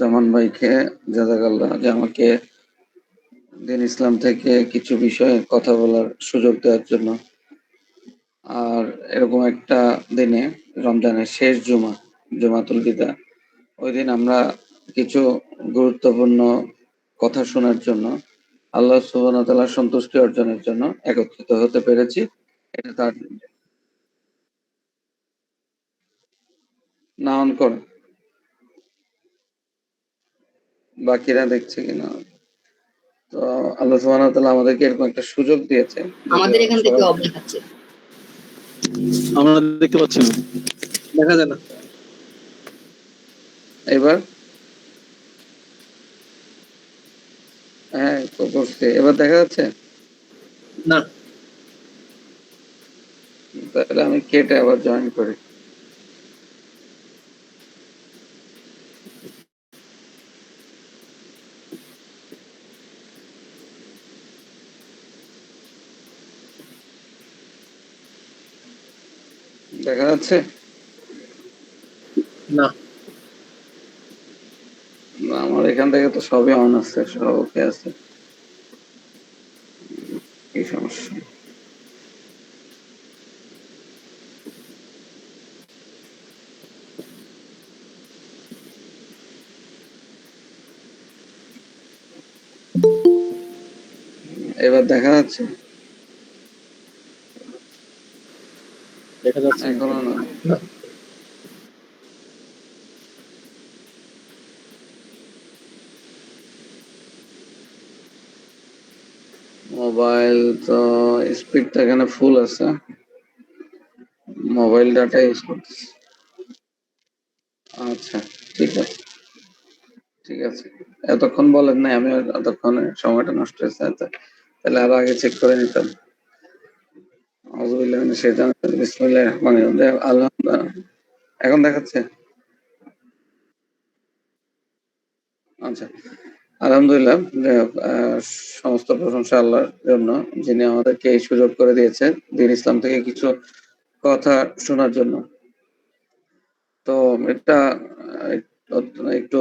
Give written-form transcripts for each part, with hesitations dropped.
জামান ভাইকে জাযাকাল্লাহ যে আমাকে দিন ইসলাম থেকে কিছু বিষয়ে কথা বলার সুযোগ দেওয়ার জন্য। আর এরকম একটা দিনে রমজানের শেষ জুমাতুল বিদা, ওই দিন আমরা কিছু গুরুত্বপূর্ণ কথা শোনার জন্য, আল্লাহ সুবহানাহু ওয়া তাআলার সন্তুষ্টি অর্জনের জন্য একত্রিত হতে পেরেছি। এটা তার না অন কর, বাকিরা দেখছে কিনা। তো আল্লাহ সুবহানাহু ওয়া তাআলা আমাদেরকে এরকম একটা সুযোগ দিয়েছে, যদিও আমাদের এখান থেকে সবাই অফ দেখাচ্ছে। আমরা দেখতে পাচ্ছি না, দেখা যায় না। এবার হ্যাঁ করছে, এবার দেখা যাচ্ছে না, তাহলে আমি কেটে আবার জয়েন করি। দেখা যাচ্ছে না, না, আমার এখান থেকে তো সবই অন আছে, সব ওকে আছে। কি সমস্যা? এবার দেখা যাচ্ছে? দেখা যাচ্ছে এখনো না। না। মোবাইল তো স্পিডটা এখানে ফুল আছে, মোবাইল ডাটা ইউজ করতেছি। আচ্ছা, ঠিক আছে, ঠিক আছে। এতক্ষণ বলেন নাই, আমি এতক্ষণে সময়টা নষ্ট হয়েছে, তাহলে আরো আগে চেক করে নিতাম। আউযুবিল্লাহি মিনাশ শাইতানির রাজিম, বিসমিল্লাহির রহমানির রহিম। আলহামদুলিল্লাহ, এখন দেখাচ্ছে? আচ্ছা, আলহামদুলিল্লাহ। সমস্ত প্রশংসা আল্লাহর জন্য, যিনি আমাদেরকে এই সুযোগ করে দিয়েছেন দ্বীন ইসলাম থেকে কিছু কথা শোনার জন্য। তো এটা একটু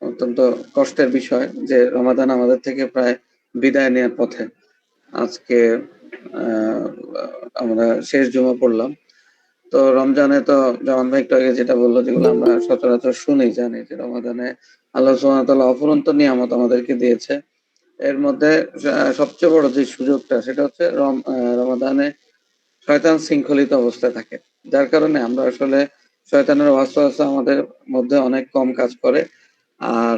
অত্যন্ত কষ্টের বিষয় যে রমাদান আমাদের থেকে প্রায় বিদায় নেওয়ার পথে। আজকে আহ, আমরা শেষ জুমা পড়লাম। তো রমজানে তো জামান ভাই একটু আগে যেটা বললো, যেগুলো আমরা সচরাচর শুনি, জানি যে রমাদানে আল্লাহ সুবহানাহু ওয়া তাআলা অফুরন্ত নিয়ামত আমাদেরকে দিয়েছে। এর মধ্যে সবচেয়ে বড় যে সুযোগটা, সেটা হচ্ছে রমাদানে শয়তান শৃঙ্খলিত অবস্থায় থাকে, যার কারণে আমরা আসলে শয়তানের ওয়াসওয়াসা আমাদের মধ্যে অনেক কম কাজ করে। আর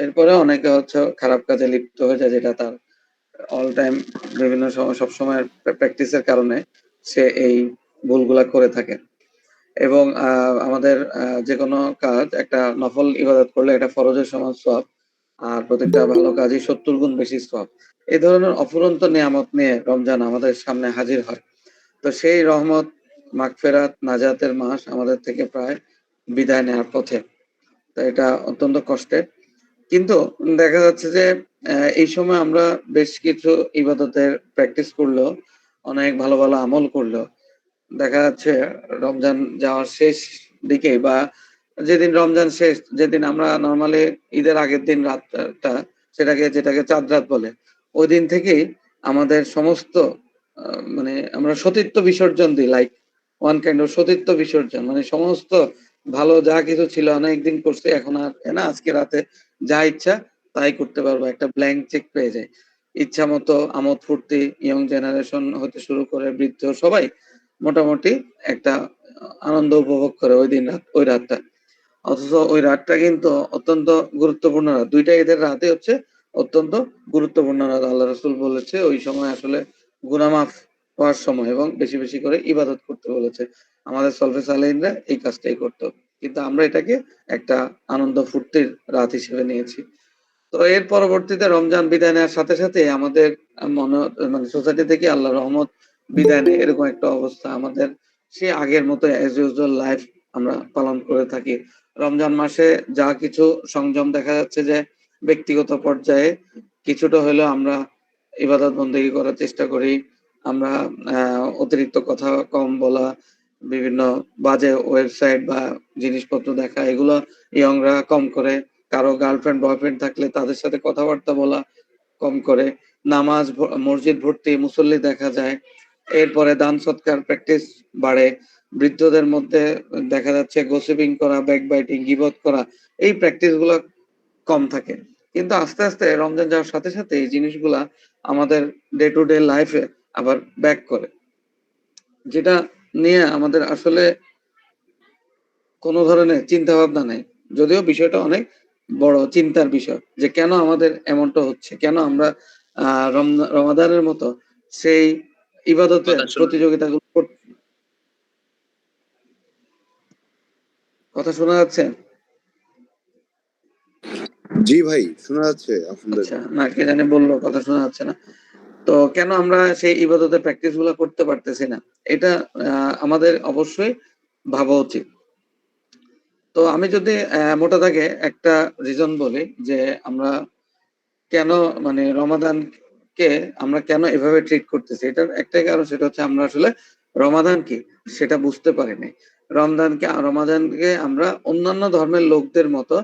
এরপরে অনেকে হচ্ছে খারাপ কাজে লিপ্ত হয়ে যায়, যেটা তার অল টাইম বিভিন্ন সময় সবসময় প্র্যাকটিসের কারণে সে এই ভুলগুলা করে থাকে। এবং আমাদের যে কোনো কাজ, একটা নফল ইবাদত করলে এটা ফরজের সমান সওয়াব, আর প্রত্যেকটা ভালো কাজই 70 গুণ বেশি সওয়াব। এই ধরনের অফুরন্ত নিয়ামত নিয়ে রমজান আমাদের সামনে হাজির হয়। তো সেই রহমত, মাগফিরাত, নাজাতের মাস আমাদের থেকে প্রায় বিদায় নেওয়ার পথে। তো এটা অত্যন্ত কষ্টের। কিন্তু দেখা যাচ্ছে যে এই সময় আমরা বেশ কিছু ইবাদতের প্র্যাকটিস করলেও, অনেক ভালো ভালো আমল করলেও, দেখা যাচ্ছে রমজান যাওয়ার শেষ দিকে, বা যেদিন রমজান শেষ, যেদিন আমরা নরমালি ঈদের আগের দিন রাতটা, যেটাকে চাঁদ রাত বলে, ওই দিন থেকেই আমাদের সমস্ত মানে আমরা সতীত্ব বিসর্জন দিই, লাইক ওয়ান কাইন্ড অফ সতীত্ব বিসর্জন, মানে সমস্ত ভালো যা কিছু ছিল অনেকদিন করছে, এখন আর না, আজকে রাতে যা ইচ্ছা তাই করতে পারবো, একটা ব্ল্যাঙ্ক চেক পেয়ে যায়। ইচ্ছা মতো আমোদ ফুর্তি, ইয়ং জেনারেশন হতে শুরু করে বৃদ্ধ সবাই মোটামুটি একটা আনন্দ উপভোগ করে ওই রাতটা। অথচ ওই রাতটা কিন্তু অত্যন্ত গুরুত্বপূর্ণ রাত। ২ টা ঈদের রাতই হচ্ছে অত্যন্ত গুরুত্বপূর্ণ রাত। আল্লাহ রাসূল বলেছে ওই সময় আসলে গুনাহ মাফ হওয়ার সময়, এবং বেশি, বেশি করে ইবাদত করতে বলেছে। আমাদের সলফে সালেহিনরা এই কাজটাই করত। কিন্তু আমরা এটাকে একটা আনন্দ ফুর্তির রাত হিসেবে নিয়েছি। তো এর পরবর্তীতে রমজান বিদায় নেওয়ার সাথে সাথে আমাদের মনে মানে সোসাইটি থেকে আল্লাহর রহমত বিদায় নেয়, এরকম একটা অবস্থা। আমাদের সে আগের মতো অ্যাজ ইউজুয়াল লাইফ আমরা পালন করে থাকি। রমজান মাসে যা কিছু সংযম দেখা যাচ্ছে যে ব্যক্তিগত পর্যায়ে কিছুটা হলেও আমরা ইবাদত বন্দেগী করার চেষ্টা করি। আমরা অতিরিক্ত কথা কম বলা, বিভিন্ন বাজে ওয়েবসাইট বা জিনিসপত্র দেখা, এগুলো ইয়ংরা কম করে। কারো গার্লফ্রেন্ড বয়ফ্রেন্ড থাকলে তাদের সাথে কথাবার্তা বলা কম করে। নামাজ মসজিদ ভর্তি মুসল্লি দেখা যায়। এরপরে দান সৎকার প্র্যাকটিস বাড়ে। বৃদ্ধদের মধ্যে দেখা যাচ্ছে গসিপিং করা, ব্যাকবাইটিং, গীবত করা, এই প্র্যাকটিস গুলো কম থাকে। কিন্তু আস্তে আস্তে রমজান যাওয়ার সাথে সাথে এই জিনিসগুলা আমাদের ডে টু ডে লাইফে আবার ব্যাক করে, যেটা নিয়ে আমাদের আসলে কোনো ধরনের চিন্তা ভাবনা নেই। যদিও বিষয়টা অনেক বড় চিন্তার বিষয় যে কেন আমাদের এমনটা হচ্ছে, কেন আমরা রমাদানের মতো সেই ইবাদতের প্রতিযোগিতাগুলো কথা শোনা যাচ্ছে? জি ভাই, শোনা যাচ্ছে আচ্ছা, আলহামদুলিল্লাহ। না কে জানি বললো কথা শোনা যাচ্ছে না। তো কেন আমরা সেই ইবাদতের প্র্যাকটিস গুলো করতে পারতেছি না, এটা আমাদের অবশ্যই ভাবা উচিত। তো আমি যদি মোটা দাগে একটা রিজন বলি যে আমরা কেন মানে রমাদানকে আমরা কেন এভাবে ট্রিট করতেছি, এটার একটাই কারণ, সেটা হচ্ছে আমরা আসলে রমাদান কি সেটা বুঝতে পারিনি। রমাদানকে আমরা অন্যান্য ধর্মের লোকদের মতো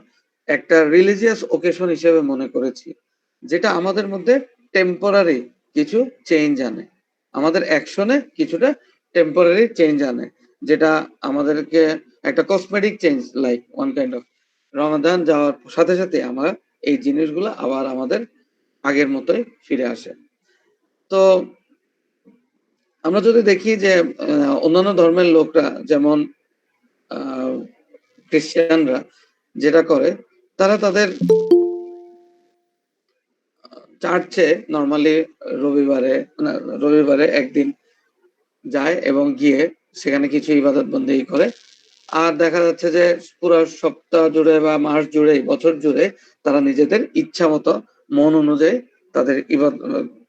একটা রিলিজিয়াস ওকেশন হিসেবে মনে করেছি, যেটা আমাদের মধ্যে টেম্পোরারি কিছু চেঞ্জ আনে, আমাদের অ্যাকশনে কিছুটা টেম্পোরারি চেঞ্জ আনে, যেটা আমাদেরকে একটা cosmetic change, like one kind of. Ramadan যাওয়ার সাথে সাথে আমরা এই জিনিসগুলো আবার আমাদের আগের মতোই ফিরে আসে। তো আমরা যদি দেখি যে অন্যান্য ধর্মের লোকরা, যেমন খ্রিস্টানরা যেটা করে, তারা তাদের চার্চে নর্মালি রবিবারে একদিন যায় এবং গিয়ে সেখানে কিছু ইবাদত বন্দেগী করে। আর দেখা যাচ্ছে যে পুরো সপ্তাহ জুড়ে বা মাস জুড়ে, বছর জুড়ে তারা নিজেদের ইচ্ছা মতো মন অনুযায়ী তাদের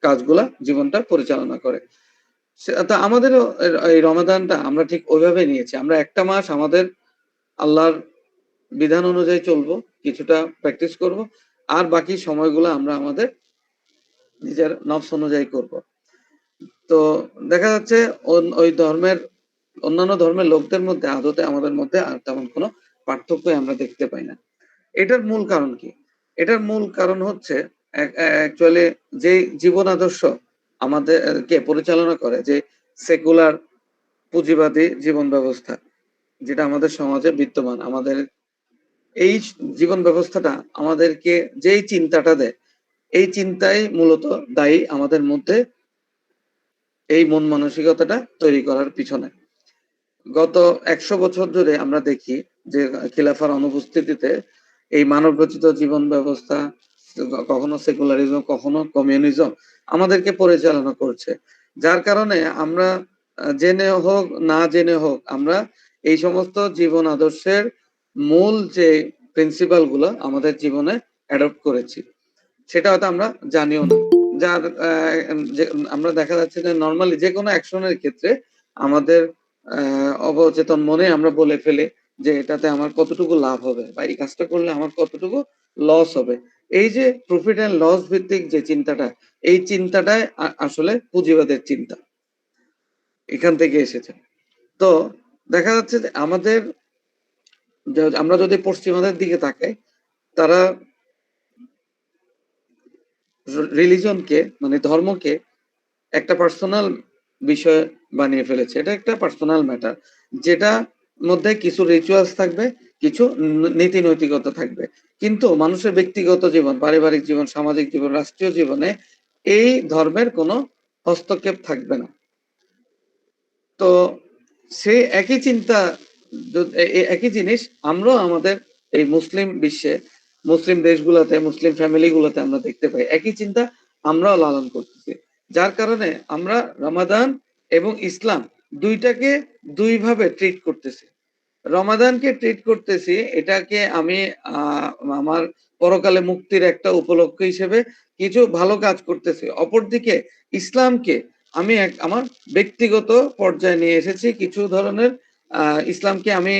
কাজগুলা, জীবনটা পরিচালনা করে। তা আমাদেরও এই রমাদানটা আমরা ঠিক ওইভাবে নিয়েছি। আমরা একটা মাস আমাদের আল্লাহর বিধান অনুযায়ী চলবো, কিছুটা প্র্যাকটিস করব, আর বাকি সময়গুলো আমরা আমাদের নিজের নফস অনুযায়ী করব। তো দেখা যাচ্ছে ওই ধর্মের অন্যান্য ধর্মের লোকদের মধ্যে আদতে আমাদের মধ্যে আর তেমন কোনো পার্থক্যই আমরা দেখতে পাই না। এটার মূল কারণ কি? এটার মূল কারণ হচ্ছে অ্যাকচুয়ালি যে জীবন আদর্শ আমাদেরকে পরিচালনা করে, যে সেকুলার পুঁজিবাদী জীবন ব্যবস্থা যেটা আমাদের সমাজে বিদ্যমান, আমাদের এই জীবন ব্যবস্থাটা আমাদেরকে যেই চিন্তাটা দেয়, এই চিন্তাই মূলত দায়ী আমাদের মধ্যে এই মন মানসিকতাটা তৈরি করার পিছনে। গত ১০০ বছর ধরে আমরা দেখি যে খিলাফার অনুপস্থিতিতে এই মানব রচিত জীবন ব্যবস্থা, কখনো সেকুলারিজম, কখনো কমিউনিজম আমাদেরকে পরিচালনা করছে। যার কারণে আমরা জেনে হোক না জেনে হোক, আমরা এই সমস্ত জীবন আদর্শের মূল যে প্রিন্সিপাল গুলো আমাদের জীবনে অ্যাডপ্ট করেছি, সেটা হয়তো আমরা জানিও না। যার আমরা দেখা যাচ্ছে যে নর্মালি যে কোনো অ্যাকশনের ক্ষেত্রে আমাদের অবচেতন মনে আমরা বলে ফেলি যে এটাতে আমার কতটুকু লাভ হবে বা এই কাজটা করলে আমার কতটুকু লস হবে। এই যে প্রফিট এন্ড লস ভিত্তিক যে চিন্তাটা, এই চিন্তাটাই আসলে পুঁজিবাদের চিন্তা, এখান থেকে এসেছে। তো দেখা যাচ্ছে যে আমাদের আমরা যদি পশ্চিমাদের দিকে তাকাই, তারা রিলিজনকে মানে ধর্মকে একটা পার্সোনাল বিষয় বানিয়ে ফেলেছে। এটা একটা পার্সোনাল ম্যাটার, যেটা মধ্যে কিছু রিচুয়ালস থাকবে, কিছু নীতি নৈতিকতা থাকবে, কিন্তু মানুষের ব্যক্তিগত জীবন, পারিবারিক জীবন, সামাজিক জীবন, রাষ্ট্রীয় জীবনে এই ধর্মের কোনো হস্তক্ষেপ থাকবে না। তো সেই একই চিন্তা, একই জিনিস আমরাও আমাদের এই মুসলিম বিশ্বে, মুসলিম দেশগুলোতে, মুসলিম ফ্যামিলিগুলোতে আমরা দেখতে পাই। একই চিন্তা আমরাও লালন করতেছি, যার কারণে আমরা রমাদান এবং ইসলাম দুইটাকে দুইভাবে ট্রিট করতেছি। রমাদানকে ট্রিট করতেছি এটাকে আমি আমার পরকালে মুক্তির একটা উপলক্ষ হিসেবে কিছু ভালো কাজ করতেছি। অপরদিকে ইসলামকে আমি আমার ব্যক্তিগত পর্যায়ে নিয়ে এসেছি, কিছু ধরনের ইসলামকে আমি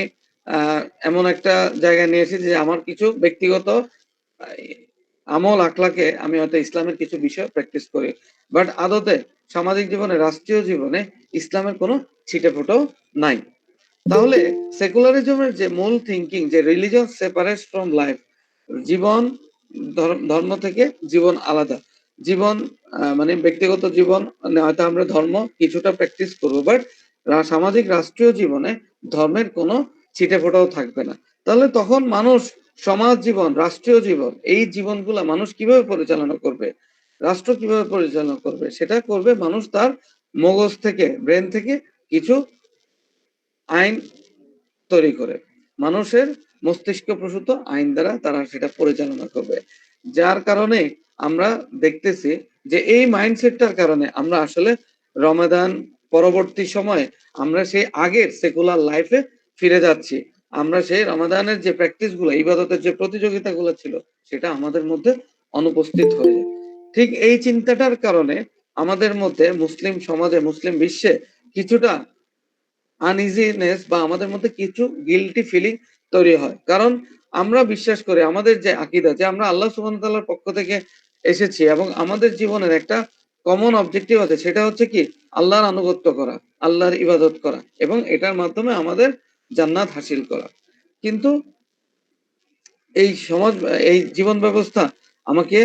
এমন একটা জায়গায় নিয়ে এসেছি যে আমার কিছু ব্যক্তিগত আমল আখলাকে আমি হয়তো ইসলামের কিছু বিষয় প্র্যাকটিস করি, বাট আদতে সামাজিক জীবনে, রাষ্ট্রীয় জীবনে ইসলামের কোনো ছিটেফোঁটাও নাই। তাহলে সেকুলারিজমের যে মূল থিঙ্কিং, যে রিলিজিয়ন সেপারেটস ফ্রম লাইফ, জীবন ধর্ম থেকে জীবন আলাদা, জীবন মানে ব্যক্তিগত জীবন হয়তো আমরা ধর্ম কিছুটা প্র্যাকটিস করবো, বাট সামাজিক রাষ্ট্রীয় জীবনে ধর্মের কোনো ছিটে ফোটাও থাকবে না। তাহলে তখন মানুষ সমাজ জীবন, রাষ্ট্রীয় জীবন, এই জীবনগুলা মানুষ কিভাবে পরিচালনা করবে, রাষ্ট্র কিভাবে পরিচালনা করবে? সেটা করবে মানুষ তার মগজ থেকে, ব্রেন থেকে কিছু আইন তৈরি করে, মানুষের মস্তিষ্ক প্রসূত আইন দ্বারা তারা সেটা পরিচালনা করবে। যার কারণে আমরা দেখতেছি যে এই মাইন্ডসেটটার কারণে আমরা আসলে রমাদান পরবর্তী সময়ে আমরা সেই আগের সেকুলার লাইফে ফিরে যাচ্ছি। আমরা সেই রমাদানের যে প্র্যাকটিস গুলো, ইবাদতের যে প্রতিযোগিতা গুলো ছিল, সেটা আমাদের মধ্যে অনুপস্থিত হয়ে যায়। ঠিক এই চিন্তাটার কারণে আমাদের মধ্যে, মুসলিম সমাজে, মুসলিম বিশ্বে কিছুটা আনইজিনেস বা আমাদের মধ্যে কিছু গিল্টি ফিলিং তৈরি হয়। কারণ আমরা বিশ্বাস করি, আমাদের যে আকীদা, যে আমরা আল্লাহ সুবহানাহু ওয়া তাআলার পক্ষ থেকে এসেছি এবং আমাদের জীবনের একটা কমন অবজেক্টিভ আছে, সেটা হচ্ছে কি আল্লাহর আনুগত্য করা, আল্লাহর ইবাদত করা এবং এটার মাধ্যমে আমাদের জান্নাত হাসিল করা। কিন্তু এই সমাজ, এই জীবন ব্যবস্থা আমাকে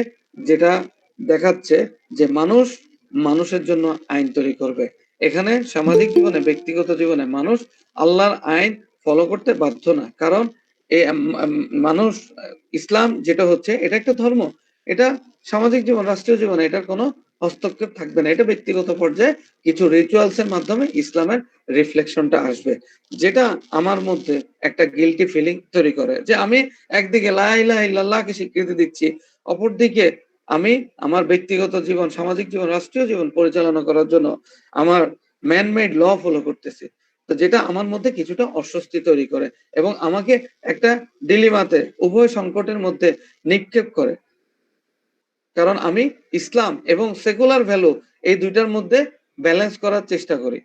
যেটা দেখাচ্ছে যে মানুষ মানুষের জন্য আইন তৈরি করবে। এখানে সামাজিক জীবনে, ব্যক্তিগত জীবনে মানুষ আল্লাহর আইন ফলো করতে বাধ্য না। কারণ এই মানুষ, ইসলাম যেটা হচ্ছে এটা একটা ধর্ম, এটা সামাজিক জীবন, রাষ্ট্রীয় জীবনে এটার কোনো হস্তক্ষেপ থাকবে না। এটা ব্যক্তিগত পর্যায়ে কিছু রিচুয়ালস এর মাধ্যমে ইসলামের রিফ্লেকশনটা আসবে, যেটা আমার মধ্যে একটা গিল্টি ফিলিং তৈরি করে যে আমি একদিকে লা ইলাহা ইল্লাল্লাহকে স্বীকৃতি দিচ্ছি, অপরদিকে আমি আমার ব্যক্তিগত জীবন, সামাজিক জীবন, রাষ্ট্রীয় জীবন পরিচালনা করার জন্য আমার ম্যান মেড ল ফলো করতেছি। তো যেটা আমার মধ্যে কিছুটা অস্বস্তি তৈরি করে এবং আমাকে একটা ডিলিমাতে, উভয় সংকটের মধ্যে নিক্ষেপ করে। কারণ আমি ইসলাম এবং সেকুলার ভ্যালু এই দুইটার মধ্যে ব্যালেন্স করার চেষ্টা করি।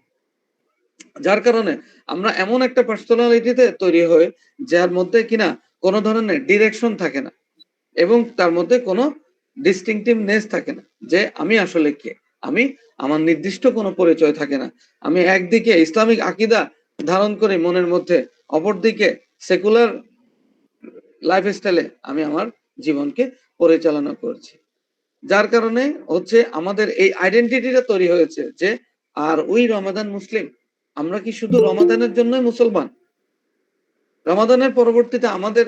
যার কারণে আমরা এমন একটা পার্সোনালিটিতে তৈরি হই যার মধ্যে কিনা কোনো ধরনের ডিরেকশন থাকে না এবং তার মধ্যে কোনো ডিস্টিংটিভনেস থাকে না যে আমি আসলে কে, আমি আমার নির্দিষ্ট কোনো পরিচয় থাকে না। আমি একদিকে ইসলামিক আকীদা ধারণ করি মনের মধ্যে, অপরদিকে সেকুলার লাইফস্টাইলে আমি আমার জীবনকে পরিচালনা করছি। যার কারণে হচ্ছে আমাদের এই আইডেন্টিটিটা তৈরি হয়েছে যে আর ওই রমাদান মুসলিম, আমরা কি শুধু রমাদানের জন্যই মুসলমান? রমাদানের পরবর্তীতে আমাদের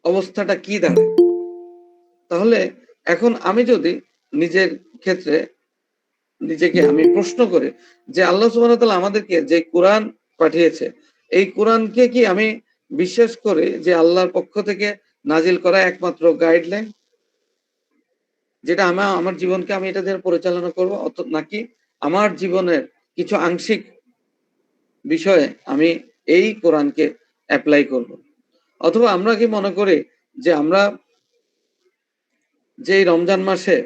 অবস্থাটা কি দাঁড়ায়? তাহলে এখন আমি যদি নিজের ক্ষেত্রে নিজেকে আমি প্রশ্ন করি যে আল্লাহ সুবহানাহু ওয়া তাআলা আমাদেরকে যে কোরআন পাঠিয়েছে, এই কোরআনকে কি আমি বিশ্বাস করি যে আল্লাহর পক্ষ থেকে নাজিল করা একমাত্র গাইডলাইন, যেটা আমার জীবনকে আমি এটা দিয়ে পরিচালনা করব, নাকি আমার জীবনের কিছু আংশিক বিষয়ে আমি এই কোরআনকে অ্যাপ্লাই করব? অথবা আমরা কি মনে করি যে আমরা যে রমজান মাসে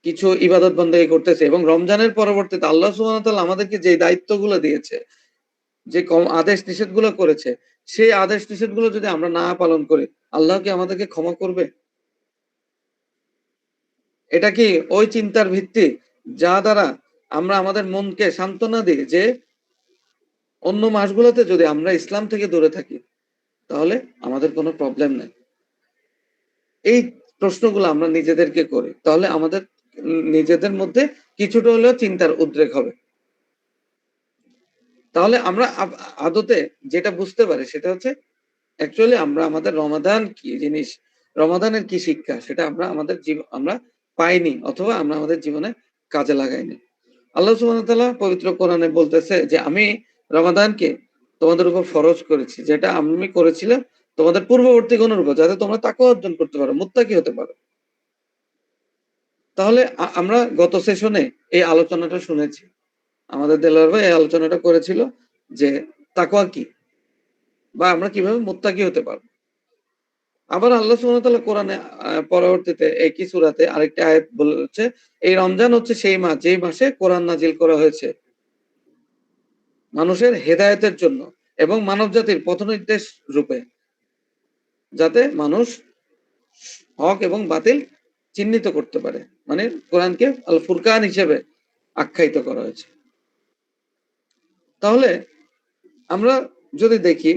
কিছু ইবাদত বন্দেগী করতেছে এবং রমজানের পরবর্তীতে আল্লাহ সুবহানাহু ওয়া তাআলা আমাদেরকে যে দায়িত্বগুলো দিয়েছে, যে আদেশ নিষেধগুলো করেছে, সেই আদেশ নিষেধগুলো যদি আমরা না পালন করি, আল্লাহ কি আমাদেরকে ক্ষমা করবে? এটা কি ওই চিন্তার ভিত্তি যা দ্বারা আমরা আমাদের মনকে সান্ত্বনা দিই যে অন্য মাসগুলোতে যদি আমরা ইসলাম থেকে দূরে থাকি তাহলে আমাদের কোনো প্রবলেম নেই? এই প্রশ্নগুলো আমরা নিজেদেরকে করি, তাহলে আমাদের নিজেদের মধ্যে কিছুটা হলেও চিন্তার উদ্রেক হবে। তাহলে আমরা আদতে যেটা বুঝতে পারি সেটা হচ্ছে অ্যাকচুয়ালি আমরা আমাদের রমাদান কি জিনিস, রমাদানের কি শিক্ষা, সেটা আমরা আমাদের আমরা পাইনি অথবা আমরা আমাদের জীবনে কাজে লাগাইনি। আল্লাহ সুবহানাহু ওয়া তাআলা পবিত্র কোরআনে বলতেছে যে আমি রমাদানকে তোমাদের উপর ফরজ করেছি, যেটা আমি করেছিলাম তোমাদের পূর্ববর্তী গণের উপর, যাতে তোমরা তাকওয়া অর্জন করতে পারো, মুত্তাকি হতে পারো। তাহলে আমরা গত সেশনে এই আলোচনাটা শুনেছি, আমাদের দেলোয়ার ভাই এই আলোচনাটা করেছিল যে তাকওয়া কি বা আমরা কিভাবে মুত্তাকি হতে পারবো। আবার আল্লাহ সুবহানাহু ওয়া তাআলা কোরআনে পরবর্তীতে একই সূরাতে আরেকটা আয়াত বলেছে, এই রমজান হচ্ছে সেই মাস যেই মাসে কোরআন নাজিল করা হয়েছে মানুষের হেদায়েতের জন্য এবং মানব জাতির পথনির্দেশ রূপে, যাতে মানুষ হক এবং বাতিল চিহ্নিত করতে পারে। মানে কোরআনকে আল ফুরকান হিসেবে আখ্যায়িত করা হয়েছে। তাহলে আমরা যদি দেখি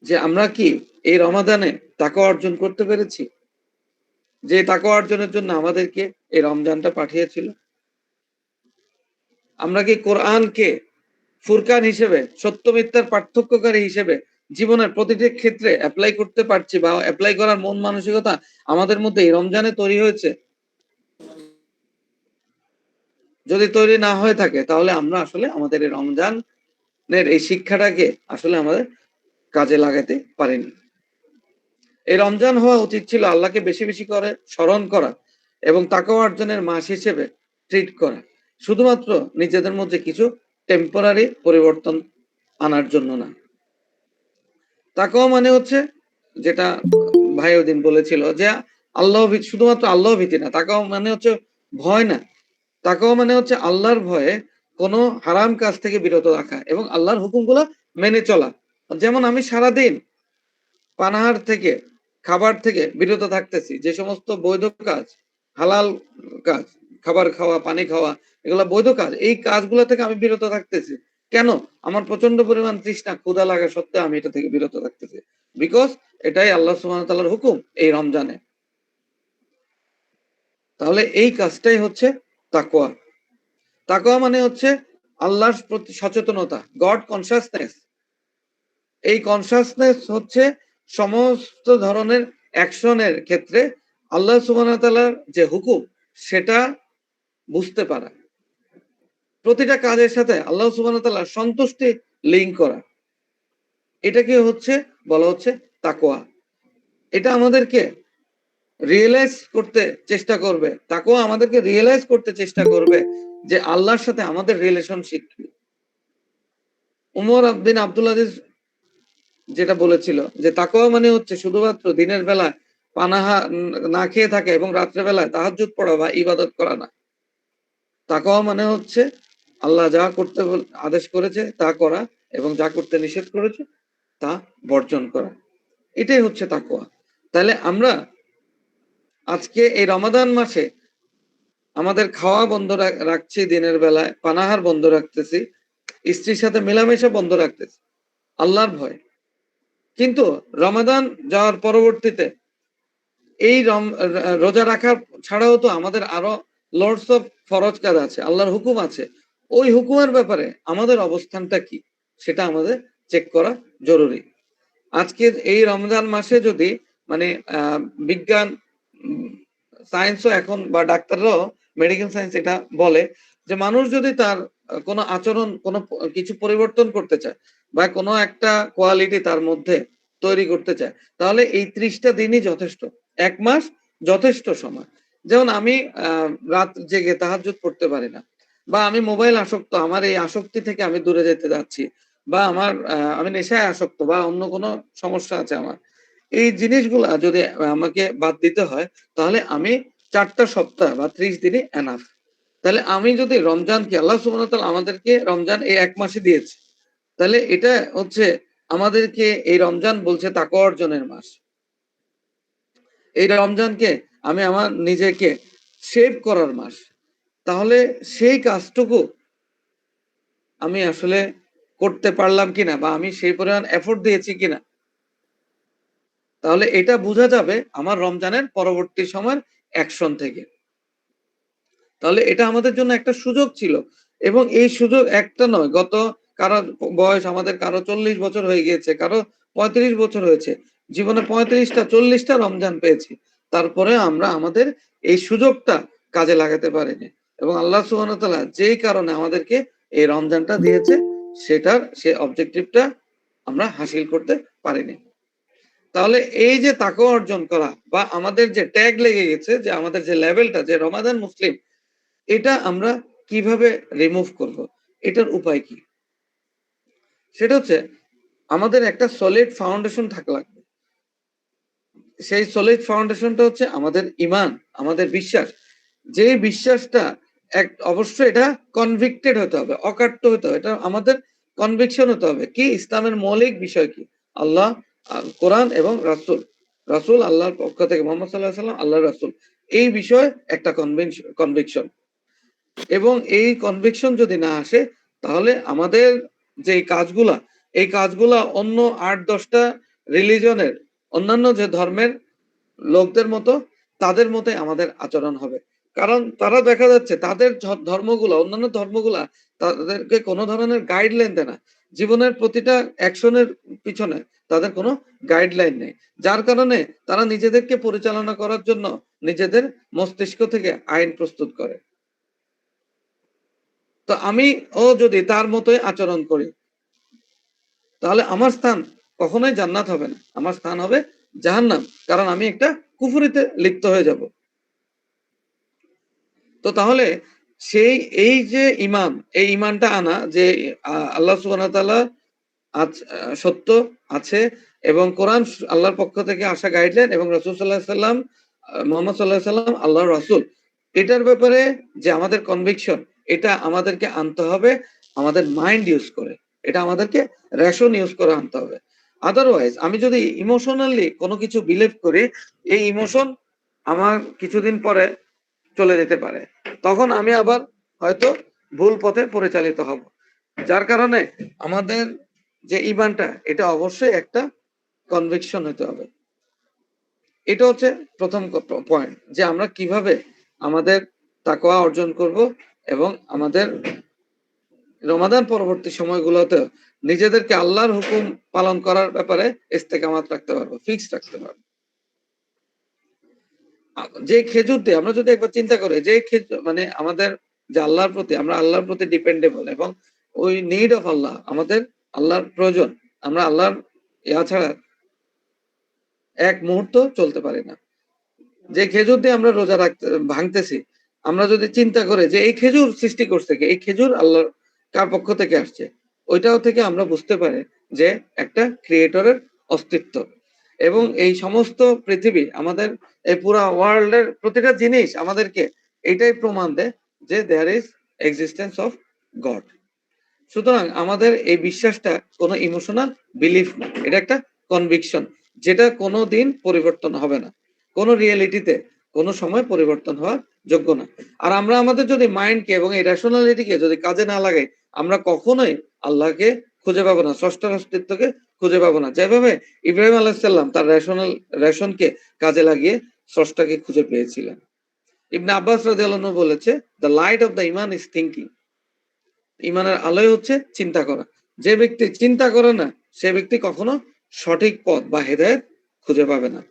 যে আমরা কি এই রমাদানে তাকওয়া অর্জন করতে পেরেছি, যে তাকওয়া অর্জনের জন্য আমাদেরকে এই রমজানটা পাঠিয়েছিল। আমরা কি কোরআনকে ফুরকান হিসেবে, সত্য মিথ্যার পার্থক্যকারী হিসেবে জীবনের প্রতিটি ক্ষেত্রে অ্যাপ্লাই করতে পারছি, বা অ্যাপ্লাই করার মন মানসিকতা আমাদের মধ্যে এই রমজানে তৈরি হয়েছে? যদি তৈরি না হয়ে থাকে তাহলে আমরা আসলে আমাদের এই রমজানের এই শিক্ষাটাকে আসলে আমাদের কাজে লাগাতে পারিনি। এই রমজান হওয়া উচিত ছিল আল্লাহকে বেশি বেশি করে স্মরণ করা এবং তাকওয়া অর্জনের মাস হিসেবে ট্রিট করা, শুধুমাত্র নিজেদের মধ্যে কিছু টেম্পোরারি পরিবর্তন আনার জন্য না। তাকওয়া মানে হচ্ছে, যেটা ভাই ওদিন বলেছিল, যে আল্লাহ শুধুমাত্র আল্লাহ ভীতি না, তাকওয়া মানে হচ্ছে ভয় না। তাকওয়া মানে হচ্ছে আল্লাহর ভয়ে কোনো হারাম কাজ থেকে বিরত রাখা এবং আল্লাহর হুকুমগুলো মেনে চলা। যেমন আমি সারাদিন পানাহার থেকে, খাবার থেকে বিরত থাকতেছি, যে সমস্ত বৈধ কাজ, হালাল কাজ, খাবার খাওয়া, পানি খাওয়া, এগুলো বৈধ কাজ, এই কাজগুলো থেকে আমি বিরত থাকতেছি। কেন? আমার প্রচন্ড পরিমাণ তৃষ্ণা, ক্ষুধা লাগা সত্ত্বেও আমি এটা থেকে বিরত থাকতেছি, বিকজ এটাই আল্লাহ সুবহানাহু ওয়া তাআলার হুকুম এই রমজানে। তাহলে এই কাজটাই হচ্ছে তাকওয়া। তাকওয়া মানে হচ্ছে আল্লাহর প্রতি সচেতনতা, গড কনসাসনেস। এই কনসাসনেস হচ্ছে সমস্ত ধরনের অ্যাকশনের ক্ষেত্রে আল্লাহ সুবহানাহু ওয়া তাআলার যে হুকুম সেটা বুঝতে পারা, প্রতিটা কাজের সাথে আল্লাহ সুবহানাহু ওয়া তাআলার সন্তুষ্টি লিঙ্ক করা, এটাকে হচ্ছে বলা হচ্ছে তাকওয়া। এটা আমাদেরকে রিয়েলাইজ করতে চেষ্টা করবে, তাকওয়া আমাদেরকে রিয়েলাইজ করতে চেষ্টা করবে যে আল্লাহর সাথে আমাদের রিলেশনশিপ কি। উমর বিন আব্দুল আজিজ যেটা বলেছিল যে তাকওয়া মানে হচ্ছে শুধুমাত্র দিনের বেলা পানাহা না খেয়ে থাকে এবং রাত্রে বেলায় তাহাজ্জুদ পড়া বা ইবাদত করা না। তাকওয়া মানে হচ্ছে আল্লাহ যা করতে আদেশ করেছে তা করা এবং যা করতে নিষেধ করেছে তা বর্জন করা, এটাই হচ্ছে তাকওয়া। তাহলে আমরা আজকে এই রমাদান মাসে আমাদের খাওয়া বন্ধ রাখছি, দিনের বেলায় পানাহার বন্ধ রাখতেছি, স্ত্রীর সাথে মেলামেশা বন্ধ রাখতেছি আল্লাহর ভয়। কিন্তু রমাদান যাওয়ার পরবর্তীতে এই রোজা রাখা ছাড়াও তো আমাদের আরো লর্ডস অফ ফরজ কাজ আছে, আল্লাহর হুকুম আছে। ওই হুকুমের ব্যাপারে আমাদের অবস্থানটা কি সেটা আমাদের চেক করা জরুরি। আজকে এই রমজান মাসে যদি মানে বিজ্ঞান, সায়েন্সও এখন বা ডাক্তাররাও, মেডিকেল সায়েন্স এটা বলে যে মানুষ যদি তার কোনো আচরণ, কোনো কিছু পরিবর্তন করতে চায় বা কোনো একটা কোয়ালিটি তার মধ্যে তৈরি করতে চায়, তাহলে এই 30টা দিনই যথেষ্ট, 1 মাস যথেষ্ট সময়। যেমন আমি রাত জেগে তাহাজ্জুদ পড়তে পারি না, বা আমি মোবাইল আসক্ত, আমার এই আসক্তি থেকে আমি দূরে যেতে যাচ্ছি, বা আমার আমি নেশায় আসক্ত বা অন্য কোনো সমস্যা আছে আমার, এই জিনিসগুলা যদি আমাকে বাদ দিতে হয় তাহলে আমি 4টা সপ্তাহ বা 30 দিনই এনাফ। তাহলে আমি যদি রমজানকে, আল্লাহ সুবহানাহু ওয়া তাআলা আমাদেরকে রমজান এই 1 মাসে দিয়েছে, তাহলে এটা হচ্ছে আমাদেরকে, এই রমজান বলছে তাকওয়া অর্জনের মাস। এই রমজানকে আমি আমার নিজেকে শেপ করার মাস। তাহলে সেই কাজটুকু আমি আসলে করতে পারলাম কিনা, বা আমি সেই পরিমাণ এফোর্ট দিয়েছি কিনা, তাহলে এটা বোঝা যাবে আমার রমজানের পরবর্তী সময়ের অ্যাকশন থেকে। তাহলে এটা আমাদের জন্য একটা সুযোগ ছিল, এবং এই সুযোগ একটা নয়, গত কারো বয়স, আমাদের কারো 40 বছর হয়ে গিয়েছে, কারো 35 বছর হয়েছে, জীবনে 35টা 40টা রমজান পেয়েছি, তারপরে আমরা আমাদের এই সুযোগটা কাজে লাগাতে পারিনি। এবং আল্লাহ সুবহানাহু ওয়া তাআলা যেই কারণে আমাদেরকে এই রমজানটা দিয়েছে সেটার সে অবজেক্টিভটা আমরা হাসিল করতে পারিনি। তাহলে এই যে তাকওয়া অর্জন করা, বা আমাদের যে ট্যাগ লেগে গেছে, যে আমাদের যে লেভেলটা, যে রমাদান মুসলিম, এটা আমরা কিভাবে রিমুভ করব, এটার উপায় কি? সেটা হচ্ছে আমাদের একটা সলিড ফাউন্ডেশন থাকা লাগবে। সেই সলিড ফাউন্ডেশনটা হচ্ছে আমাদের ঈমান, আমাদের বিশ্বাস। যে বিশ্বাসটা অবশ্যই এটা কনভিক্টেড হতে হবে, অকাট্য হতে হবে, এটা আমাদের কনভিকশন হতে হবে কি ইসলামের মৌলিক বিষয় কি, আল্লাহ, কোরআন এবং রাসূল, রাসূল আল্লাহর পক্ষ থেকে, মুহাম্মদ সাল্লাল্লাহু আলাইহি ওয়াসাল্লাম আল্লাহর রাসূল, এই বিষয়ে একটা কনভিকশন। এবং এই কনভিকশন যদি না আসে তাহলে আমাদের যে কাজগুলা, এই কাজগুলা অন্য 8-10টা রিলিজনের, অন্যান্য যে ধর্মের লোকদের মতো, তাদের মতোই আমাদের আচরণ হবে। কারণ তারা দেখা যাচ্ছে তাদের ধর্মগুলা, অন্যান্য ধর্মগুলা তাদেরকে কোনো ধরনের গাইডলাইন দেয় না। জীবনের প্রতিটা অ্যাকশনের পিছনে তাদের কোনো গাইডলাইন নেই, যার কারণে তারা নিজেদেরকে পরিচালনা করার জন্য নিজেদের মস্তিষ্ক থেকে আইন প্রস্তুত করে। তো আমি যদি তার মতোই আচরণ করি, তাহলে আমার স্থান কখনোই জান্নাত হবে না, আমার স্থান হবে জাহান্নাম, কারণ আমি একটা কুফরিতে লিপ্ত হয়ে যাব। তো তাহলে সেই এই যে ইমান, এই ইমানটা আনা যে আল্লাহ সুবহানাহু ওয়া তাআলা সত্য আছে, এবং কোরআন আল্লাহর পক্ষ থেকে আসা গাইডলাইন, এবং রাসূল সাল্লাল্লাহু আলাইহি সাল্লাম, মুহাম্মদ সাল্লাল্লাহু আলাইহি সাল্লাম আল্লাহর রাসূল, এটার ব্যাপারে যে আমাদের কনভিকশন, এটা আমাদেরকে আনতে হবে আমাদের মাইন্ড ইউজ করে, এটা আমাদেরকে রেশন ইউজ করে আনতে হবে। আদারওয়াইজ আমি যদি ইমোশনালি কোনো কিছু বিলিভ করি, এই ইমোশন আমার কিছুদিন পরে চলে যেতে পারে, তখন আমি আবার হয়তো ভুল পথে পরিচালিত হব। যার কারণে আমাদের যে ইমানটা, এটা অবশ্যই একটা কনভিকশন হতে হবে। এটা হচ্ছে প্রথম পয়েন্ট, যে আমরা কিভাবে আমাদের তাকওয়া অর্জন করব এবং আমাদের রমাদান পরবর্তী সময়গুলোতে নিজেদেরকে আল্লাহর হুকুম পালন করার ব্যাপারে ইস্তেকামাত রাখতে পারবো, ফিক্স রাখতে পারবো। যে খেজুর দিয়ে, আমরা যদি একবার চিন্তা করি, যে খেজুর মানে আমাদের যে আল্লাহর প্রতি, আমরা আল্লাহর প্রতি ডিপেন্ডেবল, এবং ওই নিড অফ আল্লাহ, আমাদের আল্লাহর প্রয়োজন, আমরা আল্লাহর ইয়া ছাড়া এক মুহূর্ত চলতে পারি না। যে খেজুর দিয়ে আমরা রোজা ভাঙতেছি, আমরা যদি চিন্তা করে যে এই খেজুর সৃষ্টি করছে কে, এই খেজুর আল্লাহর কার পক্ষ থেকে আসছে, ওইটাও থেকে আমরা বুঝতে পারি যে একটা ক্রিয়েটরের অস্তিত্ব। এবং এই সমস্ত পৃথিবী, আমাদের এই পুরা ওয়ার্ল্ডের প্রতিটা জিনিস আমাদেরকে এটাই প্রমাণ দেয় যে there is existence of God. সুতরাং আমাদের এই বিশ্বাসটা কোনো ইমোশনাল বিলিফ না, এটা একটা কনভিকশন, যেটা কোনো দিন পরিবর্তন হবে না, কোনো রিয়েলিটিতে কোনো সময় পরিবর্তন হওয়ার যোগ্য না। আর আমরা আমাদের যদি মাইন্ডকে এবং এই রেশনালিটিকে যদি কাজে না লাগাই, আমরা কখনোই আল্লাহকে খুঁজে পাবো না, স্রষ্টার অস্তিত্বকে খুঁজে পাবো না। যেভাবে ইব্রাহিম আলাইহিস সালাম তার রেশনকে কাজে লাগিয়ে স্রষ্টাকে খুঁজে পেয়েছিলেন। ইবনে আব্বাস রাদিয়াল্লাহু আনহু বলেছে, the light off the Iman is thinking. ইমানের আলোয় হচ্ছে চিন্তা করা। যে ব্যক্তি চিন্তা করে না, সে ব্যক্তি কখনো সঠিক পথ বা হেদায়েত খুঁজে পাবে না।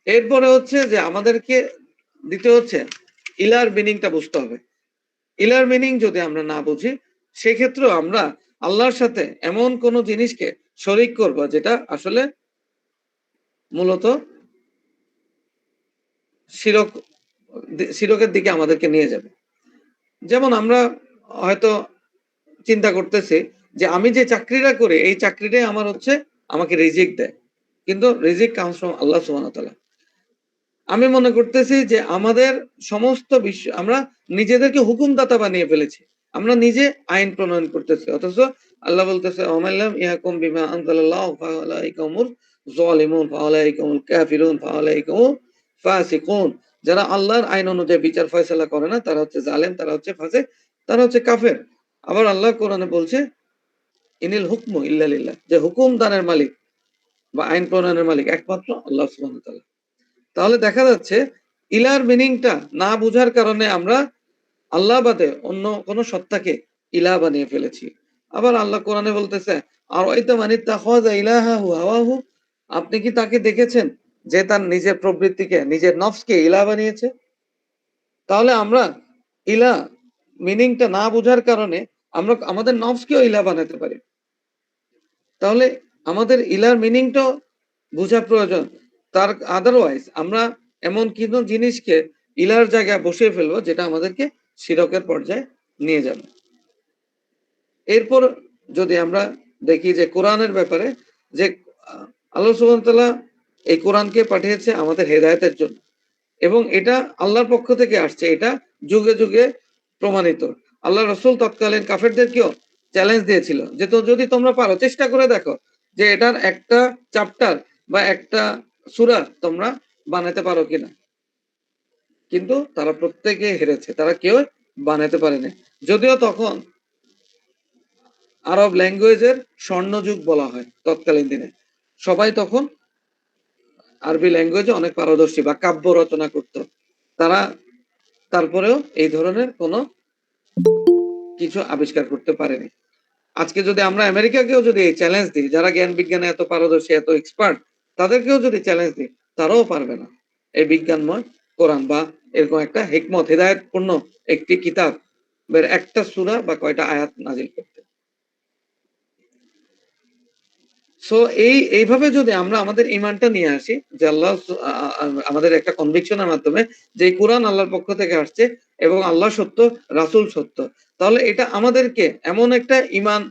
এরপরে হচ্ছে যে আমাদেরকে দিতে হচ্ছে ইলার মিনিংটা বুঝতে হবে। ইলার মিনিং যদি আমরা না বুঝি, সেক্ষেত্রেও আমরা আল্লাহর সাথে এমন কোন জিনিসকে শরীক করব যেটা আসলে মূলত শিরকের দিকে আমাদেরকে নিয়ে যাবে। যেমন আমরা হয়তো চিন্তা করতেছি যে আমি যে চাকরিটা করি, এই চাকরিটাই আমার হচ্ছে আমাকে রিজিক দেয়, কিন্তু রিজিক কামস ফ্রম আল্লাহ সুবহানাহু ওয়া তাআলা। আমি মনে করতেছি যে আমাদের সমস্ত বিশ্ব আমরা নিজেদেরকে হুকুমদাতা বানিয়ে ফেলেছি, আমরা নিজে আইন প্রণয়ন করতেছি, অথচ আল্লাহ বলতেছে ওমাল্লাম ইয়াকুম বিমা আনজালাল্লাহু ফাউলাইকা হুমুল যালিমুন ফাউলাইকা হুমুল কাফিরুন ফাউলাইকা হুম ফাসিকুন। যারা আল্লাহর আইন অনুযায়ী বিচার ফয়সালা করে না, তারা হচ্ছে জালেম, তারা হচ্ছে ফাসিক, তারা হচ্ছে কাফের। আবার আল্লাহ কোরআনে বলছে ইনিল হুকমু ইল্লা লিল্লাহ, যে হুকুম দানের মালিক বা আইন প্রণয়নের মালিক একমাত্র আল্লাহ সুবহানাহু ওয়া তাআলা। তাহলে দেখা যাচ্ছে ইলার মিনিংটা না বুঝার কারণে আমরা আল্লাহ বাদে অন্য কোন সত্তাকে ইলাহ বানিয়ে ফেলেছি। আবার আল্লাহ কোরআনে বলতেছে আর ওইতা মানিত্তাখাযা ইলাহাহু হাওয়াহু, আপনি কি তাকে দেখেছেন যে তার নিজের প্রবৃত্তিকে, নিজের নফসকে ইলাহ বানিয়েছে? তাহলে আমরা ইলাহ মিনিংটা না বুঝার কারণে আমরা আমাদের নফসকেও ইলাহ বানাতে পারি। তাহলে আমাদের ইলার মিনিংটাও বোঝা প্রয়োজন। তার আদারওয়াইজ আমরা এমন কোনো জিনিসকে ইলার জায়গায় বসিয়ে ফেলবো যেটা আমাদেরকে শিরকের পর্যায়ে নিয়ে যাবে। এরপর যদি আমরা দেখি যে কোরআনের ব্যাপারে, যে আল্লাহ সুবহানাহু ওয়া তাআলা এই কোরআনকে পাঠিয়েছে আমাদের হেদায়েতের জন্য, এবং এটা আল্লাহর পক্ষ থেকে আসছে, এটা যুগে যুগে প্রমাণিত। আল্লাহ রাসূল তৎকালীন কাফেরদেরকেও চ্যালেঞ্জ দিয়েছিল যে তো যদি তোমরা পারো, চেষ্টা করে দেখো যে এটার একটা চ্যাপ্টার বা একটা সূরা তোমরা বানাতে পারো কিনা। কিন্তু তারা প্রত্যেকে হেরেছে, তারা কেউ বানাতে পারেনি। যদিও তখন আরব ল্যাঙ্গুয়েজের স্বর্ণযুগ বলা হয় তৎকালীন দিনে। সবাই তখন আরবি ল্যাঙ্গুয়েজে অনেক পারদর্শী বা কাব্য রচনা করত। তারা তারপরেও এই ধরনের কোনো কিছু আবিষ্কার করতে পারেনি। আজকে যদি আমরা আমেরিকাকেও যদি চ্যালেঞ্জ দিই, যারা জ্ঞান বিজ্ঞানে এত পারদর্শী, এত এক্সপার্ট, তাদেরকেও যদি চ্যালেঞ্জ দিই, তারাও পারবে না এই বিজ্ঞানময় কোরআন বা এরকম একটা হিকমত হিদায়তপূর্ণ একটি কিতাব একটা সূরা বা কয়টা আয়াত নাজিল করতে। সো এইভাবে যদি আমরা আমাদের ইমানটা নিয়ে আসি যে আল্লাহ আমাদের একটা কনভিকশনের মাধ্যমে যে কোরআন আল্লাহর পক্ষ থেকে আসছে এবং আল্লাহ সত্য, রাসূল সত্য, তাহলে এটা আমাদেরকে এমন একটা ইমান,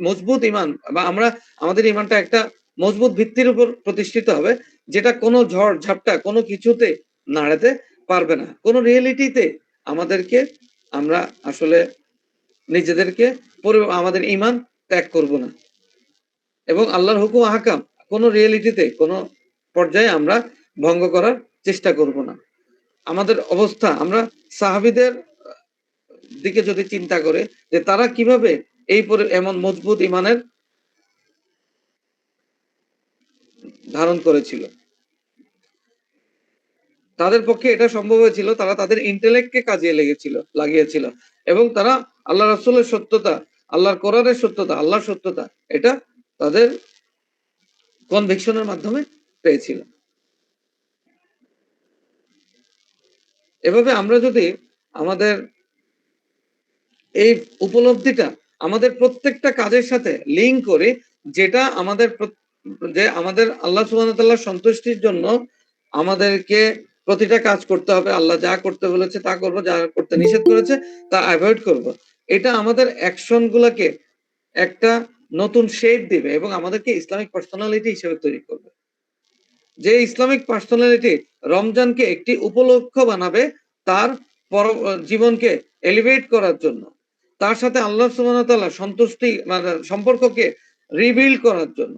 মজবুত ইমান, বা আমরা আমাদের ইমানটা একটা মজবুত ভিত্তির উপর প্রতিষ্ঠিত হবে, যেটা কোনো ঝড় ঝাপটা কোনো কিছুতে নাড়াতে পারবে না। কোনো রিয়েলিটিতে আমাদেরকে আমরা আসলে নিজেদেরকে আমাদের ইমান ত্যাগ করব না, এবং আল্লাহর হুকুম আহকাম কোনো রিয়েলিটিতে কোনো পর্যায়ে আমরা ভঙ্গ করার চেষ্টা করব না। আমাদের অবস্থা আমরা সাহাবীদের দিকে যদি চিন্তা করে যে তারা কিভাবে এমন মজবুত ইমানের ধারণ করেছিল, তাদের পক্ষে এটা সম্ভব হয়েছিল, তারা তাদের ইন্টেলেক্টকে কাজে লাগিয়েছিল এবং তারা আল্লাহ রাসূলের সত্যতা, আল্লাহর কোরআনের সত্যতা, আল্লাহর সত্যতা, এটা তাদের কনভিকশনের মাধ্যমে পেয়েছিল। এভাবে আমরা যদি আমাদের এই উপলব্ধিটা আমাদের প্রত্যেকটা কাজের সাথে লিঙ্ক করি, যেটা আমাদের আল্লাহ সুবহানাহু ওয়া তাআলার সন্তুষ্টির জন্য আমাদেরকে প্রতিটা কাজ করতে হবে, আল্লাহ যা করতে বলেছে তা করব, যা করতে নিষেধ করেছে তা অ্যাভয়েড করব, এটা আমাদের অ্যাকশন গুলাকে একটা নতুন শেপ দিবে এবং আমাদেরকে ইসলামিক পার্সোনালিটি হিসেবে তৈরি করবে। যে ইসলামিক পার্সোনালিটি রমজানকে একটি উপলক্ষ বানাবে তার জীবনকে এলিভেট করার জন্য, তার সাথে আল্লাহ সুবহানাহু ওয়া তাআলার সন্তুষ্টি মানে সম্পর্ককে রিবিল্ড করার জন্য,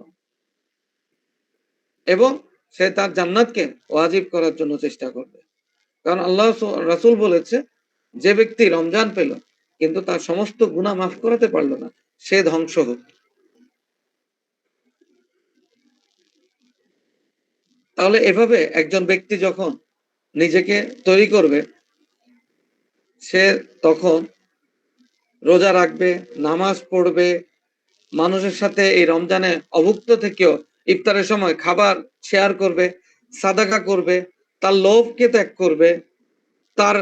এবং সে তার জান্নাতকে ওয়াজিব করার জন্য চেষ্টা করবে। কারণ আল্লাহ রাসূল বলেছে, যে ব্যক্তি রমজান পেল কিন্তু তার সমস্ত গুনাহ মাফ করাতে পারল না, সে ধ্বংস হোক। তাহলে এভাবে একজন ব্যক্তি যখন নিজেকে তৈরি করবে, সে তখন রোজা রাখবে, নামাজ পড়বে, মানুষের সাথে এই রমজানে অভুক্ত থেকেও ইফতারের সময় খাবার শেয়ার করবে, সাদাকা করবে, তার লোভকে ত্যাগ করবে, তার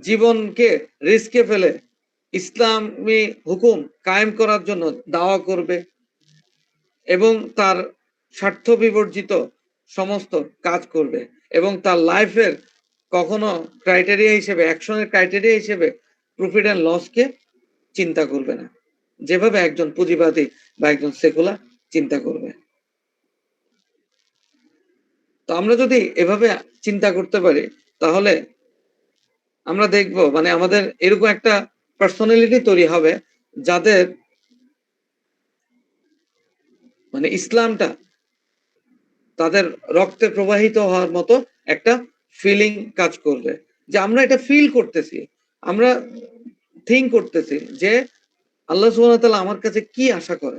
জীবনকে রিস্কে ফেলে ইসলামী হুকুম কায়েম করার জন্য দাওয়া করবে, এবং তার স্বার্থ বিবর্জিত সমস্ত কাজ করবে, এবং তার লাইফের কখনো ক্রাইটেরিয়া হিসেবে, অ্যাকশনের ক্রাইটেরিয়া হিসেবে প্রফিট অ্যান্ড লসকে চিন্তা করবে না, যেভাবে একজন পুঁজিবাদী বা একজন সেকুলার চিন্তা করবে। তো আমরা যদি এভাবে চিন্তা করতে পারি, তাহলে আমরা দেখব মানে আমাদের এরকম একটা পার্সোনালিটি তৈরি হবে যাদের মানে ইসলামটা তাদের রক্তে প্রবাহিত হওয়ার মতো একটা ফিলিং কাজ করবে, যে আমরা এটা ফিল করতেছি, আমরা থিঙ্ক করতেছি যে আল্লাহ সুবহানাহু ওয়া তাআলা আমার কাছে কি আশা করে,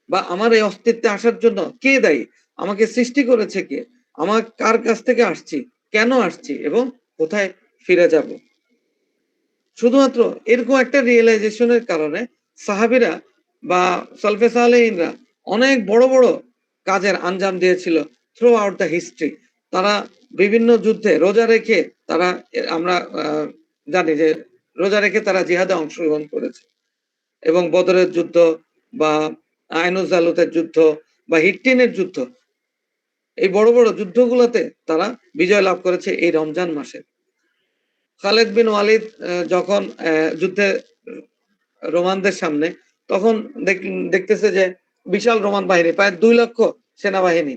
বা আমার এই অস্তিত্বে আসার জন্য কে দায়ী, আমাকে সৃষ্টি করেছে কে, আমার কার কাছ থেকে আসছি, কেন আসছি এবং কোথায় ফিরে যাব। শুধুমাত্র এরকম একটা রিয়েলাইজেশনের কারণে সাহাবীরা বা সালফে সালেহিনরা অনেক বড় বড় কাজের আঞ্জাম দিয়েছিল থ্রু আউট দ্য হিস্ট্রি। তারা বিভিন্ন যুদ্ধে রোজা রেখে তারা আমরা জানি যে রোজা রেখে তারা জিহাদে অংশগ্রহণ করেছে, এবং বদরের যুদ্ধ বা আইনুল জালুতের যুদ্ধ বা হিট্টিনের যুদ্ধ, এই বড় বড় যুদ্ধগুলোতে তারা বিজয় লাভ করেছে এই রমজান মাসে। খালেদ বিন ওয়ালিদ যখন যুদ্ধে রোমানদের সামনে, তখন দেখতেছে যে বিশাল রোমান বাহিনী, প্রায় 2 লক্ষ সেনাবাহিনী।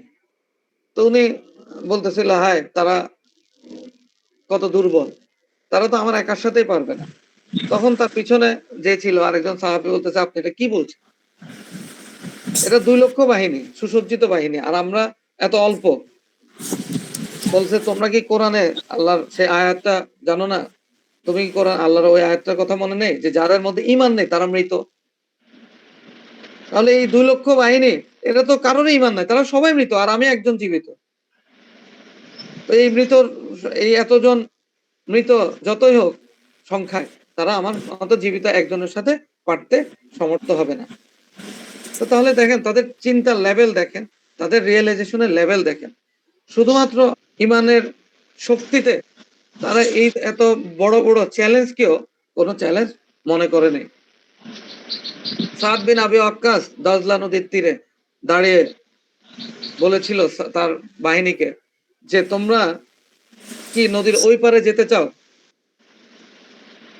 তো উনি বলতেছিল, হায় তারা কত দুর্বল, তারা তো আমার একার সাথেই পারবে না। তখন তার পিছনে যে ছিল আরেকজন সাহাবী বলতেছে, আপনি এটা কি বলছেন, এটা 2 লক্ষ বাহিনী, সুসজ্জিত বাহিনী, আর আমরা এত অল্প। বলছে, তোমরা কি কোরআনে আল্লাহর সেই আয়াতটা জানো না তুমি কোরআন আল্লাহর ওই আয়াতটার কথা মনে নেই যে যাদের মধ্যে ঈমান নেই তারা মৃত? তাহলে এই 2 লক্ষ বাহিনী এরা তো কারোর ঈমান নাই, তারা সবাই মৃত আর আমি একজন জীবিত। তো এই মৃত, এই এতজন মৃত যতই হোক সংখ্যায়, তারা আমার মতো জীবিত একজনের সাথে পারতে সমর্থ হবে না। তো তাহলে দেখেন তাদের চিন্তার লেভেল দেখেন, তাদের রিয়েলাইজেশনের লেভেল দেখেন। শুধুমাত্র ইমানের শক্তিতে তারা এই এত বড় বড় চ্যালেঞ্জকেও কোনো চ্যালেঞ্জ মনে করে নেই। সাদ বিন আবি ওয়াক্কাস দাজলা নদীর তীরে দাঁড়িয়ে বলেছিল তার বাহিনীকে যে তোমরা কি নদীর ওই পারে যেতে চাও,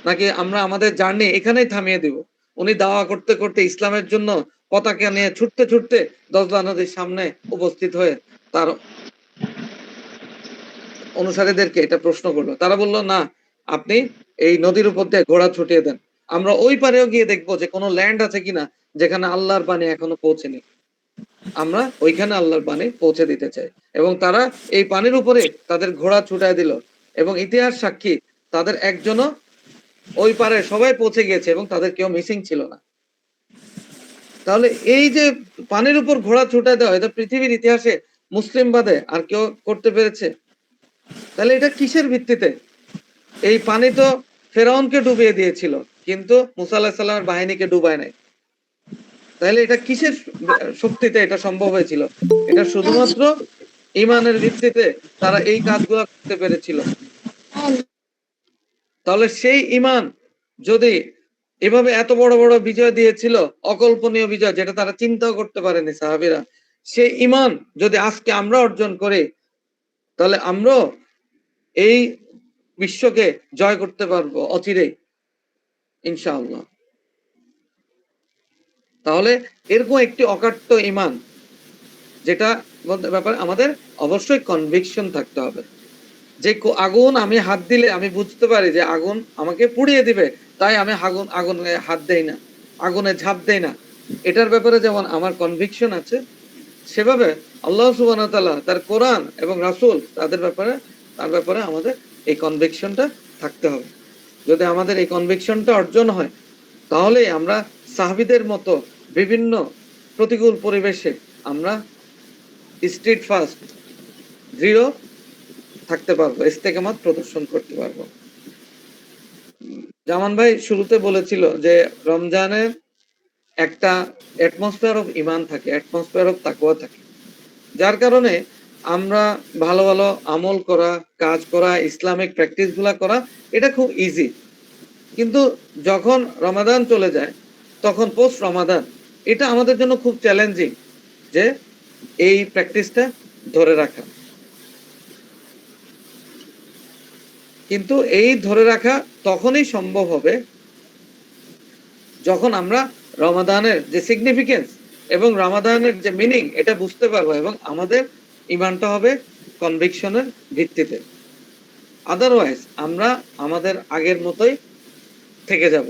নাকি আমরা আমাদের জার্নি এখানেই থামিয়ে দিব? উনি দাওয়া করতে করতে ইসলামের জন্য পতাকা নিয়ে ছুটতে ছুটতে দজলা নদীর সামনে উপস্থিত হয়ে তার অনুসারীদেরকে এটা প্রশ্ন করলো। তারা বলল, না, আপনি এই নদীর উপর দিয়ে ঘোড়া ছুটিয়ে দেন, আমরা ওই পারেও গিয়ে দেখবো যে কোনো ল্যান্ড আছে কিনা যেখানে আল্লাহর বাণী এখনো পৌঁছেনি, আমরা ওইখানে আল্লাহর বাণী পৌঁছে দিতে চাই। এবং তারা এই পানির উপরে তাদের ঘোড়া ছুটায় দিল, এবং ইতিহাস সাক্ষী তাদের একজনও ওই পারে সবাই পৌঁছে গিয়েছে এবং তাদের কেউ মিসিং ছিল না। তাহলে এই যে পানির উপর ঘোড়া ছুটায় দেওয়া, এটা পৃথিবীর ইতিহাসে মুসলিম বাদে আর কেউ করতে পেরেছে? তাহলে এটা কিসের ভিত্তিতে? এই পানি তো ফেরাউনকে ডুবিয়ে দিয়েছিল, কিন্তু মুসা আলাহিসাল্লামের সাল্লামের বাহিনীকে ডুবায় নাই। তাহলে এটা কিসের শক্তিতে এটা সম্ভব হয়েছিল? এটা শুধুমাত্র ইমানের ভিত্তিতে তারা এই কাজগুলো করতে পেরেছিল। তাহলে সেই ইমান যদি এভাবে এত বড় বড় বিজয় দিয়েছিল, অকল্পনীয় বিজয় যেটা তারা চিন্তাও করতে পারেনি সাহাবীরা, সেই ইমান যদি আজকে আমরা অর্জন করি, তাহলে আমরাও এই বিশ্বকে জয় করতে পারবো অচিরেই ইনশাআল্লাহ। তাহলে এরকম একটি অকাট্য ইমান, যেটা ব্যাপারে আমাদের অবশ্যই কনভিকশন থাকতে হবে। যে আগুন আমি হাত দিলে আমি বুঝতে পারি যে আগুন আমাকে পুড়িয়ে দিবে, তাই আমি আগুনে হাত দেই না, আগুনে ঝাঁপ দেই না। এটার ব্যাপারে যেমন আমার কনভিকশন আছে, সেভাবে আল্লাহ সুবহানাহু ওয়া তাআলা তার কোরআন এবং রাসূল তার ব্যাপারে আমাদের এই কনভিকশনটা থাকতে হবে। যদি আমাদের এই কনভিকশনটা অর্জন হয়, তাহলে আমরা সাহাবীদের মতো বিভিন্ন প্রতিকূল পরিবেশে আমরা স্ট্রিট ফাস্ট দৃঢ় থাকতে পারবো, ইস্তেকামাত প্রদর্শন করতে পারবো। জামান ভাই শুরুতে বলেছিল যে রমজানের একটা অ্যাটমসফিয়ার অফ ঈমান থাকে, অ্যাটমসফিয়ার অফ তাকওয়া থাকে, যার কারণে আমরা ভালো ভালো আমল করা, কাজ করা, ইসলামিক প্র্যাকটিস গুলা করা এটা খুব ইজি। কিন্তু যখন রমাদান চলে যায়, তখন পোস্ট রমাদান এটা আমাদের জন্য খুব চ্যালেঞ্জিং যে এই প্র্যাকটিসটা ধরে রাখা। কিন্তু এই ধরে রাখা তখনই সম্ভব হবে যখন আমরা রমাদানের যে সিগনিফিকেন্স এবং রমাদানের যে মিনিং এটা বুঝতে পারবো, এবং আমাদের ইমানটা হবে কনভিকশনের ভিত্তিতে। আদারওয়াইজ আমরা আমাদের আগের মতোই থেকে যাব।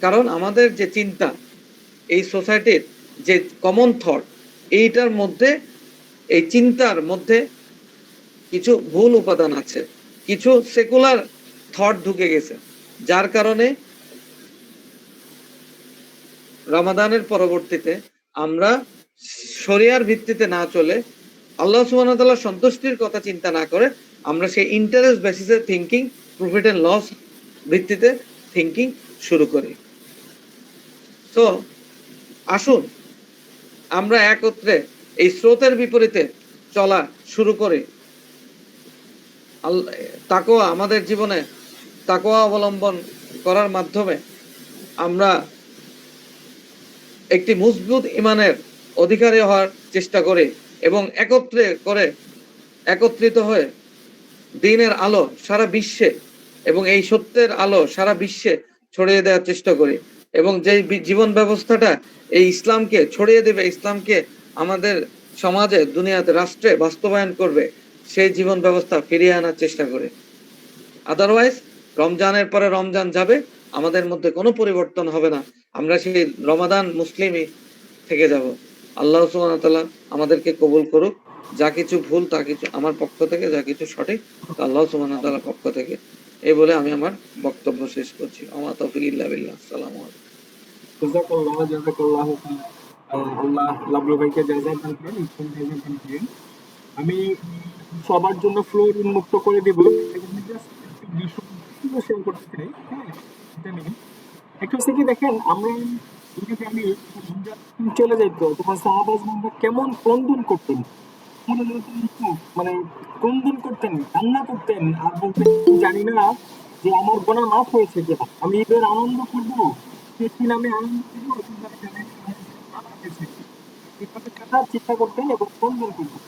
কারণ আমাদের যে চিন্তা, এই সোসাইটির যে কমন থট, এইটার মধ্যে, এই চিন্তার মধ্যে কিছু ভুল উপাদান আছে, কিছু সেকুলার থট ঢুকে গেছে, যার কারণে রমাদানের পরবর্তীতে আমরা শরিয়ার ভিত্তিতে না চলে, আল্লাহ সুবহানাহু ওয়া তাআলার সন্তুষ্টির কথা চিন্তা না করে, আমরা সেই ইন্টারেস্ট বেসিসে থিংকিং, প্রফিট এন্ড লস ভিত্তিতে থিংকিং শুরু করি। তো আসুন আমরা একত্রে এই স্রোতের বিপরীতে চলা শুরু করি। তাকওয়া আমাদের জীবনে, তাকওয়া অবলম্বন করার মাধ্যমে আমরা একটি মজবুত ইমানের অধিকারী হওয়ার চেষ্টা করি, এবং একত্রিত হয়ে দ্বীনের আলো সারা বিশ্বে এবং এই সত্যের আলো সারা বিশ্বে ছড়িয়ে দেওয়ার চেষ্টা করি, এবং যে জীবন ব্যবস্থাটা এই ইসলামকে ছড়িয়ে দেবে, ইসলামকে আমাদের সমাজে, দুনিয়াতে, রাষ্ট্রে বাস্তবায়ন করবে, সেই জীবন ব্যবস্থা ফিরিয়ে আনার চেষ্টা করি। আদারওয়াইজ রমজানের পরে রমজান যাবে, আমাদের মধ্যে কোনো পরিবর্তন হবে না, আমরা সেই রমাদান মুসলিমই থেকে যাব। আল্লাহ সুবহানাহু ওয়া তাআলা আমাদেরকে কবুল করুক। যা কিছু ভুল তা কিছু আমার পক্ষ থেকে, যা কিছু সঠিক তা আল্লাহ সুবহানাহু ওয়া তাআলার পক্ষ থেকে। এই বলে আমি আমার বক্তব্য শেষ করছি। ওমা তৌফিক ইল্লা বিল্লাহ। আসসালামু আলাইকুম। জাযাকাল্লাহ জাযাকাল্লাহু খাইর। আল্লাহ লাবলু ভাইকে জাযা দান করেন, উত্তম জাযা দান করেন। আমি সবার জন্য ফ্লোর উন্মুক্ত করে দিব। এখানে জাস্ট একটু বিষয় শেয়ার করতে চাই। হ্যাঁ, এটা নিয়ে একটা হচ্ছে কি দেখেন, আমরা যদি জানি রমজান চলে যাইতো, তোমার সাহাবাজরা কেমন ক্রন্দন করতেন, মনে হতো মানে ক্রন্দন করতেন, কান্না করতেন, আর বলতেন জানি না যে আমার গোনা মাফ হয়েছে কিনা, আমি ঈদের আনন্দ করবো, সেদিন আমি আনন্দ করবো, কিন্তু আমি জানি না আমার গোনা মাফ হয়েছে। এইভাবে তারা চিন্তা করতেন এবং ক্রন্দন করতেন।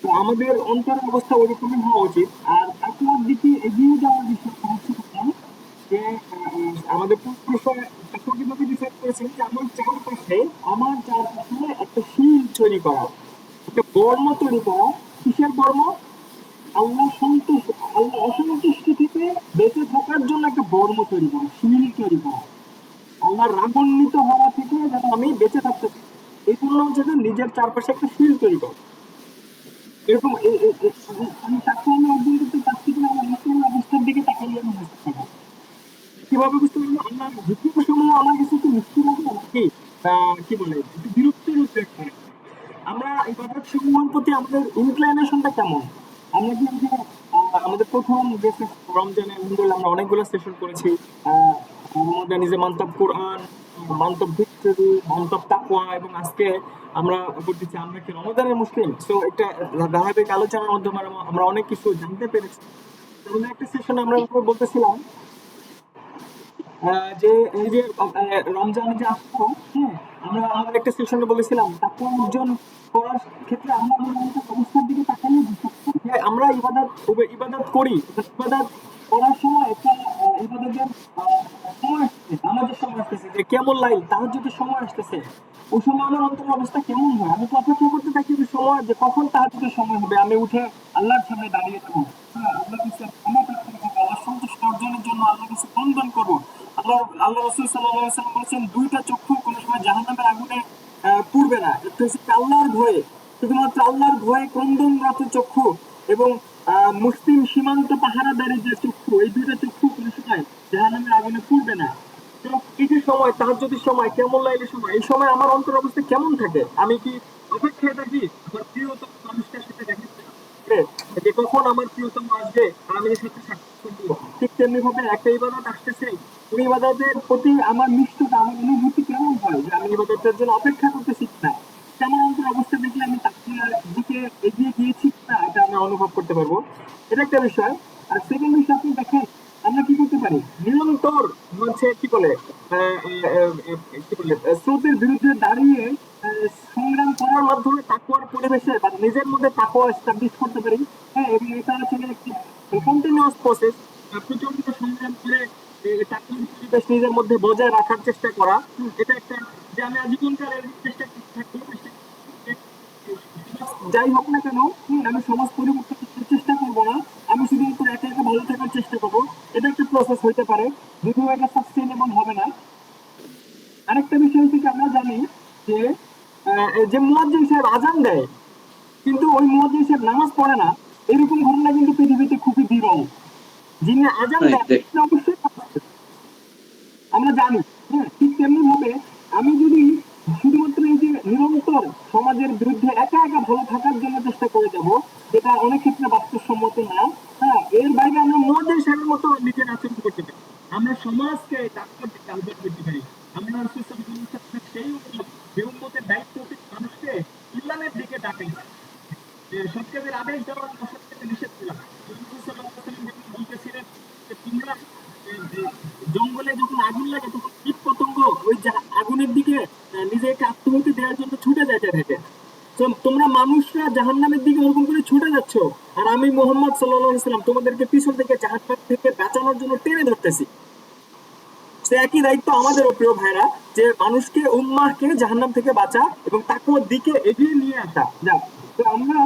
তো আমাদের অন্তরের অবস্থা ওইরকমই হওয়া উচিত। আর তাকওয়ার দিকে এগিয়ে যাওয়ার বিষয়টা হচ্ছে এরকম যে আমাদের পূর্বপুরুষরা তাকওয়া কিভাবে ডিসাইড করেছেন যে আমার চারপাশে একটা শিল তৈরি করা, একটা বর্ম তৈরি করা। কিসের বর্ম? আল্লাহ সন্তুষ্ট, আল্লাহ অসন্তুষ্টি থেকে বেঁচে থাকার জন্য একটা বর্ম তৈরি করা, শিল তৈরি করা। আল্লাহ রাগান্বিত হওয়া থেকে যেন আমি বেঁচে থাকতে পারি, এই জন্য হচ্ছে যে নিজের চারপাশে একটা শিল তৈরি করা। এরকম আমি তাকিয়ে আমি অর্জন করতে পারছি কিনা আমার মুসলিমের অবস্থার দিকে তাকাইলে আমি বুঝতে পারবো। কিভাবে বুঝতে পারবো? আল্লাহর হুকুম সমূহ আমার কাছে একটু মিষ্টি লাগে নাকি কি বলে একটু বিরক্তির উদ্রেক করে। আমরা ইবাদত সমূহের প্রতি আমাদের ইনক্লাইনেশনটা কেমন? আমরা কি ওই যে, আমাদের প্রথম যে রমজানে আলহামদুলিল্লাহ আমরা অনেকগুলো সেশন করেছি, আমাদের নিজে মানতাব কোরআন, মানতাব ভিক্টরি, মানতাব তাকওয়া, এবং আজকে আমরা করতেছি আমরা কি রমজানের মুসলিম। সো একটা ধারাবাহিক আলোচনার মাধ্যমে আমরা অনেক কিছু জানতে পেরেছি। তাহলে একটা সেশনে আমরা বলতেছিলাম যে এই যে রমজান যে আসলো, হ্যাঁ, আমরা আমাদের একটা সেশনে বলেছিলাম তাকওয়া অর্জন করার ক্ষেত্রে আমরা আমাদের অবস্থার দিকে তাকালে বুঝতে পারি যে আমরা ইবাদত করি, ইবাদত করার সময় একটা ইবাদতের সময় আসছে, আমাদের সময় আসতেছে, যে কেমন লাইল তাহাজ্জুদের সময় আসতেছে, ওই সময় আমার অন্তরের অবস্থা কেমন হয়? আমি তো অপেক্ষা করতে থাকি ওই সময় যে কখন তাহাজ্জুদের সময় হবে, আমি উঠে আল্লাহর সামনে দাঁড়িয়ে যাবো, হ্যাঁ, আল্লাহর কাছে ক্ষমা প্রার্থনা করবো, আল্লাহর সন্তুষ্টি অর্জনের জন্য আল্লাহর কাছে ক্রন্দন করবো। আল্লাহ রাসূল সাল্লাল্লাহু আলাইহি ওয়াসাল্লাম বলেছেন দুইটা চক্ষু কোনো সময় জাহান্নামের আগুনে পুড়বে না। একটা হচ্ছে আল্লাহর ভয়ে, শুধুমাত্র আল্লাহর ভয়ে ক্রন্দনরত চক্ষু, এবং মুসলিম সীমান্ত পাহারাদারি যে চক্ষু, এই দুইটা চক্ষু কোনো সময় জাহান্নামের আগুনে পুড়বে না। তো এই যে সময় তাহাজ্জুদের সময়, কেমন লাইলের সময়, এই সময় আমার অন্তর অবস্থা কেমন থাকে? আমি কি অপেক্ষায় থাকি আমার প্রিয়তম মানুষটার সাথে দেখা করতে, যে কখন আমার প্রিয়তম আসবে আর আমি এর সাথে সাক্ষাৎ করবো? ঠিক তেমনি ভাবে একটা ইবাদত আসতেছে, ওই ইবাদতের প্রতি আমার নিষ্ঠতা, আমার অনুভূতি কেমন হয় যে আমি ইবাদতের জন্য অপেক্ষা করতেছি কিনা, কেমন অন্তর অবস্থা দেখলে আমি তাকওয়ার দিকে এগিয়ে গিয়েছি কিনা, এটা আমি অনুভব করতে পারবো। এটা একটা বিষয়। আর সেকেন্ড বিষয়, আপনি দেখেন আমরা কি করতে পারি, নিরন্তর হচ্ছে কি বলে স্রোতের বিরুদ্ধে দাঁড়িয়ে সংগ্রাম করার মাধ্যমে তাকওয়ার পরিবেশে বা নিজের মধ্যে তাকওয়া এস্টাবলিশ করতে পারি। হ্যাঁ, এবং এটা আসলে একটি কন্টিনিউয়াস প্রসেস, প্রচন্ড সংগ্রাম করে তাকওয়ার পরিবেশ নিজের মধ্যে বজায় রাখার চেষ্টা করা। এটা একটা, যে আমি আজীবনকাল এর চেষ্টা করতে থাকি, যাই হোক না কেন, আমি সমাজ পরিবর্তন করার চেষ্টা করবো না, আমি শুধুমাত্র একা একা ভালো থাকার চেষ্টা করবো। এটা একটা প্রসেস হইতে পারে, যদিও এটা সাস্টেইনেবল হবে না। আরেকটা বিষয় হচ্ছে কি, আমরা জানি যে যে মুয়াজ্জিন সাহেব আজান দেয় কিন্তু ওই মুয়াজ্জিন সাহেব নামাজ পড়ে না, এরকম ঘটনা কিন্তু পৃথিবীতে খুবই বিরল। যিনি আজান দেন তিনি অবশ্যই আমরা জানি। হ্যাঁ, ঠিক তেমনি ভাবে আমি যদি শুধুমাত্র এই যে নিরন্তর সমাজের বিরুদ্ধে একা একা ভালো থাকার জন্য চেষ্টা করে যাব, যেটা অনেক ক্ষেত্রে বাস্তবসম্মত না, হ্যাঁ, এর বাইরে আমরা মুয়াজ্জিন সাহেবের মতো নিজের আচরণ করতে পারি, আমরা সমাজকে তাকওয়ার দিকে আহ্বান করতে পারি। আমরা রাসূল সাল্লাল্লাহু আলাইহি ওয়াসাল্লামের সেই উম্মত, যে উম্মতের দায়িত্বশীল মানুষকে ইসলামের দিকে ডাকাইছে, যে সৎ কাজের আদেশ দেওয়া, অসৎ কাজে নিষেধ করা। রাসূল সাল্লাল্লাহু আলাইহি ওয়াসাল্লাম যখন বলতেছিলেন যে তোমরা জঙ্গলে যখন আগুন লাগে তখন কীট পতঙ্গ ওই আগুনের দিকে নিজেকে আত্মহতি দেওয়ার জন্য ছুটে যাইতে থাকে, তোমরা মানুষরা জাহান্নামের দিকে ওরকম করে ছুটে যাচ্ছ, আর আমি মুহাম্মদ সাল্লাল্লাহু আলাইহি ওয়াসাল্লাম তোমাদেরকে পিছন থেকে জাহান্নাম থেকে বাঁচানোর জন্য টেনে ধরতেছি। সে একই দায়িত্ব আমাদেরও প্রিয় ভাইরা, যে মানুষকে, উম্মাহকে জাহান্নাম থেকে বাঁচা এবং তাকওয়ার দিকে এগিয়ে নিয়ে আসা। যাক, তো আমরা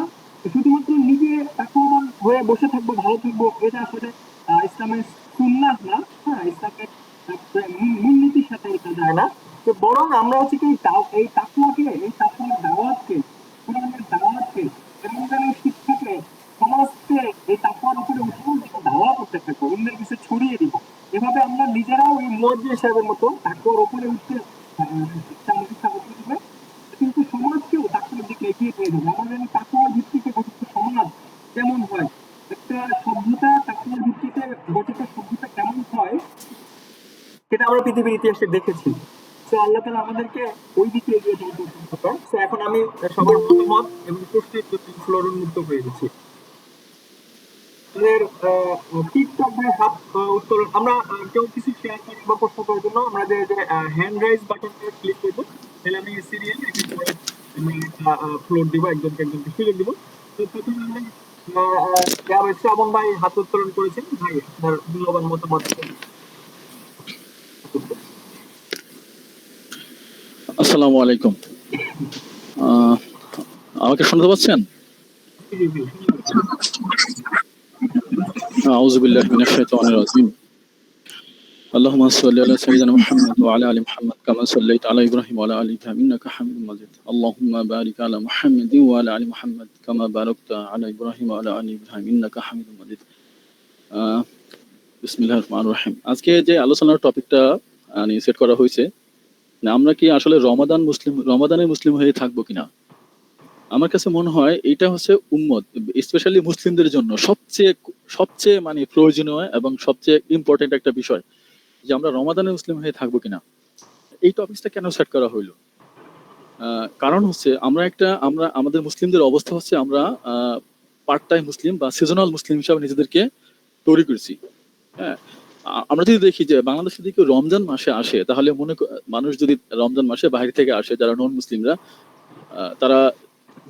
শুধুমাত্র নিজে তাকওয়াবান হয়ে বসে থাকবো, ভালো থাকবো, এটা আসলে ইসলামের সুন্নাহ না। হ্যাঁ, ইসলামের মূলনীতির সাথে এটা যায় না। তো বরং আমরা হচ্ছে কি এই তাকওয়াকে, এই তাকওয়ার দাওয়াতকে, কোরআনের দাওয়াতকে এবং করতে থাকবো, অন্যের কাছে ছড়িয়ে দিব। এভাবে আমরা নিজেরাও এই মুয়াজ্জিন সাহেবের মতো তাকওয়ার উপরে উঠতে আমাদের সাহায্য করবে, কিন্তু সমাজকেও তাকওয়ার দিকে এগিয়ে নিয়ে যাবে। আমাদের এই তাকওয়ার ভিত্তিতে গঠিত সমাজ কেমন হয়, একটা সভ্যতা তাকওয়ার ভিত্তিতে গঠিত সভ্যতা কেমন হয়, সেটা আমরা পৃথিবীর ইতিহাসে দেখেছি। তো আল্লাহ তাআলা আমাদেরকে ওই দিকে এগিয়ে যাওয়ার তৌফিক দান করেন। তো এখন আমি সবার মতামত এবং প্রশ্নের ফ্লোর উন্মুক্ত হয়ে গেছি। আমাদের টিকটক ভাই হাত উত্তোলন, আমরা কেউ কিছু শেয়ার করার বা প্রশ্ন করার জন্য আমরা যে হ্যান্ড রাইজ বাটনটা ক্লিক করবো, তাহলে আমি সিরিয়াল একে করে আমি ফ্লোর দিব, একজনকে একজনকে সুযোগ দিব। তো প্রথমে আমরা শ্রাবণ ভাই হাত উত্তোলন করেছেন, ভাই আপনার মূল্যবান মতামত। আসসালামু আলাইকুম। আমাকে শুনতে পাচ্ছেন? আউযু বিল্লাহি মিনাশ শাইতানির রাজিম। اللهم صل على سيدنا محمد وعلى ال محمد كما صليت على ابراهيم وعلى ال ابراهيم انك حميد مجيد. اللهم بارك على محمد وعلى ال محمد كما باركت على ابراهيم وعلى ال ابراهيم انك حميد مجيد. বিসমিল্লাহির রহমানির রহিম। আজকে যে আলোচনার টপিকটা সেট করা হয়েছে, আমরা কি আসলে রমাদানের মুসলিম হয়ে থাকবো কিনা। আমার কাছে মনে হয় এটা হচ্ছে উম্মত, স্পেশালি মুসলিমদের জন্য সবচেয়ে মানে প্রয়োজনীয় এবং সবচেয়ে ইম্পর্টেন্ট একটা বিষয়, যে আমরা রমাদানের মুসলিম হয়ে থাকবো কিনা। এই টপিকটা কেন সেট করা হইলো? কারণ হচ্ছে আমরা আমাদের মুসলিমদের অবস্থা হচ্ছে আমরা পার্ট টাইম মুসলিম বা সিজনাল মুসলিম হিসাবে নিজেদেরকে তৈরি করেছি। হ্যাঁ, আমরা যদি দেখি যে বাংলাদেশে যদি কেউ রমজান মাসে আসে, তাহলে মানুষ যদি রমজান মাসে বাইরে থেকে আসে, যারা নন মুসলিমরা, তারা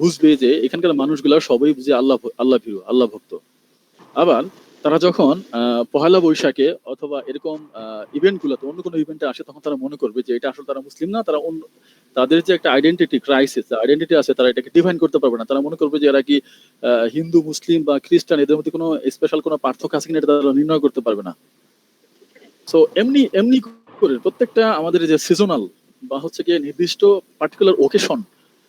বুঝবে যে এখানকার মানুষগুলা সবাই বুঝে আল্লাহ ভীরু, আল্লাহ ভক্ত। আবার তারা যখন পহেলা বৈশাখে অথবা এরকম ইভেন্ট গুলোতে, অন্য কোনো ইভেন্টে আসে, তখন তারা মনে করবে যে এটা আসলে তারা মুসলিম না, তারা অন্য, তাদের যে একটা আইডেন্টিটি ক্রাইসিস, আইডেন্টিটি আছে, তারা এটাকে ডিফাইন করতে পারবে না। তারা মনে করবে যে এরা কি হিন্দু, মুসলিম বা খ্রিস্টান, এদের মধ্যে কোনো স্পেশাল কোনো পার্থক্য আছে কিনা এটা তারা নির্ণয় করতে পারবে না। সো এমনি করে প্রত্যেকটা আমাদের যে সিজনাল বা হচ্ছে গিয়ে নির্দিষ্ট পার্টিকুলার ওকেশন,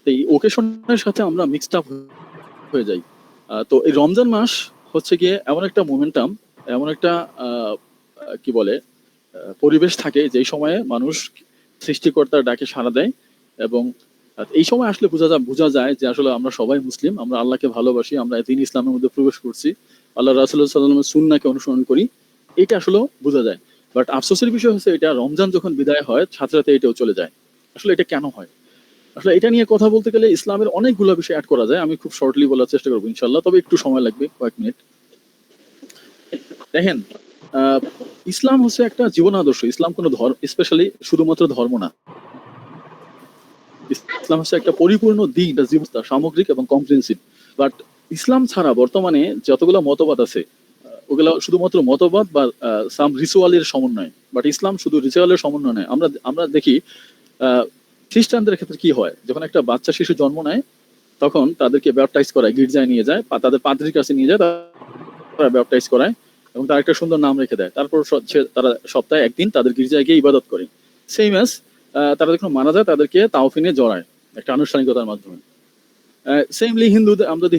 এই ওকেশনের সাথে আমরা মিক্সড আপ হয়ে যাই। তো এই রমজান মাস হচ্ছে গিয়ে এমন একটা মোমেন্টাম, এমন একটা কি বলে পরিবেশ থাকে, যেই সময়ে মানুষ সৃষ্টিকর্তার ডাকে সাড়া দেয়, এবং এই সময় আসলে বোঝা যায় যে আসলে আমরা সবাই মুসলিম, আমরা আল্লাহকে ভালোবাসি, আমরা দ্বীন ইসলামের মধ্যে প্রবেশ করছি, আল্লাহ রাসূলুল্লাহ সাল্লাল্লাহু আলাইহি ওয়াসাল্লামের সুন্নাহকে অনুসরণ করি, এটা আসলে বোঝা যায়। বাট আফসোসের বিষয় হচ্ছে এটা রমজান যখন বিদায় হয়, সাথে সাথে এটাও চলে যায়। আসলে এটা কেন হয়? আসলে এটা নিয়ে কথা বলতে গেলে ইসলামের অনেকগুলো বিষয় অ্যাড করা যায়। আমি খুব শর্টলি বলার চেষ্টা করবো ইনশাল্লাহ, তবে একটু সময় লাগবে, কয়েক মিনিট। দেখেন, ইসলাম হচ্ছে একটা জীবন আদর্শ। ইসলাম কোনো ধর্ম, স্পেশালি শুধুমাত্র ধর্ম না। ইসলাম হচ্ছে একটা পরিপূর্ণ দিন, এটা জীবন সামগ্রিক এবং কম্প্রিহেনসিভ। বাট ইসলাম ছাড়া বর্তমানে যতগুলো মতবাদ আছে, ওগুলো শুধুমাত্র মতবাদ বা সাম রিচুয়ালের সমন্বয়। বাট ইসলাম শুধু রিচুয়ালের সমন্বয় নয়। আমরা দেখি খ্রিস্টানদের ক্ষেত্রে কি হয়, যখন একটা বাচ্চা শিশু জন্ম নেয়, তখন তাদেরকে ব্যাপটাইজ করায়, গির্জায় নিয়ে যায়, তাদের পাদ্রীর কাছে নিয়ে যায়, তারা ব্যাপটাইজ করায় এবং তার একটা সুন্দর নাম রেখে দেয়। তারপর তারা সপ্তাহে একদিন তাদের গির্জায় গিয়ে ইবাদত করে। সেম অ্যাজ তারা যখন মারা যায়, তাদেরকে তাওফিনে জড়ায় একটা আনুষ্ঠানিকতার মাধ্যমে। সেমলি হিন্দুদের, আমরা যদি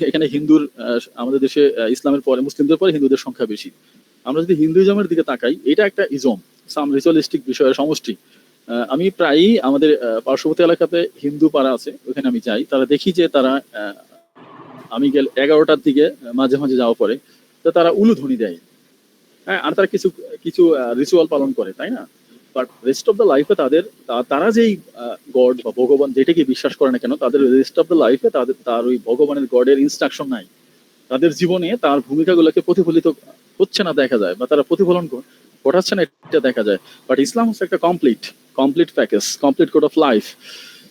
এখানে হিন্দুর, আমাদের দেশে ইসলামের পরে, মুসলিমদের পরে হিন্দুদের সংখ্যা বেশি। আমরা যদি হিন্দুইজমের দিকে তাকাই, এটা একটা ইজম, সাম রিচুয়ালিস্টিক বিষয়ের সমষ্টি। আমি প্রায়ই আমাদের পার্শ্ববর্তী এলাকাতে হিন্দু পাড়া আছে, ওখানে আমি যাই, তারা দেখি যে তারা, আমি গেলে 11টার দিকে মাঝে মাঝে যাওয়া পরে, তো তারা উলুধ্বনি দেয়। হ্যাঁ, আর তারা কিছু কিছু রিচুয়াল পালন করে, তাই না? বাট রেস্ট অফ দ্য লাইফে তারা যেই গড বা ভগবান যেটাকে বিশ্বাস করে না কেন, তাদের রেস্ট অফ দ্য লাইফে তার ওই ভগবানের গডের ইনস্ট্রাকশন নাই। তাদের জীবনে তার ভূমিকাগুলোকে প্রতিফলিত হচ্ছে না দেখা যায়, বা তারা প্রতিফলন ঘটাচ্ছে না, এটা দেখা যায়। বাট ইসলাম হচ্ছে একটা complete package, complete code of life.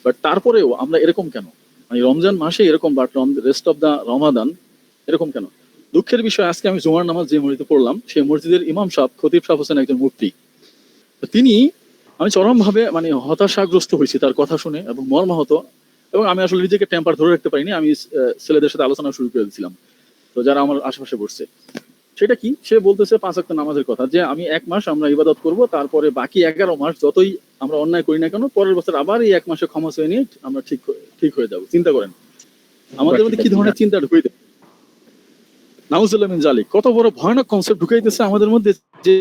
But তারপরেও আমরা এরকম কেন, মানে রমজান মাসে এরকম, বাট রেস্ট অফ দ্য রমাদান এরকম কেন? দুঃখের বিষয়, আজকে আমি জুমার নামাজ যে মসজিদে পড়লাম, সেই মসজিদের ইমাম সাহেব, খতিব সাহেব হোসেন একজন মুফতি। তিনি, আমি চরমভাবে মানে হতাশাগ্রস্ত হয়েছি তার কথা শুনে এবং মর্মাহত, এবং আমি আসলে নিজেকে টেম্পার ধরে রাখতে পারিনি। আমি ছেলেদের সাথে আলোচনা শুরু করে দিয়েছিলাম, তো যারা আমার আশেপাশে বসছে। সেটা কি, সে বলতেছে 5 ওয়াক্ত নামাজের কথা, যে আমি 1 মাস আমরা ইবাদত করব, তারপরে বাকি 11 মাস যতই আমরা অন্যায় করি না কেন, পরের বছর আবার এই 1 মাসে ক্ষমা চেয়ে নিয়ে আমরা ঠিক হয়ে যাব। চিন্তা করেন আমাদের মধ্যে কি ধরনের চিন্তা ঢুকে। নাউজুবিল্লাহ মিন জালিক, কত বড় ভয়ানক কনসেপ্ট ঢুকাইতেছে আমাদের মধ্যে যে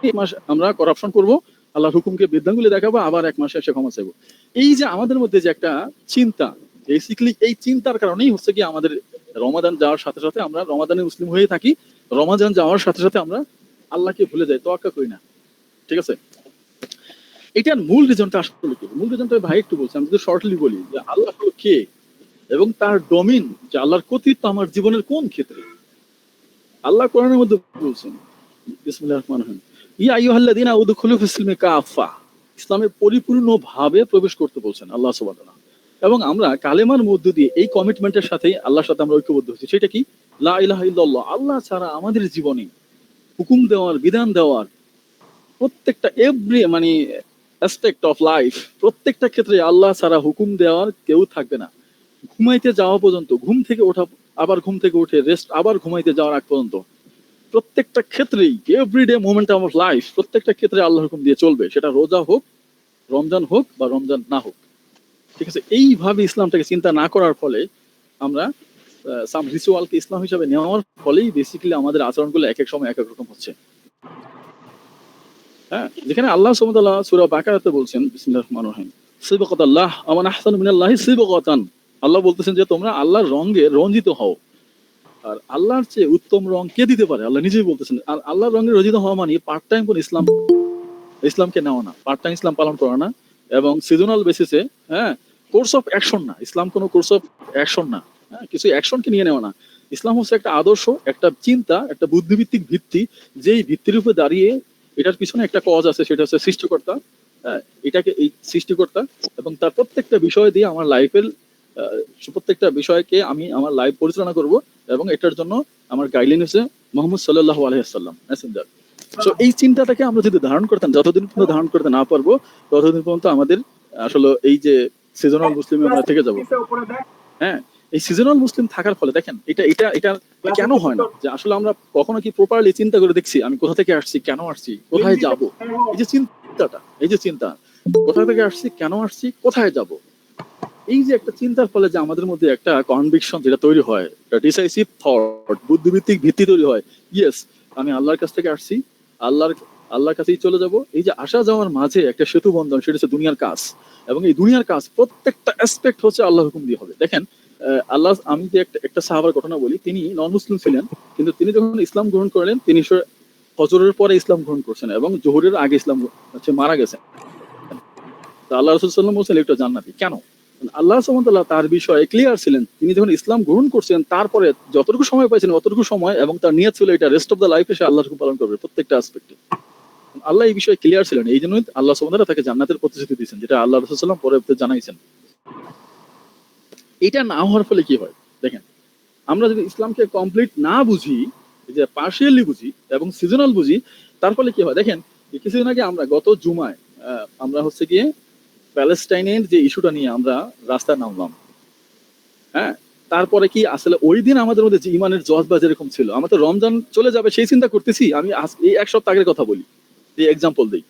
এই মাস আমরা করাপশন করব, আল্লাহর হুকুমকে বৃদ্ধাঙ্গুলি দেখাবো, আবার এক মাসে এসে ক্ষমা চাইবো। এই যে আমাদের মধ্যে যে একটা চিন্তা, বেসিক্যালি এই চিন্তার কারণেই হচ্ছে কি আমাদের রমাদান যাওয়ার সাথে সাথে আমরা রমাদানে মুসলিম হয়ে থাকি, রমাদান যাওয়ার সাথে সাথে আমরা আল্লাহকে ভুলে যাই, তোয়াক্কা করি না। ঠিক আছে, এটার মূল রিজনটা আসলে কি? মূল রিজনটা ভাই একটু বলছি, আমি যদি শর্টলি বলি যে আল্লাহ হলো কে এবং তার ডোমিন, যে আল্লাহর কর্তৃত্ব আমার জীবনের কোন ক্ষেত্রে। আল্লাহ কোরআনের মধ্যে বলছেন, বিসমিল্লাহির রহমানির রহিম, ইয়া আইয়ুহাল্লাযীনা উদখুলু ফিস-সিলমি কাফা, ইসলামে পরিপূর্ণভাবে প্রবেশ করতে বলছেন আল্লাহ সুবহানাহু ওয়া তাআলা। এবং আমরা কালেমার মধ্য দিয়ে এই কমিটমেন্টের সাথে আল্লাহর সাথে আমরা ঐক্যবদ্ধ হচ্ছি। সেটা কি? লা ইলাহা ইল্লাল্লাহ, আল্লাহ ছাড়া আমাদের জীবনে হুকুম দেওয়ার, বিধান দেওয়ার, প্রত্যেকটা এভরি মানে অ্যাসপেক্ট অফ লাইফ, প্রত্যেকটা ক্ষেত্রে আল্লাহ ছাড়া হুকুম দেওয়ার কেউ থাকবে না। ঘুমাইতে যাওয়া পর্যন্ত, ঘুম থেকে ওঠা, আবার ঘুম থেকে উঠে রেস্ট, আবার ঘুমাইতে যাওয়ার আগ পর্যন্ত প্রত্যেকটা ক্ষেত্রেই, এভরিডে মোমেন্টাম অফ লাইফ, প্রত্যেকটা ক্ষেত্রে আল্লাহর হুকুম দিয়ে চলবে, সেটা রোজা হোক, রমজান হোক বা রমজান না হোক। ঠিক আছে, এইভাবে ইসলামটাকে চিন্তা না করার ফলে আমরা সাম রিচুয়ালকে ইসলাম হিসাবে নেওয়ার ফলেই বেসিক্যালি আমাদের আচরণগুলো এক এক সময় এক এক রকম হচ্ছে। হ্যাঁ, যেখানে আল্লাহ সুবহানাহু ওয়া তাআলা সূরা বাকারাতে বলছেন, বিসমিল্লাহির রহমানির রহিম, সিবগাতাল্লাহ ওয়া মান আহসানু মিনাল্লাহি সিবগাতান, আল্লাহ বলতেছেন যে তোমরা আল্লাহর রঙে রঞ্জিত হও। আর আল্লাহর চেয়ে উত্তম রং কে দিতে পারে? আল্লাহ নিজেই বলতেছেন। আর আল্লাহর রঙে রঞ্জিত হওয়া মানে পার্ট টাইম কোন ইসলামকে নেওয়া না, পার্ট টাইম ইসলাম পালন করা না, এবং সিজনাল বেসিসে, হ্যাঁ, কোর্স অফ অ্যাকশন না। ইসলাম কোনো কোর্স অফ অ্যাকশন না, হ্যাঁ, কিছু অ্যাকশনকে নিয়ে নেওয়া না। ইসলাম হচ্ছে একটা আদর্শ, একটা চিন্তা, একটা বুদ্ধিভিত্তিক ভিত্তি, যেই ভিত্তির উপর দাঁড়িয়ে এটার পিছনে একটা কজ আছে, সেটা হচ্ছে সৃষ্টিকর্তা। হ্যাঁ, এটাকে এই সৃষ্টিকর্তা এবং তার প্রত্যেকটা বিষয় দিয়ে আমার লাইফের প্রত্যেকটা বিষয়কে আমি আমার লাইফ পরিচালনা করব, এবং এটার জন্য আমার গাইডলাইন হচ্ছে মুহাম্মদ সাল্লাল্লাহু আলাইহি ওয়াসাল্লাম মেসেঞ্জার। সো এই চিন্তাটাকে আমরা যদি ধারণ করতাম, যতদিন পর্যন্ত ধারণ করতে না পারবো ততদিন পর্যন্ত আমাদের আসলে এই যে সিজনাল মুসলিমে আমরা থেকে যাব। হ্যাঁ, এই সিজনাল মুসলিম থাকার ফলে দেখেন এটা এটা এটা কেন হয় না যে আসলে আমরা কখনো কি প্রপারলি চিন্তা করে দেখছি আমি কোথা থেকে আসছি, কেন আসছি, কোথায় যাব। এই যে চিন্তাটা, এই যে চিন্তা, কোথা থেকে আসছি, কেন আসছি, কোথায় যাব, এই যে একটা চিন্তার ফলে যে আমাদের মধ্যে একটা কনভিকশন যেটা তৈরি হয়, ডিসাইসিভ থট, বুদ্ধিভিত্তিক ভিত্তি তৈরি হয়, ইয়েস আমি আল্লাহর কাছ থেকে আসছি, আল্লাহর কাছেই চলে যাব। এই যে আসা যাওয়ার মাঝে একটা সেতু বন্ধন, সেটা হচ্ছে দুনিয়ার কাজ, এবং এই দুনিয়ার কাজ প্রত্যেকটা অ্যাসপেক্ট হচ্ছে আল্লাহর হুকুম দিয়ে হবে। দেখেন আল্লাহ, আমি যে একটা সাহাবার ঘটনা বলি, তিনি নন মুসলিম ছিলেন, কিন্তু তিনি যখন ইসলাম গ্রহণ করলেন, তিনি ফজরের পরে ইসলাম গ্রহণ করছেন এবং জোহরের আগে ইসলাম মারা গেছেন। আল্লাহ রাসূল সাল্লাল্লাহু আলাইহি ওয়াসাল্লাম বলছেন এটা জান্নাতি। কেন? আল্লাহ সুবহানাহু ওয়া তাআলা তার বিষয়ে ক্লিয়ার ছিলেন। তিনি যখন ইসলাম গ্রহণ করছেন, তারপরে যতটুকু সময় পাইছেন অতটুকু সময়, এবং তার নিয়ত ছিল এটা রেস্ট অফ দ্য লাইফে সে আল্লাহর হুকুম পালন করবে প্রত্যেকটা অ্যাসপেক্টে। আল্লাহ এই বিষয়ে ক্লিয়ার ছিলেন, এই জন্যই আল্লাহ সুবহানাহু ওয়া তাআলা তাকে জান্নাতের প্রতিশ্রুতি দিয়েছেন, যেটা আল্লাহ রাসূল সাল্লাল্লাহু আলাইহি ওয়াসাল্লাম পরে জানাইছেন। এটা না হওয়ার ফলে কি হয় দেখেন, আমরা যদি ইসলামকে কমপ্লিট না বুঝি, যে পার্শিয়ালি বুঝি এবং সিজনাল বুঝি, তার ফলে কি হয় দেখেন, কিছুদিন আগে আমরা গত জুমায় আমরা হচ্ছে গিয়ে প্যালেস্টাইনের যে ইস্যুটা নিয়ে আমরা রাস্তায় নামলাম। হ্যাঁ, তারপরে কি আসলে ওই দিন আমাদের মধ্যে যে ইমানের জজবা যেরকম ছিল, আমরা তো রমজান চলে যাবে সেই চিন্তা করতেছি। আমি এই এক সপ্তাহ আগের কথা বলি, যে এক্সাম্পল দিই,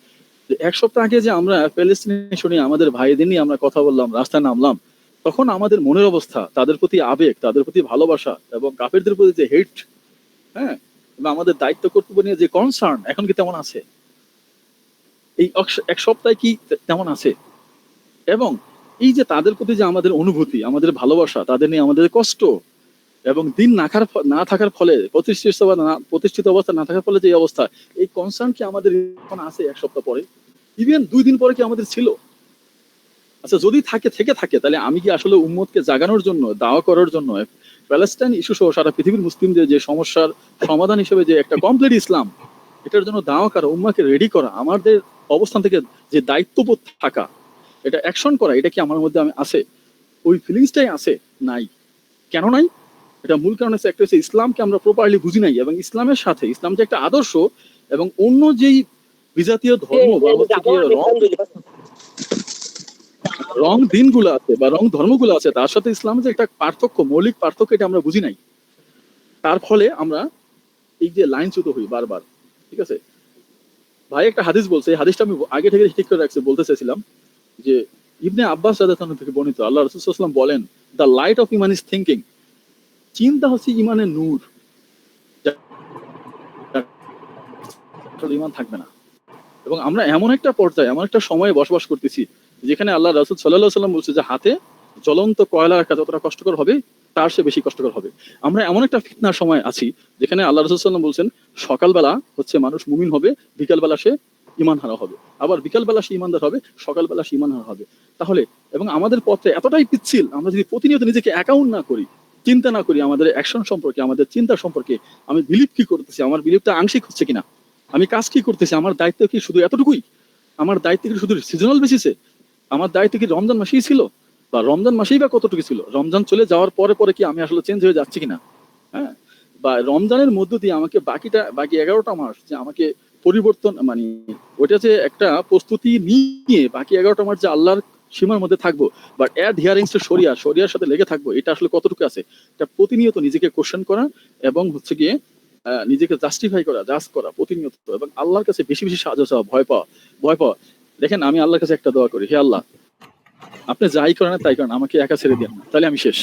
যে এক সপ্তাহ আগে যে আমরা প্যালেস্টাইন ইস্যু নিয়ে আমাদের ভাইদের নিয়ে আমরা কথা বললাম, রাস্তায় নামলাম, তখন আমাদের মনের অবস্থা, তাদের প্রতি আবেগ, তাদের প্রতি ভালোবাসা এবং কাফেরদের প্রতি যে হেট, হ্যাঁ, এবং আমাদের দায়িত্ব কর্তব্য নিয়ে যে কনসার্ন, এখন কি তেমন আছে? এই এক সপ্তাহে কি তেমন আছে? এবং এই যে তাদের প্রতি যে আমাদের অনুভূতি, আমাদের ভালোবাসা, তাদের নিয়ে আমাদের কষ্ট, এবং দিন না থাকার ফলে, প্রতিষ্ঠিত অবস্থা না থাকার ফলে যে অবস্থা, এই কনসার্ন কি আমাদের এখন আছে এক সপ্তাহ পরে? ইভেন 2 দিন পরে কি আমাদের ছিল? আচ্ছা, যদি থেকে থাকে, তাহলে আমি কি আসলে উম্মতকে জাগানোর জন্য, দাওয়া করার জন্য, প্যালেস্টাইন ইস্যু সহ সারা পৃথিবীর মুসলিমদের যে সমস্যার সমাধান হিসেবে যে একটা কমপ্লিট ইসলাম, এটার জন্য দাওয়া করা, উম্মাকে রেডি করা, আমাদের অবস্থান থেকে যে দায়িত্ববোধ থাকা, এটা অ্যাকশন করা, এটা কি আমার মধ্যে আছে? ওই ফিলিংসটাই আছে? নাই। কেন নাই? এটা মূল কারণ হচ্ছে, একটা হচ্ছে ইসলামকে আমরা প্রপারলি বুঝি নাই, এবং ইসলামের সাথে, ইসলাম যে একটা আদর্শ এবং অন্য যেই বিজাতীয় ধর্ম বা হচ্ছে রং দিনগুলো আছে বা রং ধর্মগুলো আছে, তার সাথে ইসলামের যে একটা পার্থক্য, মৌলিক পার্থক্য, এটা আমরা বুঝি নাই। তার ফলে আমরা এই যে লাইনচ্যুত হই বারবার। ঠিক আছে ভাই, একটা হাদিস বলছে, এই হাদিসটা আমি আগে থেকে ঠিক করে রাখছি, বলতে চাইছিলাম যে ইবনে আব্বাস রাদিয়াল্লাহু আনহু থেকে বর্ণিত, আল্লাহ রাসূল সাল্লাল্লাহু আলাইহি ওয়াসাল্লাম বলেন, the light off Iman is thinking. চিন্তা হচ্ছে ইমানের নূর, ইমান থাকবে না। এবং আমরা এমন একটা পর্যায়ে, এমন একটা সময়ে বসবাস করতেছি যেখানে আল্লাহ রাসূল সাল্লাল্লাহু আলাইহি ওয়াসাল্লাম বলছে যে হাতে জ্বলন্ত কয়লা রাখা যতটা কষ্টকর হবে তার চেয়ে বেশি কষ্টকর হবে। আমরা এমন একটা ফিতনার সময় আছি যেখানে আল্লাহ রাসূল সাল্লাল্লাহু আলাইহি ওয়াসাল্লাম বলছেন সকালবেলা হচ্ছে মানুষ মুমিন হবে, বিকালবেলা সে ঈমান হারা হবে, আবার বিকালবেলা সে ঈমানদার হবে, সকালবেলা সে ঈমান হারা হবে। তাহলে এবং আমাদের পথে এতটাই পিচ্ছিল, আমরা যদি প্রতিনিয়ত নিজেকে অ্যাকাউন্ট না করি, চিন্তা না করি আমাদের অ্যাকশন সম্পর্কে, আমাদের চিন্তা সম্পর্কে, আমি বিলিভ কি করতেছি, আমার বিলিভটা আংশিক হচ্ছে কিনা, আমি কাজ কি করতেছি, আমার দায়িত্ব কি শুধু এতটুকুই, আমার দায়িত্ব কি শুধু সিজনাল বেসিসে, আমার দায়িত্ব কি রমজান মাসেই ছিল, বা রমজান মাসেই বা কতটুকু ছিল, রমজান চলে যাওয়ার পরে পরে কি আমি আসলে চেঞ্জ হয়ে যাচ্ছি কিনা, হ্যাঁ, বা রমজানের মধ্য দিয়ে আমাকে বাকি 11টা মাস যে আমাকে পরিবর্তন মানে ওটা যে একটা প্রস্তুতি নিয়ে বাকি 11টা মাস যে আল্লাহর সীমার মধ্যে থাকবো, বাট অ্যাডহিয়ারিংস টু শরিয়ার সাথে লেগে থাকবো, এটা আসলে কতটুকু আছে, এটা প্রতিনিয়ত নিজেকে কোশ্চেন করা এবং হচ্ছে গিয়ে নিজেকে জাস্টিফাই করা, জাজ করা প্রতিনিয়ত, এবং আল্লাহর কাছে বেশি বেশি সাহায্য চাওয়া, ভয় পাওয়া। দেখেন আমি আল্লাহর কাছে একটা দোয়া করি, হে আল্লাহ আপনি যাই করেন তাই করেন, আমাকে একা ছেড়ে দেন না, তাহলে আমি শেষ।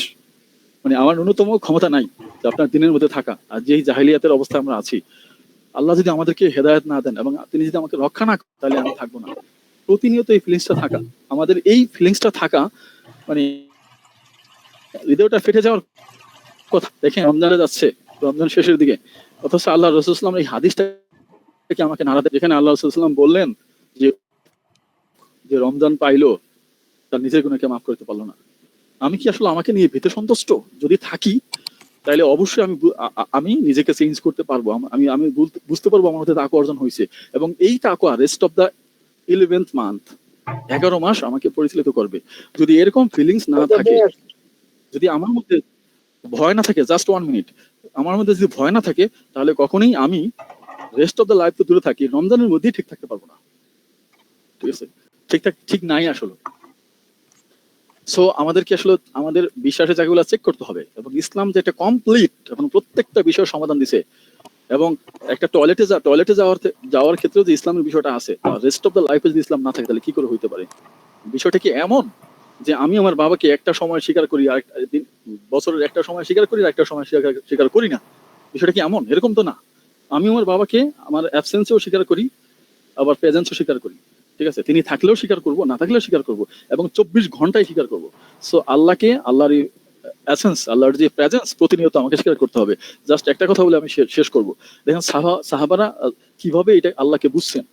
মানে আমার ন্যূনতম ক্ষমতা নাই যে আপনার দিনের মধ্যে থাকা, আর যেই জাহিলিয়াতের অবস্থায় আমরা আছি, আল্লাহ যদি আমাদেরকে হেদায়েত না দেন এবং তিনি যদি আমাকে রক্ষা না করেন তাহলে আমি থাকবো না। প্রতিনিয়ত এই ফিলিংসটা থাকা, আমাদের এই ফিলিংসটা থাকা মানে হৃদয়টা ফেটে যাওয়ার কথা। দেখেন রমজানে যাচ্ছে, রমজান শেষের দিকে, অথচ আল্লাহ রাসূল সাল্লাল্লাহু আলাইহি ওয়াসাল্লাম এই হাদিসটাকে আমাকে নাড়া দেয়, যেখানে আল্লাহ রাসূল সাল্লাল্লাহু আলাইহি ওয়াসাল্লাম বললেন যে যে রমজান পাইলো তার নিজের গুনাহকে মাফ করতে পারলো না। আমি কি আসলে আমাকে নিয়ে ভীত সন্তুষ্ট যদি থাকি, তাহলে অবশ্যই আমি নিজেকে চেঞ্জ করতে পারবো, আমি বুঝতে পারবো আমার মধ্যে তাকওয়া অর্জন হয়েছে, এবং এই তাকওয়া rest of the 11th month 11 মাস আমাকে পরিচালিত করবে। যদি এরকম ফিলিংস না থাকে, যদি আমার মধ্যে ভয় না থাকে, জাস্ট 1 মিনিট, আমার মধ্যে যদি ভয় না থাকে, তাহলে কখনোই আমি রেস্ট অফ দ্য লাইফ তো দূরে থাকি, রমজানের মধ্যেই ঠিক থাকতে পারবো না। ঠিক আছে, ঠিক নাই আসলে। সো আমাদেরকে আসলে আমাদের বিশ্বাসের জায়গাগুলো চেক করতে হবে, এবং ইসলাম যে একটা কমপ্লিট এবং প্রত্যেকটা বিষয়ের সমাধান দিছে, এবং একটা টয়লেটে যাওয়ার ক্ষেত্রেও যে ইসলামের বিষয়টা আছে, রেস্ট অফ দ্য লাইফে যদি ইসলাম না থাকে তাহলে কি করে হইতে পারে? বিষয়টা কি এমন যে আমি আমার বাবাকে একটা সময় স্বীকার করি, আর বছরের একটা সময় স্বীকার করি, আর একটা সময় স্বীকার করি না? বিষয়টা কি এমন? এরকম তো না। আমি আমার বাবাকে আমার অ্যাবসেন্সেও স্বীকার করি, আবার প্রেজেন্সও স্বীকার করি। ঠিক আছে, তিনি থাকলেও স্বীকার করব, না থাকলেও স্বীকার করব, এবং 24 ঘন্টায় স্বীকার করব। সো আল্লাহকে, আল্লাহর এসেন্স, আল্লাহর যে প্রেজেন্স প্রতিনিয়ত আমাকে স্বীকার করতে হবে। জাস্ট একটা কথা বলে আমি শেষ করব। দেখেন সাহাবারা কিভাবে এটা আল্লাহকে বুঝছেন,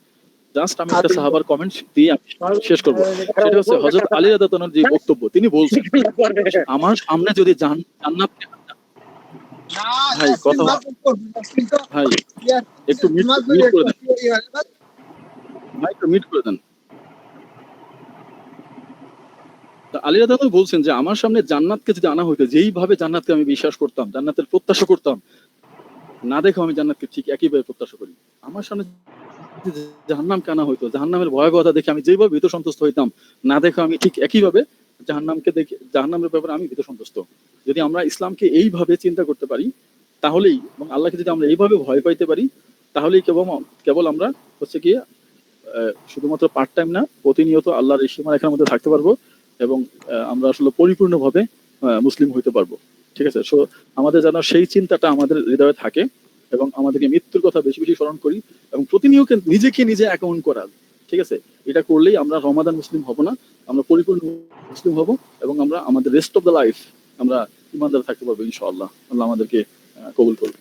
জাস্ট আমি একটা সাহাবার কমেন্ট দিয়ে আমি শেষ করব। সেটা হচ্ছে হযরত আলী রাদিয়াল্লাহু আনহুর যে বক্তব্য, তিনি বলছেন আমার সামনে যদি জান্নাত, ভাই কথা, ভাই একটু মিট করে দেন, ভাই একটু মিট করে দেন। আলী রাদিয়াল্লাহু আনহু বলছেন যে আমার সামনে জান্নাতকে যদি আনা হইতো, যেইভাবে জান্নাতকে আমি বিশ্বাস করতাম, জান্নাতের প্রত্যাশা করতাম, না দেখো আমি জান্নাতকে ঠিক একইভাবে প্রত্যাশা করি। আমার সামনে জাহান্নামকে আনা হইতো, জাহান্নামের ভয়াবহতা দেখে আমি যেভাবে ভীত সন্তুষ্ট হইতাম, না দেখো আমি ঠিক একইভাবে জাহান্নামকে দেখে, জাহান্নামের ব্যাপারে আমি ভীত সন্তুষ্ট। যদি আমরা ইসলামকে এইভাবে চিন্তা করতে পারি তাহলেই, এবং আল্লাহকে যদি আমরা এইভাবে ভয় পাইতে পারি, তাহলেই কেবল আমরা হচ্ছে কি শুধুমাত্র পার্ট টাইম না, প্রতিনিয়ত আল্লাহর এই সীমারেখার মধ্যে থাকতে পারবো, এবং আমরা আসলে পরিপূর্ণভাবে মুসলিম হইতে পারবো। ঠিক আছে, সো আমাদের যেন সেই চিন্তাটা আমাদের হৃদয়ে থাকে, এবং আমাদেরকে মৃত্যুর কথা বেশি বেশি স্মরণ করি, এবং প্রতিনিয়ত নিজেকে নিজে অ্যাকাউন্ট করা। ঠিক আছে, এটা করলেই আমরা রমাদান মুসলিম হব না, আমরা পরিপূর্ণ মুসলিম হব, এবং আমরা আমাদের রেস্ট অফ দ্য লাইফ আমরা ইমানদার থাকতে পারবো ইনশাআল্লাহ। আল্লাহ আমাদেরকে কবুল করবে।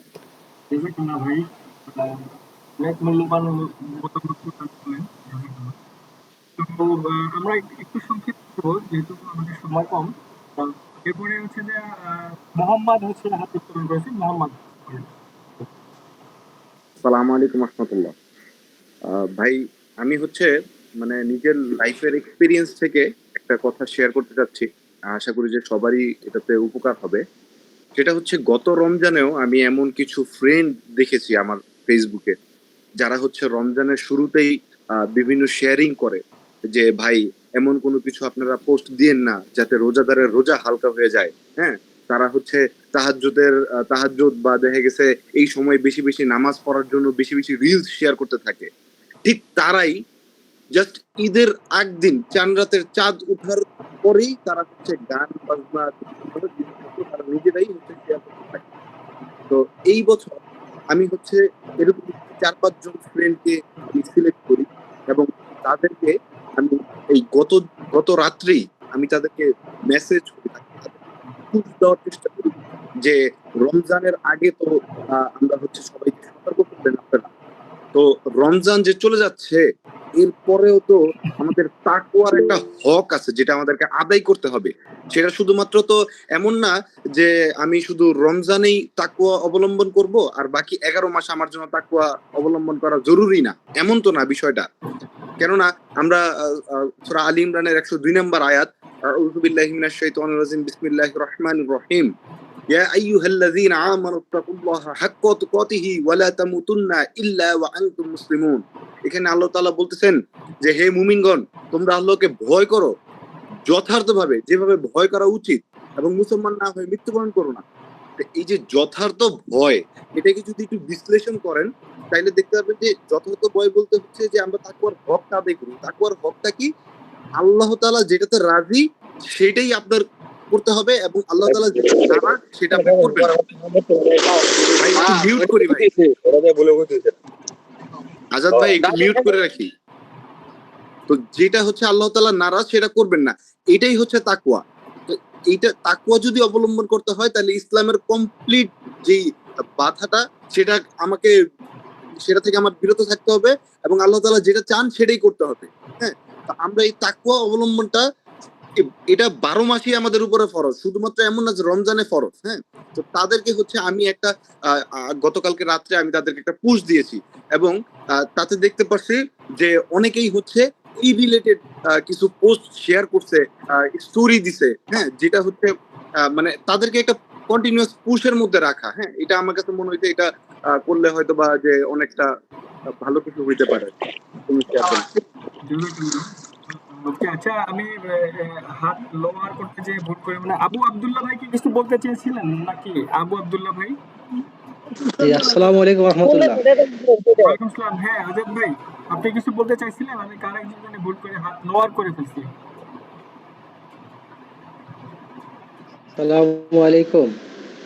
ভাই অনেক মূল্যবান মতামত প্রদান করলেন। তো আমরা একটু সংক্ষিপ্ত করবো যেহেতু আমাদের সময় কম। এরপরে হচ্ছে যে মোহাম্মদ হচ্ছে হাত উত্তোলন করেছে, মোহাম্মদ। সালাম আলাইকুম রহমতুল্লাহ। ভাই আমি হচ্ছে মানে নিজের লাইফের এক্সপিরিয়েন্স থেকে একটা কথা শেয়ার করতে চাচ্ছি, আশা করি যে সবারই এটাতে উপকার হবে। সেটা হচ্ছে গত রমজানেও আমি এমন কিছু ফ্রেন্ড দেখেছি আমার ফেসবুকে, যারা হচ্ছে রমজানের শুরুতেই বিভিন্ন শেয়ারিং করে যে ভাই এমন কোনো কিছু আপনারা পোস্ট দিয়েন না যাতে রোজাদারের রোজা হালকা হয়ে যায়। হ্যাঁ, তারা হচ্ছে তাহাজ্জুদ বা দেখা গেছে এই সময় বেশি বেশি নামাজ পড়ার জন্য বেশি বেশি রিলস শেয়ার করতে থাকে। ঠিক তারাই জাস্ট ঈদের আগ দিন চাঁদ রাতের চাঁদ উঠার পরেই তারা হচ্ছে গান বাজনা জিনিসপত্র তারা নিজেরাই হচ্ছে শেয়ার করতে থাকে। তো এই বছর আমি হচ্ছে এরকম 4-5 জন ফ্রেন্ডকে আমি সিলেক্ট করি এবং তাদেরকে আমি এই গত রাত্রেই আমি তাদেরকে মেসেজ করি, পুশ দেওয়ার চেষ্টা করি যে রমজানের আগে তো আমরা হচ্ছে সবাইকে সতর্ক করবেন আপনারা, তো রমজান যে চলে যাচ্ছে এরপরেও তো আমাদের তাকওয়ার একটা হক আছে যেটা আমাদেরকে আদায় করতে হবে। সেটা শুধুমাত্র তো এমন না যে আমি শুধু রমজানেই তাকওয়া অবলম্বন করব আর বাকি 11 মাস আমার জন্য তাকওয়া অবলম্বন করা জরুরি না, এমন তো না বিষয়টা। কেননা আমরা সূরা আলী ইমরানের 102 নম্বর আয়াত, আউযু বিল্লাহি মিনাশ শাইতানির রাজিম, বিসমিল্লাহির রহমানির রহিম, ইয়া আইয়ুহাল্লাযীনা আমানু তাকুল্লাহা হাক্কা তুকাতিহি ওয়া লা তামুতুন্না ইল্লা ওয়া আনতুম মুসলিমুন। এখানে আল্লাহ তাআলা বলতেছেন যে হে মুমিনগণ, তোমরা আল্লাহকে ভয় করো যথার্থভাবে, যেভাবে ভয় করা উচিত, এবং মুসলমান না হয়ে মৃত্যুবরণ করো না। এই যে যথার্থ ভয়, এটাকে যদি একটু বিশ্লেষণ করেন তাইলে দেখতে পাবেন যে যথার্থ ভয় বলতে হচ্ছে যে আমরা তাকওয়ার হকটা আদায় করি। তাকওয়ার হকটা কি? আল্লাহ তাআলা যেটাতে রাজি সেটাই আপনার করতে হবে এবং আল্লাহ তাআলা যেটা নারাজ সেটা আপনি করবেন না। ভাই একটু মিউট করি ভাই, আজাদ ভাই একটু মিউট করে রাখি। তো যেটা হচ্ছে আল্লাহ তাআলা নারাজ সেটা করবেন না, এটাই হচ্ছে তাকওয়া। তো এইটা তাকওয়া যদি অবলম্বন করতে হয় তাহলে ইসলামের কমপ্লিট যেই বাধাটা সেটা আমাকে সেটা থেকে আমার বিরত থাকতে হবে এবং আল্লাহ তাআলা যেটা চান সেটাই করতে হবে। হ্যাঁ, তো আমরা এই তাকওয়া অবলম্বনটা এটা 12 মাসই আমাদের উপরে ফরজ, শুধুমাত্র এমন না যে রমজানে ফরজ। হ্যাঁ, তো তাদেরকে হচ্ছে আমি একটা গতকালকে রাত্রে আমি তাদেরকে একটা পুশ দিয়েছি এবং তাতে দেখতে পাচ্ছি যে অনেকেই হচ্ছে এই রিলেটেড কিছু পোস্ট শেয়ার করছে, স্টোরি দিছে। হ্যাঁ, যেটা হচ্ছে মানে তাদেরকে একটা কন্টিনিউয়াস পুশের মধ্যে রাখা। হ্যাঁ, এটা আমার কাছে মনে হইছে এটা করলে হয়তো বা যে অনেকটা ভালো কিছু হইতে পারে। তুমি শেয়ার করো। ওকে, আচ্ছা আমি হাত লোয়ার করতে যে ভুল করে, মানে আবু আব্দুল্লাহ ভাই কি কিছু বলতে চেয়েছিলেন নাকি? আবু আব্দুল্লাহ ভাই। জি, আসসালামু আলাইকুম রহমতুল্লাহ। ওয়ালাইকুম আসসালাম। হ্যাঁ আজাদ ভাই, আপনি কিছু বলতে চাইছিলেন? আমি কার একজন জন্য ভুল করে হাত লোয়ার করে ফেলছি। আসসালামু আলাইকুম।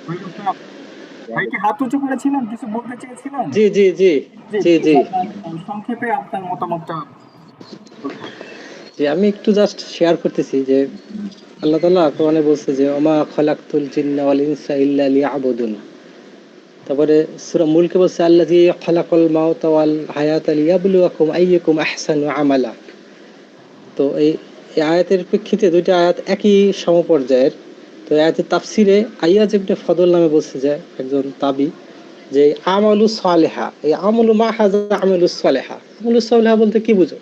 ওয়ালাইকুম আসসালাম। ভাই কি হাত উঁচু করেছিলেন, কিছু বলতে চেয়েছিলেন? জি জি জি জি জি সংক্ষেপে আপনার মতামতটা। জি, আমি একটু জাস্ট শেয়ার করতেছি যে আল্লাহ তাআলা কোরআনে বলছে যে ওমা খালাকতুল জিন্না ওয়াল ইনসা ইল্লা লিয়াবুদুন। তারপরে সূরা মুলকে বলছে আল্লাযী খালাকাল মাউতা ওয়াল হায়াতা লিয়াবলুয়াকুম আইয়ুকুম আহসানু আমালা। তো এই আয়াতের প্রেক্ষিতে দুইটা আয়াত একই সমপর্যায়ের। তো আয়াতের তাফসিরে আইয়াজ ইবনে ফদল নামে বলছে যে একজন তাবি যে আমালু সালেহা, এই আমলু মা হাজা আমালু সালেহা, আমলু সালেহা বলতে কি বুঝো?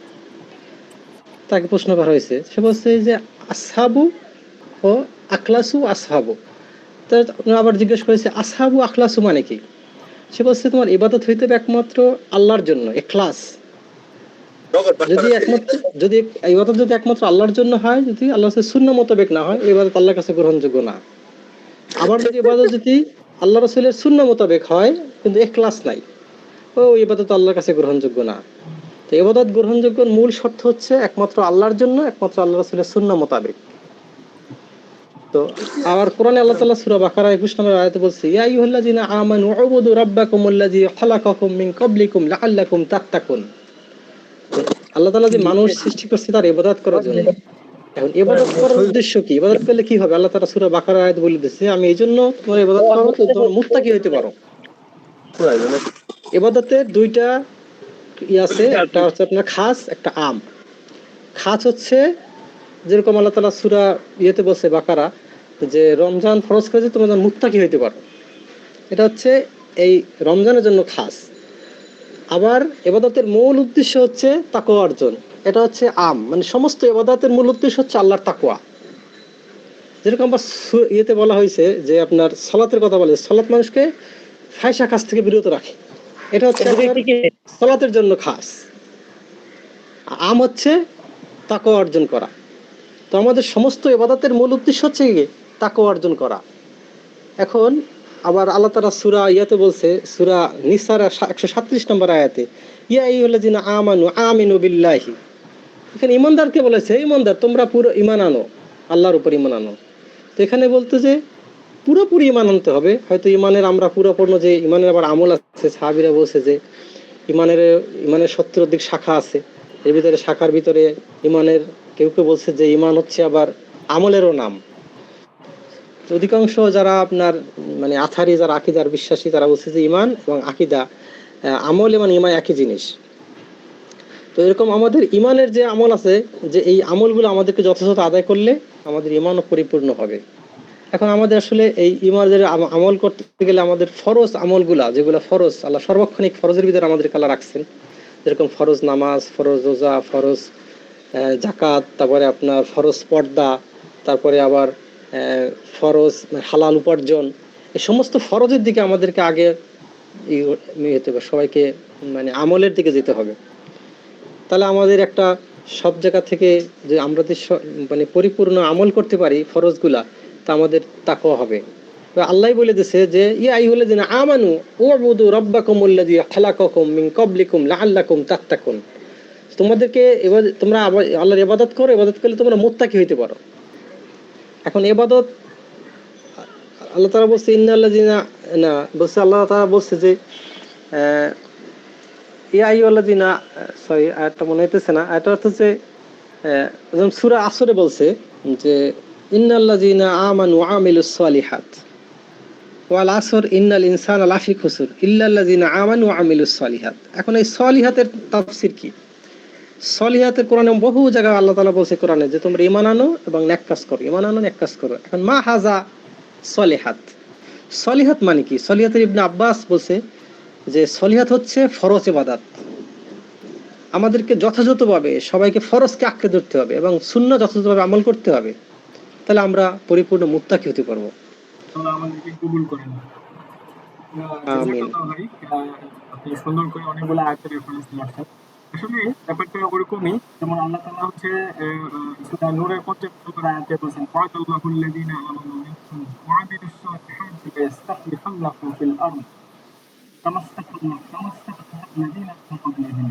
তাকে প্রশ্ন করা হয়েছে, সে বলছে যে আসহাবু ও আখলাসু আসহাবু। তো আবার জিজ্ঞেস করেছে আসহাবু আখলাসু মানে কি? সে বলছে তোমার ইবাদত হইতে হবে একমাত্র আল্লাহর জন্য, এখলাস। যদি ইবাদত যদি একমাত্র আল্লাহর জন্য হয়, যদি আল্লাহর সুন্নাহ মোতাবেক না হয়, ইবাদত আল্লাহর কাছে গ্রহণযোগ্য না। আবার যদি ইবাদত যদি আল্লাহ রাসূলের সুন্নাহ মোতাবেক হয় কিন্তু ইখলাস নাই, ও ইবাদত আল্লাহর কাছে গ্রহণযোগ্য না। তো ইবাদত গ্রহণযোগ্যের মূল শর্ত হচ্ছে একমাত্র আল্লাহর জন্য, একমাত্র আল্লাহ রাসূলের সুন্নাহ মোতাবেক। তো আবার কোরআনে আল্লাহ তাআলা সূরা বাকারা 21 নম্বর আয়াতে বলছে ইয়া আইয়ুহাল্লাযিনা আমানু উবুদু রাব্বাকুমুল্লাযী খালাকাকুম মিন ক্বাবলিকুম লাআল্লাকুম তাত্তাকুন। আল্লাহ তাআলা যে মানুষ সৃষ্টি করছে তার ইবাদত করার জন্য। এখন ইবাদত করার উদ্দেশ্য কি? ইবাদত করলে কি হবে? আল্লাহ তাআলা সূরা বাকারা আয়াত বলে দিয়েছে আমি এইজন্য তোমার ইবাদত করব তো তোমরা মুত্তাকি হইতে পারো। ইবাদতের দুইটা আছে, একটা হচ্ছে আপনার খাস, একটা আম। খাস হচ্ছে যেরকম আল্লাহ তাআলা সূরা ইয়েতে বলছে বাকারা যে রমজান ফরজ করেছে তোমরা যেন মুত্তাকি হইতে পারো, এটা হচ্ছে এই রমজানের জন্য খাস। আবার ইবাদতের মূল উদ্দেশ্য হচ্ছে তাকওয়া অর্জন, এটা হচ্ছে আম, মানে সমস্ত ইবাদতের মূল উদ্দেশ্য হচ্ছে আল্লাহর তাকওয়া। যেরকম আবার ইয়েতে বলা হয়েছে যে আপনার সালাতের কথা বলে, সালাত মানুষকে ফাহিশা কাজ থেকে বিরত রাখে, এটা হচ্ছে সালাতের জন্য খাস। আম হচ্ছে তাকওয়া অর্জন করা। তো আমাদের সমস্ত ইবাদতের মূল উদ্দেশ্য হচ্ছে কি? তাকওয়া অর্জন করা। এখন আবার আল্লাহ তাআলা সূরা ইয়াতে বলছে, সূরা নিসার 137 নম্বর আয়াতে ইয়া আইয়ুহাল্লাযিনা আমানু আমিনু বিল্লাহি এখানে ইমানদারকে বলেছে ইমানদার তোমরা পুরো ইমান আনো, আল্লাহর উপর ইমান আনো। তো এখানে বলতে যে পুরোপুরি ইমান আনতে হবে। হয়তো ইমানের আমরা পুরোপূর্ণ যে ইমানের আবার আমল আছে, সাহাবীরা বলছে যে ইমানের 70 অধিক শাখা আছে, এর ভিতরে শাখার ভিতরে ইমানের কেউ কেউ বলছে যে ইমান হচ্ছে আবার আমলেরও নাম। তো অধিকাংশ যারা আপনার মানে আথারি যারা আকিদার বিশ্বাসী তারা বলছে যে ইমান এবং আকিদা আমল এবং ইমান একই জিনিস। তো এরকম আমাদের ইমানের যে আমল আছে, যে এই আমলগুলো আমাদেরকে যথাযথ আদায় করলে আমাদের ইমানও পরিপূর্ণ হবে। এখন আমাদের আসলে এই ইমানের আমল করতে গেলে আমাদের ফরজ আমলগুলা, যেগুলো ফরজ আল্লাহ সর্বক্ষণিক ফরজের ভিতরে আমাদেরকে আল্লাহ রাখছেন, যেরকম ফরজ নামাজ, ফরজ রোজা, ফরজ জাকাত, তারপরে আপনার ফরজ পর্দা, তারপরে আবার ফরজ হালাল উপার্জন, এই সমস্ত ফরজের দিকে আমাদেরকে আগে যেতে হবে, সবাইকে মানে আমলের দিকে যেতে হবে। তাহলে আমাদের একটা সব জায়গা থেকে যে আমরা যে মানে পরিপূর্ণ আমল করতে পারি ফরজগুলা, তা আমাদের তাকওয়া হবে। আল্লাহ বলে দিয়েছে যে ইয়া আইয়ুহাল্লাযিনা আমানু উ'বুদু রাব্বাকুমুল্লাযী খালাকাকুম মিন ক্বাবলিকুম লাআল্লাকুম তাত্তাকুন। তোমাদেরকে এবার তোমরা আল্লাহর ইবাদত করো, ইবাদত করলে তোমরা মুত্তাকি হইতে পারো। এখন ইবাদত আল্লাহ তাআলা বলছে ইন্নাল্লাযিনা না বলছে, আল্লাহ তাআলা বলছে যে ইয়া আইয়ুহাল্লাযিনা, সরি আয়াতটা মনে হইতেছে না, আয়াতটা হচ্ছে যেমন সূরা আসরে বলছে যে ইন্নাল্লাযিনা আমানু ওয়া আমিলুস সালিহাত ওয়াল আসর ইন্নাল ইনসানা লাফি খুসুর ইল্লাল্লাযিনা আমানু ওয়া আমিলুস সালিহাত। এখন এই সালিহাতের তাফসীর কি? সালিহাতের কোরআনে বহু জায়গায় আল্লাহ তাআলা বলছে কোরআনে যে তোমরা ঈমান আনো এবং নেক কাজ করো, ঈমান আনো নেক কাজ করো। এখন মা হাজা সালিহাত, সালিহাত মানে কি? সালিহাতের ইবনে আব্বাস বলছে যে সালিহাত হচ্ছে ফরজ ইবাদত। আমাদেরকে যথাযথভাবে সবাইকে ফরজকে আঁকড়ে ধরতে হবে এবং সুন্নাহ যথাযথভাবে আমল করতে হবে, তাহলে আমরা পরিপূর্ণ মুত্তাকি হতে পারবো। আল্লাহ আমাদেরকে কবুল করেন। আমিন। ভাই আপনি সুন্দর করে অনেকগুলো আয়াতের রেফারেন্স দিয়ে আসছেন। আসলে ব্যাপারটা ওরকমই, যেমন আল্লাহ তাআলা হচ্ছে সূরা নূরের 75 নম্বর আয়াতে বলেছেন ওয়াদাল্লাহুল্লাযিনা আমানু মিনকুম ওয়া আমিলুস সালিহাতি লায়াস্তাখলিফান্নাহুম ফিল আরদ কামা ইসতাখলাফাল্লাযিনা মিন ক্বাবলিহিম।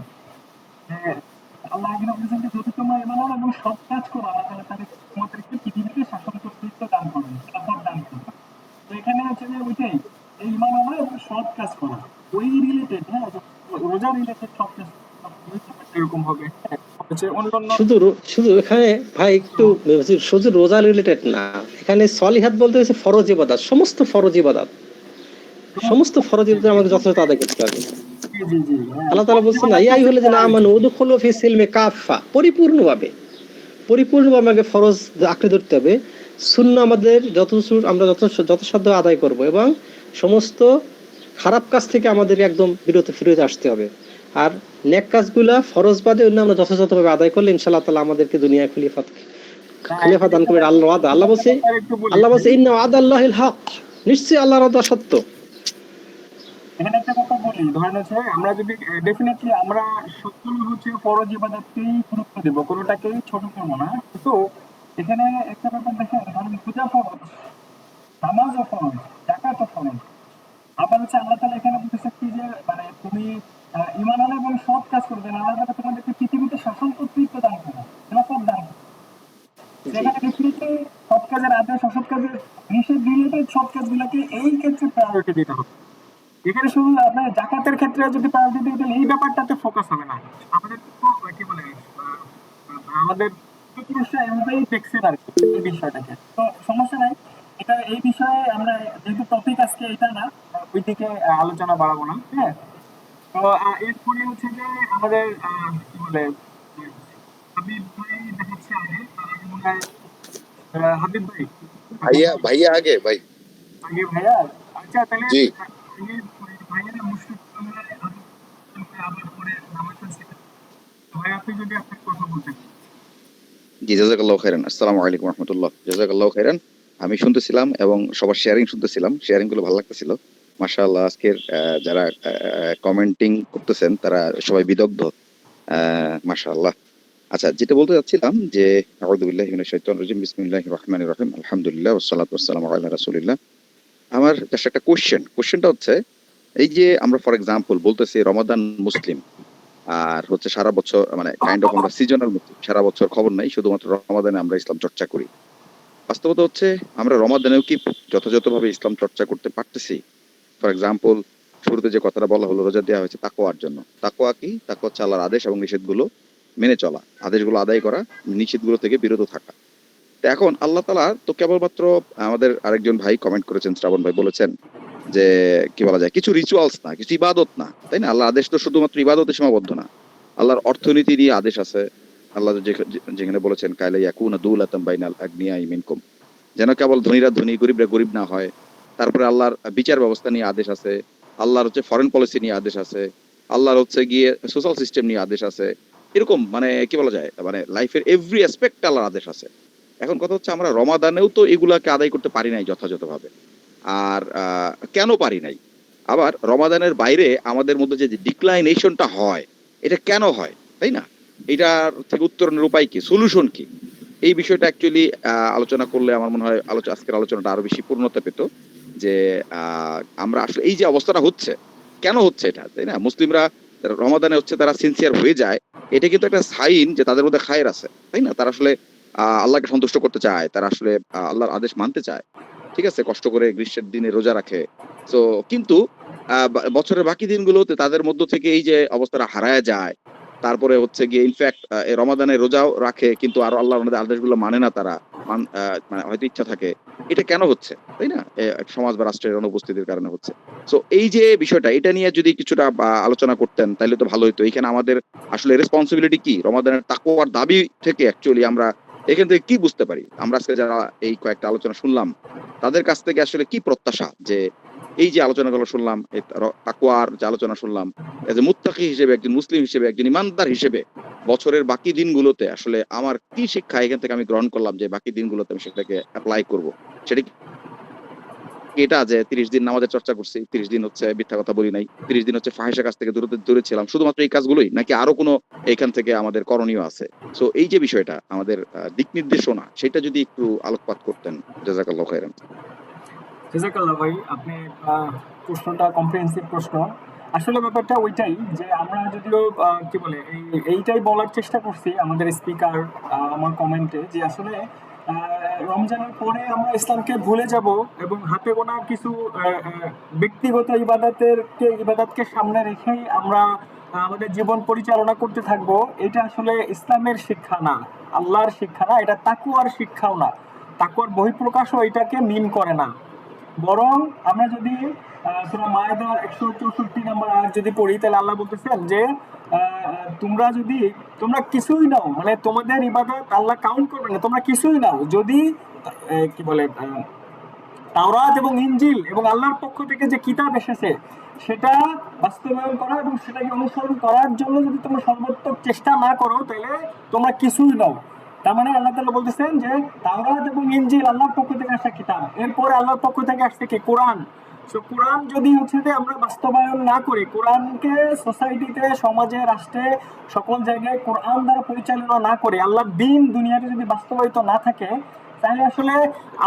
আল্লাহ এখানে বলেছেন যে যদি তোমরা ঈমান আনো এবং সৎ কাজ করো, আল্লাহ তাআলা তোমাদেরকে পৃথিবীতে শাসন কর্তৃত্ব দান করবেন, খেলাফত দান করবেন। তো এখানে হচ্ছে যে ওইটাই এই ঈমান আনা এবং সৎ কাজ করা ওই রিলেটেড, হ্যাঁ, রোজা রিলেটেড সব কাজ এরকম হবে। অন্যান্য শুধু এখানে ভাই একটু শুধু রোজা রিলেটেড না, এখানে সলিহাত বলতে হচ্ছে ফরজ ইবাদত, সমস্ত ফরজ ইবাদত, সমস্ত ফরজ ইবাদত আমাকে যথাযথ আদায় করতে হবে। আল্লাহ তাআলা বলছেন না ইয়া আইয়ুহাল্লাযিনা আমানু উদখুলু ফি সিলমি কাফা, পরিপূর্ণভাবে আমাকে ফরজ আঁকড়ে ধরতে হবে। সুন্নাহ আমাদের আমরা যথাসাধ্য আদায় করব এবং সমস্ত খারাপ কাজ থেকে আমাদের একদম ফিরে আসতে হবে। আর নেক কাজগুলা ফরজ বাদে অন্য আমরা যথাযথভাবে আদায় করলে ইনশাআল্লাহ তাআলা আমাদেরকে দুনিয়ায় খলিফা দান করবে। আল্লাহ বলছে ইন্না ওয়াদাল্লাহিল হক, নিশ্চয়ই আল্লাহর ওয়াদা সত্য। এখানে একটা কথা বলি, ধরেন হচ্ছে আমরা যদি ডেফিনেটলি আমরা সবগুলো হচ্ছে ফরজ ইবাদতকেই গুরুত্ব দেব, কোনোটাকেই ছোট করবো না। কিন্তু এখানে একটা ব্যাপার দেখেন, ধরেন পূজা ফরজ, নামাজও ফরজ, যাকাতও ফরজ। আবার হচ্ছে আল্লাহ তাআলা এখানে বলতেছে কি যে মানে তুমি ঈমান আনো এবং সৎ কাজ করবে, আল্লাহ তাআলা তোমাদেরকে পৃথিবীতে শাসন কর্তৃত্ব দান করবে, খেলাফত দান করবে। সেখানে ডেফিনেটলি সৎ কাজের আদেশ, অসৎ কাজের নিষেধ রিলেটেড সব কাজগুলোকে এই ক্ষেত্রে প্রায়োরিটি দিতে হবে। এখানে শুধু আপনার জাকাতের ক্ষেত্রে যদি প্রায়োরিটি দিতে এই ব্যাপারটাতে ফোকাস হবে না। আমাদের কি বলে আমাদের পুরুষরা এভাবেই দেখছেন আর কি এই বিষয়টাকে, তো সমস্যা নাই। এটা এই বিষয়ে আমরা যেহেতু টপিক আজকে এটা না, ওই দিকে আলোচনা বাড়াবো না, হ্যাঁ। তো এরপরে হচ্ছে যে আমাদের কি বলে হাবিব ভাই দেখাচ্ছে আগে, হাবিব ভাই ভাইয়া আগে ভাইয়া। আচ্ছা তাহলে জি ভাইয়েরা মুশরিক আবার পরে নামাজটা শেখা। ভাই আপনি যদি আপনার কথা বলতেন। জি জাযাকাল্লাহু খাইরান। আসসালামু আলাইকুম ওয়া রাহমাতুল্লাহ। জাযাকাল্লাহু খাইরান। আমি শুনতেছিলাম এবং সবার শুনতেছিলাম, শেয়ারিং গুলো ভালো লাগতেছিল। মাশাআল্লাহ, আজকের যারা কমেন্টিং করতেছেন তারা সবাই বিদগ্ধ, মাশাআল্লাহ। আচ্ছা, যেটা বলতে যাচ্ছিলাম যে আউযু বিল্লাহি মিনাশ শাইতানির রাজিম, বিসমিল্লাহির রহমানির রহিম, আলহামদুলিল্লাহ ওয়াসসালাতু ওয়াসসালামু আলা রাসূলিল্লাহ। আমার জাস্ট একটা কোশ্চেনটা হচ্ছে এই যে আমরা ফর এক্সাম্পল বলতেছি রমাদান মুসলিম, আর হচ্ছে সারা বছর মানে কাইন্ড অফ আমরা সিজনাল মতো সারা বছর খবর নাই, শুধুমাত্র রমাদানে আমরা ইসলাম চর্চা করি। বাস্তবতা হচ্ছে আমরা রমাদানেও কি যথাযথভাবে ইসলাম চর্চা করতে পারতেছি? ফর এক্সাম্পল, শুরুতে যে কথাটা বলা হলো, রোজা দেওয়া হয়েছে তাকওয়ার জন্য। তাকওয়া কি? তাকওয়া হচ্ছে আল্লাহর আদেশ এবং নিষেধগুলো মেনে চলা, আদেশগুলো আদায় করা, নিষেধগুলো থেকে বিরত থাকা। তো এখন আল্লাহ তাআলা তো কেবলমাত্র, আমাদের আরেকজন ভাই কমেন্ট করেছেন, শ্রাবণ ভাই বলেছেন যে কি বলা যায়, কিছু রিচুয়ালস না, কিছু ইবাদত না, তাই না? আল্লাহর আদেশ তো শুধুমাত্র ইবাদতে সীমাবদ্ধ না, আল্লাহর অর্থনীতি নিয়ে আদেশ আছে। আল্লাহ যেখানে বলেছেন কাইলা ইয়াকুনা দুলাতাম বাইনাল আগনিয়াই মিনকুম, যেন কেবল ধনীরা ধনী গরিবরা গরিব না হয়। তারপরে আল্লাহর বিচার ব্যবস্থা নিয়ে আদেশ আছে, আল্লাহর হচ্ছে ফরেন পলিসি নিয়ে আদেশ আছে, আল্লাহর হচ্ছে গিয়ে সোশ্যাল সিস্টেম নিয়ে আদেশ আছে। এরকম মানে কি বলা যায়, মানে লাইফের এভরি অ্যাসপেক্ট আল্লাহর আদেশ আছে। এখন কথা হচ্ছে আমরা রমাদানেও তো এগুলাকে আদায় করতে পারি নাই যথাযথভাবে। আর কেন পারি নাই? আবার রমাদানের বাইরে আমাদের মধ্যে যে ডিক্লাইনেশনটা হয়, এটা কেন হয়, তাই না? এটার থেকে উত্তরণের উপায় কি, সলিউশন কি? এই বিষয়টা অ্যাকচুয়ালি আলোচনা করলে আমার মনে হয় আজকের আলোচনাটা আরো বেশি পূর্ণতা পেত। যে আমরা আসলে এই যে অবস্থাটা হচ্ছে, কেন হচ্ছে এটা, তাই না? মুসলিমরা রমাদানে হচ্ছে তারা সিনসিয়ার হয়ে যায়, এটা কিন্তু একটা সাইন যে তাদের মধ্যে খায়ের আছে, তাই না? তারা আসলে আল্লাহকে সন্তুষ্ট করতে চায়, তারা আসলে আল্লাহর আদেশ মানতে চায়, ঠিক আছে, কষ্ট করে গ্রীষ্মের দিনে রোজা রাখে। তো কিন্তু বছরের বাকি দিনগুলোতে তাদের মধ্য থেকে এই যে অবস্থাটা হারায় যায়। তারপরে হচ্ছে গিয়ে ইনফ্যাক্ট রমাদানে রোজাও রাখে কিন্তু আরো আল্লাহর আদেশগুলো মানে না তারা, মানে হয়তো ইচ্ছা থাকে। এটা কেন হচ্ছে, তাই না? সমাজ বা রাষ্ট্রের অনুপস্থিতির কারণে হচ্ছে। সো এই যে বিষয়টা, এটা নিয়ে যদি কিছুটা আলোচনা করতেন তাহলে তো ভালো হতো। এখানে আমাদের আসলে রেসপন্সিবিলিটি কি, রমাদানের তাকওয়ার দাবি থেকে অ্যাকচুয়ালি আমরা এখান থেকে কি বুঝতে পারি? আমরা আজকে যারা এই কয়েকটা আলোচনা শুনলাম, তাদের কাছ থেকে আসলে কি প্রত্যাশা, যে এই যে আলোচনাগুলো শুনলাম, তাকওয়ার যে আলোচনা শুনলাম, এজ এ মুত্তাকি হিসেবে, একজন মুসলিম হিসেবে, একজন ইমানদার হিসেবে বছরের বাকি দিনগুলোতে আসলে আমার কি শিক্ষা এখান থেকে আমি গ্রহণ করলাম, যে বাকি দিনগুলোতে আমি সেটাকে অ্যাপ্লাই করব? সেটা কি এটা যে 30 দিন নামাজের চর্চা করছি, 30 দিন হচ্ছে মিথ্যা কথা বলি নাই, 30 দিন হচ্ছে ফাহিশা কাজ থেকে দূরে ছিলাম, শুধুমাত্র এই কাজগুলোই, নাকি আরো কোনো এখান থেকে আমাদের করণীয় আছে? সো এই যে বিষয়টা আমাদের দিক নির্দেশনা, সেটা যদি একটু আলোকপাত করতেন, জাযাকাল্লাহু খাইরান। জাযাকাল্লাহ ভাই, আপনি প্রশ্নটা কম্প্রিহেন্সিভ প্রশ্ন। আসলে ব্যাপারটা ওইটাই যে আমরা যদিও কি বলে এইটাই বলার চেষ্টা করছি আমাদের স্পিকার আমার কমেন্টে, যে আসলে রমজানের পরে আমরা ইসলামকে ভুলে যাব এবং হাতে গোনা কিছু ব্যক্তিগত ইবাদতকে সামনে রেখেই আমরা আমাদের জীবন পরিচালনা করতে থাকবো। এটা আসলে ইসলামের শিক্ষা না, আল্লাহর শিক্ষা না, এটা তাকওয়ার শিক্ষাও না, তাকওয়ার বহিঃপ্রকাশও এটাকে মিন করে না। বরং আমরা যদি সূরা মায়েদার 164 নম্বর আয়াত যদি পড়ি, তাহলে আল্লাহ বলতেছেন যে তোমরা কিছুই নাও, মানে তোমাদের ইবাদত আল্লাহ কাউন্ট করবে না, তোমরা কিছুই নাও যদি কি বলে তাওরাত এবং ইনজিল এবং আল্লাহর পক্ষ থেকে যে কিতাব এসেছে সেটা বাস্তবায়ন করা এবং সেটাকে অনুসরণ করার জন্য যদি তোমরা সর্বোত্তম চেষ্টা না করো, তাহলে তোমরা কিছুই নাও। তার মানে আল্লাহ তাআলা বলতেছেন যে তাওরাত এবং ইনজিল আল্লাহর পক্ষ থেকে আসা কিতাব, এরপরে আল্লাহর পক্ষ থেকে আসছে কি কোরআন। সো কোরআন যদি হচ্ছে যে আমরা বাস্তবায়ন না করি, কোরআনকে সোসাইটিতে, সমাজে, রাষ্ট্রে, সকল জায়গায় কোরআন দ্বারা পরিচালনা না করে আল্লাহর দ্বীন দুনিয়াতে যদি বাস্তবায়িত না থাকে, তাহলে আসলে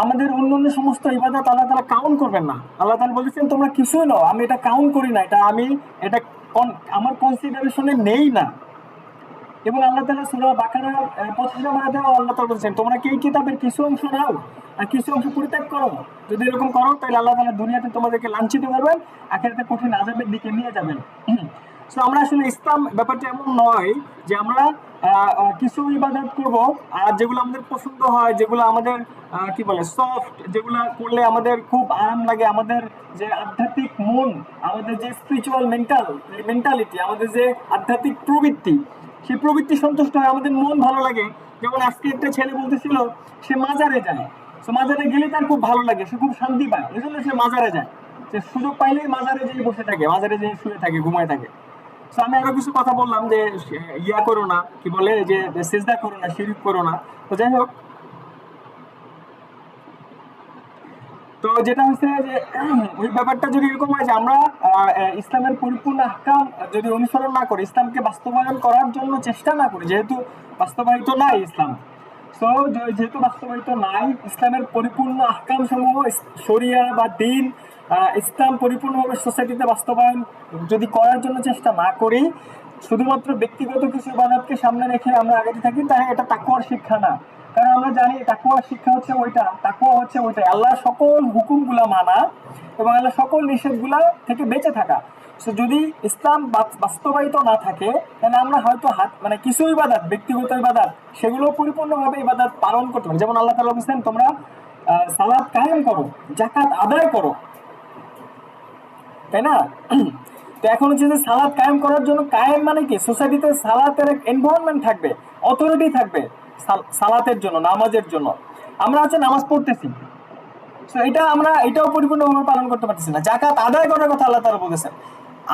আমাদের অন্যান্য সমস্ত ইবাদত আল্লাহ তাআলা কাউন্ট করবেন না। আল্লাহ তাআলা বলেছেন তোমরা কিছুই নাও, আমি এটা কাউন্ট করি না, এটা আমার কনসিডারেশনে নেই না। এবং আল্লাহ তাআলা সূরা বাকারার 25 নম্বর আয়াতে আল্লাহ তাআলা বলেছেন তোমরা কি এই কিতাবের কিছু অংশ নাও আর কিছু অংশ পরিত্যাগ করো? যদি এরকম করো তাহলে আল্লাহ তাআলা দুনিয়াতে তোমাদেরকে লাঞ্ছিত করবেন, আখিরাতে কঠিন আযাবের দিকে নিয়ে যাবেন। সো আমরা আসলে ইসলাম ব্যাপারটা এমন নয় যে আমরা কিছু ইবাদত করব আর যেগুলো আমাদের পছন্দ হয়, যেগুলো আমাদের কি বলে সফট, যেগুলো করলে আমাদের খুব আরাম লাগে, আমাদের যে আধ্যাত্মিক মন, আমাদের যে স্পিরিচুয়াল মেন্টালিটি, আমাদের যে আধ্যাত্মিক প্রবৃত্তি, সেই প্রবৃত্তি সন্তুষ্ট হয়, আমাদের মন ভালো লাগে। যেমন আজকে একটা ছেলে বলতেছিল সে মাজারে যায়, সো মাজারে গেলে তার খুব ভালো লাগে, সে খুব শান্তি পায়, এই জন্য সে মাজারে যায়। সে সুযোগ পাইলেই মাজারে যেয়ে বসে থাকে, মাজারে যেয়ে শুয়ে থাকে, ঘুমায় থাকে। তো আমি আরো কিছু কথা বললাম যে ইয়া করো না, কি বলে যে সিজদা করো না, শিরক করো না। তো যাই হোক, তো যেটা হচ্ছে যে ওই ব্যাপারটা যদি এরকম হয় যে আমরা ইসলামের পরিপূর্ণ আহকাম যদি অনুসরণ না করি, ইসলামকে বাস্তবায়ন করার জন্য চেষ্টা না করি, যেহেতু বাস্তবায়িত নাই ইসলাম, তো যেহেতু বাস্তবায়িত নাই ইসলামের পরিপূর্ণ আহকাম সমূহ, শরিয়া বা দ্বীন, ইসলাম পরিপূর্ণভাবে সোসাইটিতে বাস্তবায়ন যদি করার জন্য চেষ্টা না করি, শুধুমাত্র ব্যক্তিগত কিছু ইবাদতকে সামনে রেখে আমরা আগাতে থাকি, তাহলে এটা তাকওয়ার শিক্ষা না। কারণ আমরা জানি তাকওয়ার শিক্ষা হচ্ছে ওইটা, তাকওয়া হচ্ছে ওইটাই আল্লাহর সকল হুকুমগুলা মানা এবং আল্লাহ সকল নিষেধগুলা থেকে বেঁচে থাকা। সো যদি ইসলাম বাস্তবায়িত না থাকে, তাহলে আমরা হয়তো মানে কিছু ইবাদত, ব্যক্তিগত ইবাদত, সেগুলো পরিপূর্ণভাবে ইবাদত পালন করতে পারি। যেমন আল্লাহ তাআলা বলেছেন তোমরা সালাত কায়েম করো, যাকাত আদায় করো, তাই না? তো এখন হচ্ছে যে সালাত কায়েম করার জন্য, কায়েম মানে কি, সোসাইটিতে সালাতের এক এনভায়রনমেন্ট থাকবে, অথরিটি থাকবে সালাতের জন্য, নামাজের জন্য। আমরা হচ্ছে নামাজ পড়তেছি, তো এটা আমরা এটাও পরিপূর্ণভাবে পালন করতে পারতেছি না। জাকাত আদায় করার কথা আল্লাহ তাআলা বলেছেন।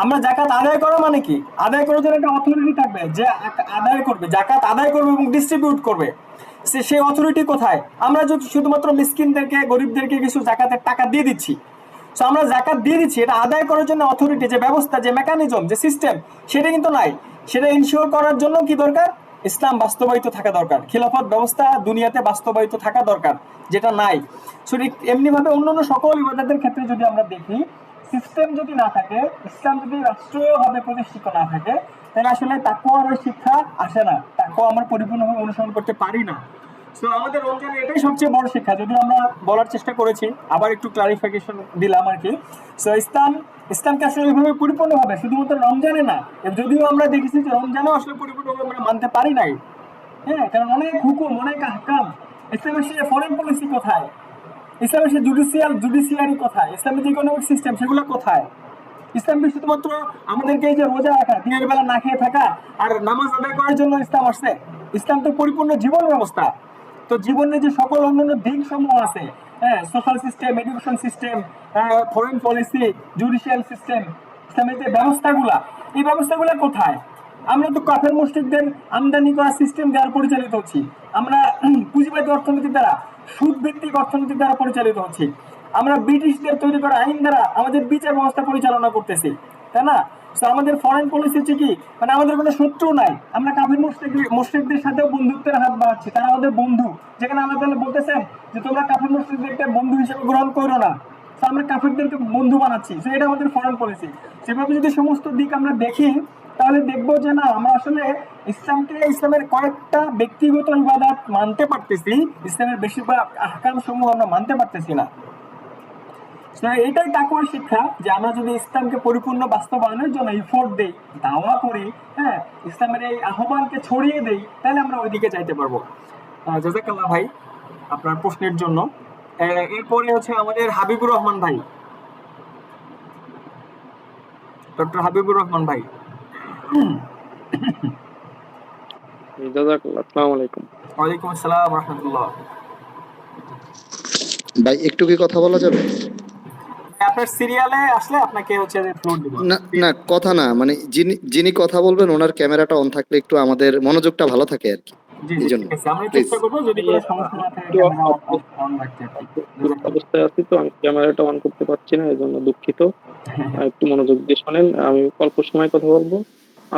আমরা জাকাত আদায় করা মানে কি, আদায় করার জন্য একটা অথরিটি থাকবে যে আদায় করবে, জাকাত আদায় করবে এবং ডিস্ট্রিবিউট করবে। সেই অথরিটি কোথায়? আমরা যদি শুধুমাত্র মিসকিনদেরকে, গরিবদেরকে কিছু জাকাতের টাকা দিয়ে দিচ্ছি, সো আমরা জাকাত দিয়ে দিচ্ছি, এটা আদায় করার জন্য অথরিটি, যে ব্যবস্থা, যে মেকানিজম, যে সিস্টেম, সেটা কিন্তু নাই। সেটা ইনশিওর করার জন্য কি দরকার? ইসলাম বাস্তবায়িত থাকা দরকার, খিলাফত ব্যবস্থা দুনিয়াতে বাস্তবায়িত থাকা দরকার, যেটা নাই। সো এমনি ভাবে অন্যান্য সকল ইবাদতের ক্ষেত্রে যদি আমরা দেখি, সিস্টেম যদি না থাকে, ইসলাম যদি রাষ্ট্রীয়ভাবে প্রতিষ্ঠিত না থাকে, তাহলে আসলে তাকওয়ার ওই শিক্ষা আসে না, তাকওয়া আমরা পরিপূর্ণভাবে অনুসরণ করতে পারি না। সো আমাদের রমজানের এটাই সবচেয়ে বড় শিক্ষা, যদিও আমরা বলার চেষ্টা করেছি, আবার একটু ক্লারিফিকেশন দিলাম আর কি। সো ইসলামকে আসলে ওইভাবে পরিপূর্ণভাবে শুধুমাত্র রমজানে না, যদিও আমরা দেখেছি যে রমজানেও আসলে পরিপূর্ণভাবে আমরা মানতে পারি নাই। হ্যাঁ, কারণ অনেক হুকুম, অনেক আহকাম, ইসলামের সে ফরেন পলিসি কোথায়, ইসলামের সে জুডিশিয়ারি কোথায়, ইসলামের যে ইকোনমিক সিস্টেম সেগুলো কোথায়? ইসলাম কি শুধুমাত্র আমাদেরকে এই যে রোজা রাখা, দিনের বেলা না খেয়ে থাকা আর নামাজ আদায় করার জন্য ইসলাম আসছে? ইসলাম তো পরিপূর্ণ জীবন ব্যবস্থা। তো জীবনের যে সকল অন্যান্য দিক সমূহ আছে, হ্যাঁ, social system, education system, foreign policy, judicial system, ইসলামের যে ব্যবস্থাগুলা, এই ব্যবস্থাগুলা কোথায়? আমরা তো কাফের মুশরিকদের আমদানি করা সিস্টেম দ্বারা পরিচালিত হচ্ছি, আমরা পুঁজিবাদী অর্থনীতি দ্বারা, সুদ ভিত্তিক অর্থনীতি দ্বারা পরিচালিত হচ্ছি, আমরা ব্রিটিশদের তৈরি করা আইন দ্বারা আমাদের বিচার ব্যবস্থা পরিচালনা করতেছি, তাই না? তো আমাদের ফরেন পলিসি হচ্ছে কি, মানে আমাদের কোনো শত্রু নাই, আমরা কাফের মুশরিকদের সাথেও বন্ধুত্বের হাত বাড়াচ্ছি, তারা আমাদের বন্ধু। যেখানে আল্লাহ তাআলা বলতেছেন যে তোমরা কাফের মুশরিকদেরকে বন্ধু হিসেবে গ্রহণ করো না, তো আমরা কাফেরদেরকে বন্ধু বানাচ্ছি, তো এটা আমাদের ফরেন পলিসি। সেভাবে যদি সমস্ত দিক আমরা দেখি, তাহলে দেখবো যে না, আমরা আসলে ইসলামের কয়েকটা ব্যক্তিগত ইবাদত মানতে পারতেছি, ইসলামের বেশিরভাগ আহকাম সমূহ আমরা মানতে পারতেছি না। এটাই তাকওয়ার শিক্ষা, যে আমরা যদি ইসলামকে পরিপূর্ণ বাস্তবায়নের জন্য এফোর্ট দেই, দাওয়া করি, হ্যাঁ, ইসলামের এই আহ্বানকে ছড়িয়ে দেই, তাহলে আমরা ওইদিকে যাইতে পারবো। জাযাকাল্লাহ ভাই আপনার প্রশ্নের জন্য। এরপরে হচ্ছে আমাদের হাবিবুর রহমান ভাই, ডক্টর হাবিবুর রহমান ভাই। জাযাকাল্লাহ, আসসালামু আলাইকুম। ওয়ালাইকুম আসসালাম ওয়া রাহমাতুল্লাহ। ভাই একটু কি কথা বলা যাবে? আপনার সিরিয়ালে আসলে আপনাকে হচ্ছে ফ্লোর দিব। না না, কথা না, মানে যিনি কথা বলবেন ওনার ক্যামেরাটা অন থাকলে একটু আমাদের মনোযোগটা ভালো থাকে আর কি। জি জি, এইজন্য ঠিক আছে, আমরা চেষ্টা করব যদি কোনো সমস্যা না থাকে ক্যামেরা অন রাখতে আর কি। অবস্থায় আছি তো, আমি ক্যামেরাটা অন করতে পারছি না, এজন্য দুঃখিত। একটু মনোযোগ দিয়ে শোনেন, আমি অল্প সময় কথা বলবো,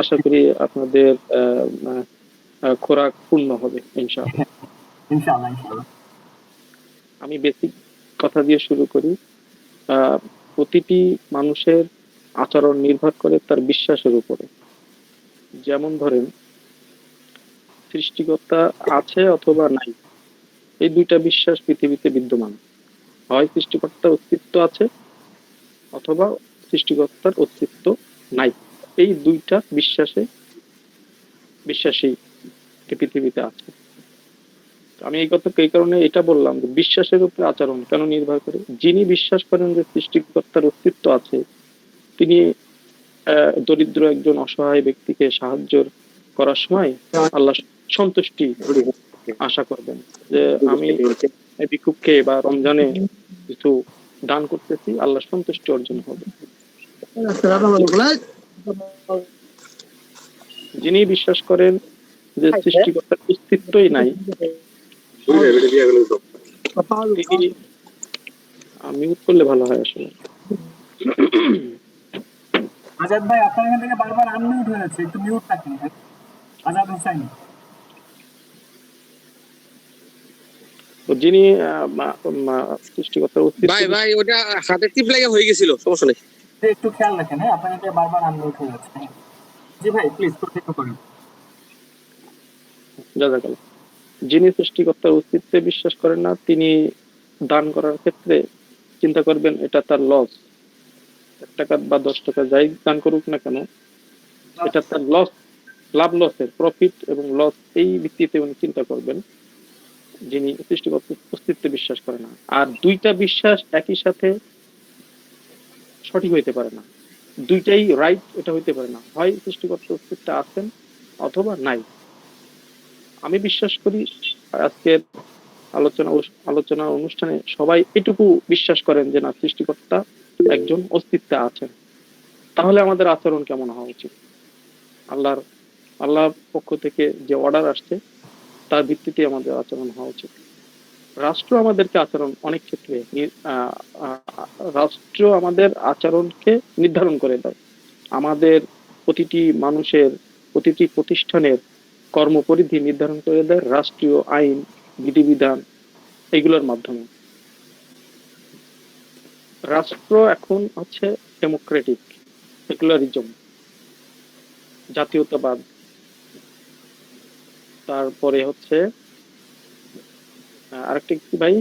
আশা করি আপনাদের খোরাক পূর্ণ হবে ইনশাআল্লাহ। ইনশাআল্লাহ ইনশাআল্লাহ। আমি বেসিক কথা দিয়ে শুরু করি। প্রতিটি মানুষের আচরণ নির্ভর করে তার বিশ্বাসের উপরে। যেমন ধরেন, সৃষ্টিকর্তা আছে অথবা নাই, এই দুইটা বিশ্বাস পৃথিবীতে বিদ্যমান। হয় সৃষ্টিকর্তার অস্তিত্ব আছে অথবা সৃষ্টিকর্তার অস্তিত্ব নাই, এই দুইটা বিশ্বাসী পৃথিবীতে আছে। আমি এই কথা এই কারণে এটা বললাম যে বিশ্বাসের উপরে আচরণ কেন নির্ভর করে। যিনি বিশ্বাস করেন যে সৃষ্টিকর্তার অস্তিত্ব আছে, তিনি দরিদ্র একজন অসহায় ব্যক্তিকে সাহায্য করার সময় আল্লাহ সন্তুষ্টি আশা করবেন, যে আমি ভিক্ষুককে বা রমজানে কিছু দান করতেছি, আল্লাহ সন্তুষ্টি অর্জন হবে। যিনি বিশ্বাস করেন যে সৃষ্টিকর্তার অস্তিত্বই নাই, মিউট করলে ভালো হয় আসলে। আজাদ ভাই আপনার এখান থেকে বারবার আনমিউট হয়ে যাচ্ছে, একটু মিউট থাকেন ভাই। আজাদ হোসেন। তো যিনি সৃষ্টিকর্তার অস্তিত্ব, ভাই ওটা হাতে টিপ লাগে হয়ে গেছিল, সমস্যা নেই। একটু খেয়াল রাখেন, হ্যাঁ, আপনার এখানে বারবার আনমিউট হয়ে যাচ্ছে। জি ভাই, প্লিজ কন্টিনিউ করেন। জাযাকাল্লাহ। যিনি সৃষ্টিকর্তার অস্তিত্বে বিশ্বাস করেন না, তিনি দান করার ক্ষেত্রে চিন্তা করবেন এটা তার লস। 1 টাকা বা 10 টাকা যাই দান করুক না কেন, এটা তার লস, লাভ লসের, প্রফিট এবং লস, এই ভিত্তিতে উনি চিন্তা করবেন, যিনি সৃষ্টিকর্তার অস্তিত্বে বিশ্বাস করে না। আর দুইটা বিশ্বাস একই সাথে সঠিক হইতে পারে না, দুইটাই রাইট এটা হইতে পারে না। হয় সৃষ্টিকর্তার অস্তিত্ব আছেন অথবা নাই। আমি বিশ্বাস করি আজকের আলোচনা অনুষ্ঠানে সবাই এটুকু বিশ্বাস করেন যে না, সৃষ্টিকর্তা একজন অস্তিত্বে আছেন। তাহলে আমাদের আচরণ কেমন হওয়া উচিত? আল্লাহর পক্ষ থেকে যে অর্ডার আসছে তার ভিত্তিতে আমাদের আচরণ হওয়া উচিত। রাষ্ট্র আমাদেরকে আচরণ অনেক ক্ষেত্রে রাষ্ট্র আমাদের আচরণকে নির্ধারণ করে দেয়। আমাদের প্রতিটি মানুষের, প্রতিটি প্রতিষ্ঠানের কর্মপরিধি নির্ধারণ করে দেয় রাষ্ট্রীয় আইন, বিধিবিধান, এগুলোর মাধ্যমে। রাষ্ট্র এখন হচ্ছে ডেমোক্রেটিক, সেকুলারিজম, জাতীয়তাবাদ, তারপরে হচ্ছে আরেকটা কি ভাই,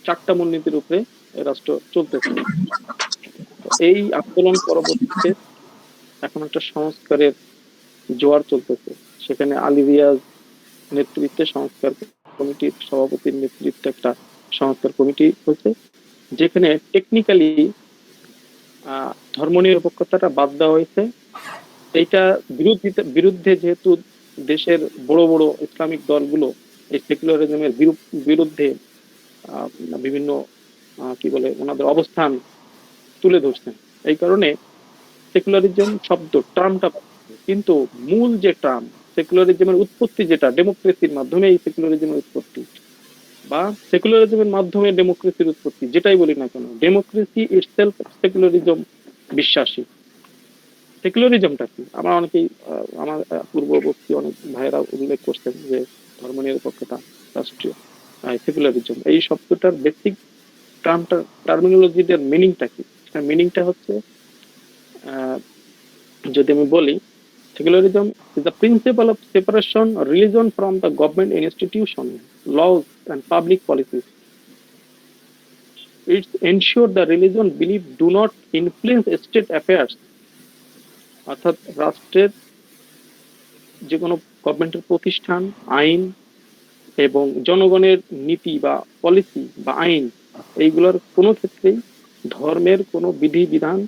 4টা মূলনীতির উপরে রাষ্ট্র চলতেছে। এই আন্দোলন পরবর্তীতে এখন একটা সংস্কারের জোয়ার চলতেছে। সেখানে আলী রিয়াজ নেতৃত্বে সংস্কার কমিটির সভাপতির নেতৃত্বে একটা সংস্কার কমিটি হয়েছে, যেখানে টেকনিক্যালি ধর্মনিরপেক্ষতাটা বাদ দেওয়া হয়েছে। এইটা বিরুদ্ধে যেহেতু দেশের বড় বড় ইসলামিক দলগুলো এই সেকুলারিজমের বিরুদ্ধে বিভিন্ন কি বলে ওনাদের অবস্থান তুলে ধরছেন, এই কারণে সেকুলারিজম শব্দ টার্মটা, কিন্তু মূল যে টার্ম সেকুলারিজমের উৎপত্তি, যেটা ডেমোক্রেসির মাধ্যমে এই সেকুলারিজমের উৎপত্তি, বা সেকুলারিজমের মাধ্যমে ডেমোক্রেসির উৎপত্তি, যেটাই বলি না কেন, ডেমোক্রেসি ইটসেলফ সেকুলারিজম বিশ্বাসী। সেকুলারিজমটা কি? আমরা অনেকেই আমার পূর্ববর্তী অনেক ভাইয়েরা উল্লেখ করছেন যে ধর্মনিরপেক্ষতা, রাষ্ট্রীয়, সেকুলারিজম, এই শব্দটার বেসিক টার্মিনোলজিটার মিনিংটা কি? মিনিংটা হচ্ছে, যদি আমি বলি, secularism is the principle of separation religion from the government institution, laws and public policies. It ensures the religion belief do not influence state affairs. অর্থাৎ রাষ্ট্রের যে কোনো গভর্নমেন্টের প্রতিষ্ঠান, আইন এবং জনগণের নীতি বা পলিসি বা আইন, এইগুলোর কোনো ক্ষেত্রেই ধর্মের কোনো বিধিবিধান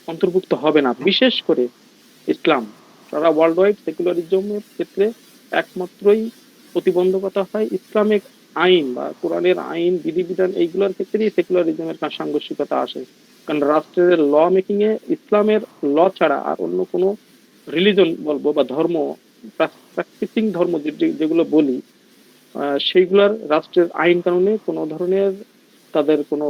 অন্তর্ভুক্ত হবে না। বিশেষ করে ইসলাম, সারা ওয়ার্ল্ড ওয়াইড সেকুলারিজমের ক্ষেত্রে একমাত্রই প্রতিবন্ধকতা হয় ইসলামিক আইন বা কোরআনের আইন, বিধিবিধান, এইগুলোর ক্ষেত্রেই সেকুলারিজমের সাংঘর্ষিকতা আসে। কারণ রাষ্ট্রের ল মেকিং এ ইসলামের ল ছাড়া আর অন্য কোনো রিলিজন বলবো বা ধর্ম, প্র্যাকটিসিং ধর্ম যেগুলো বলি, সেইগুলোর রাষ্ট্রের আইন কানুনে কোনো ধরনের তাদের কোনো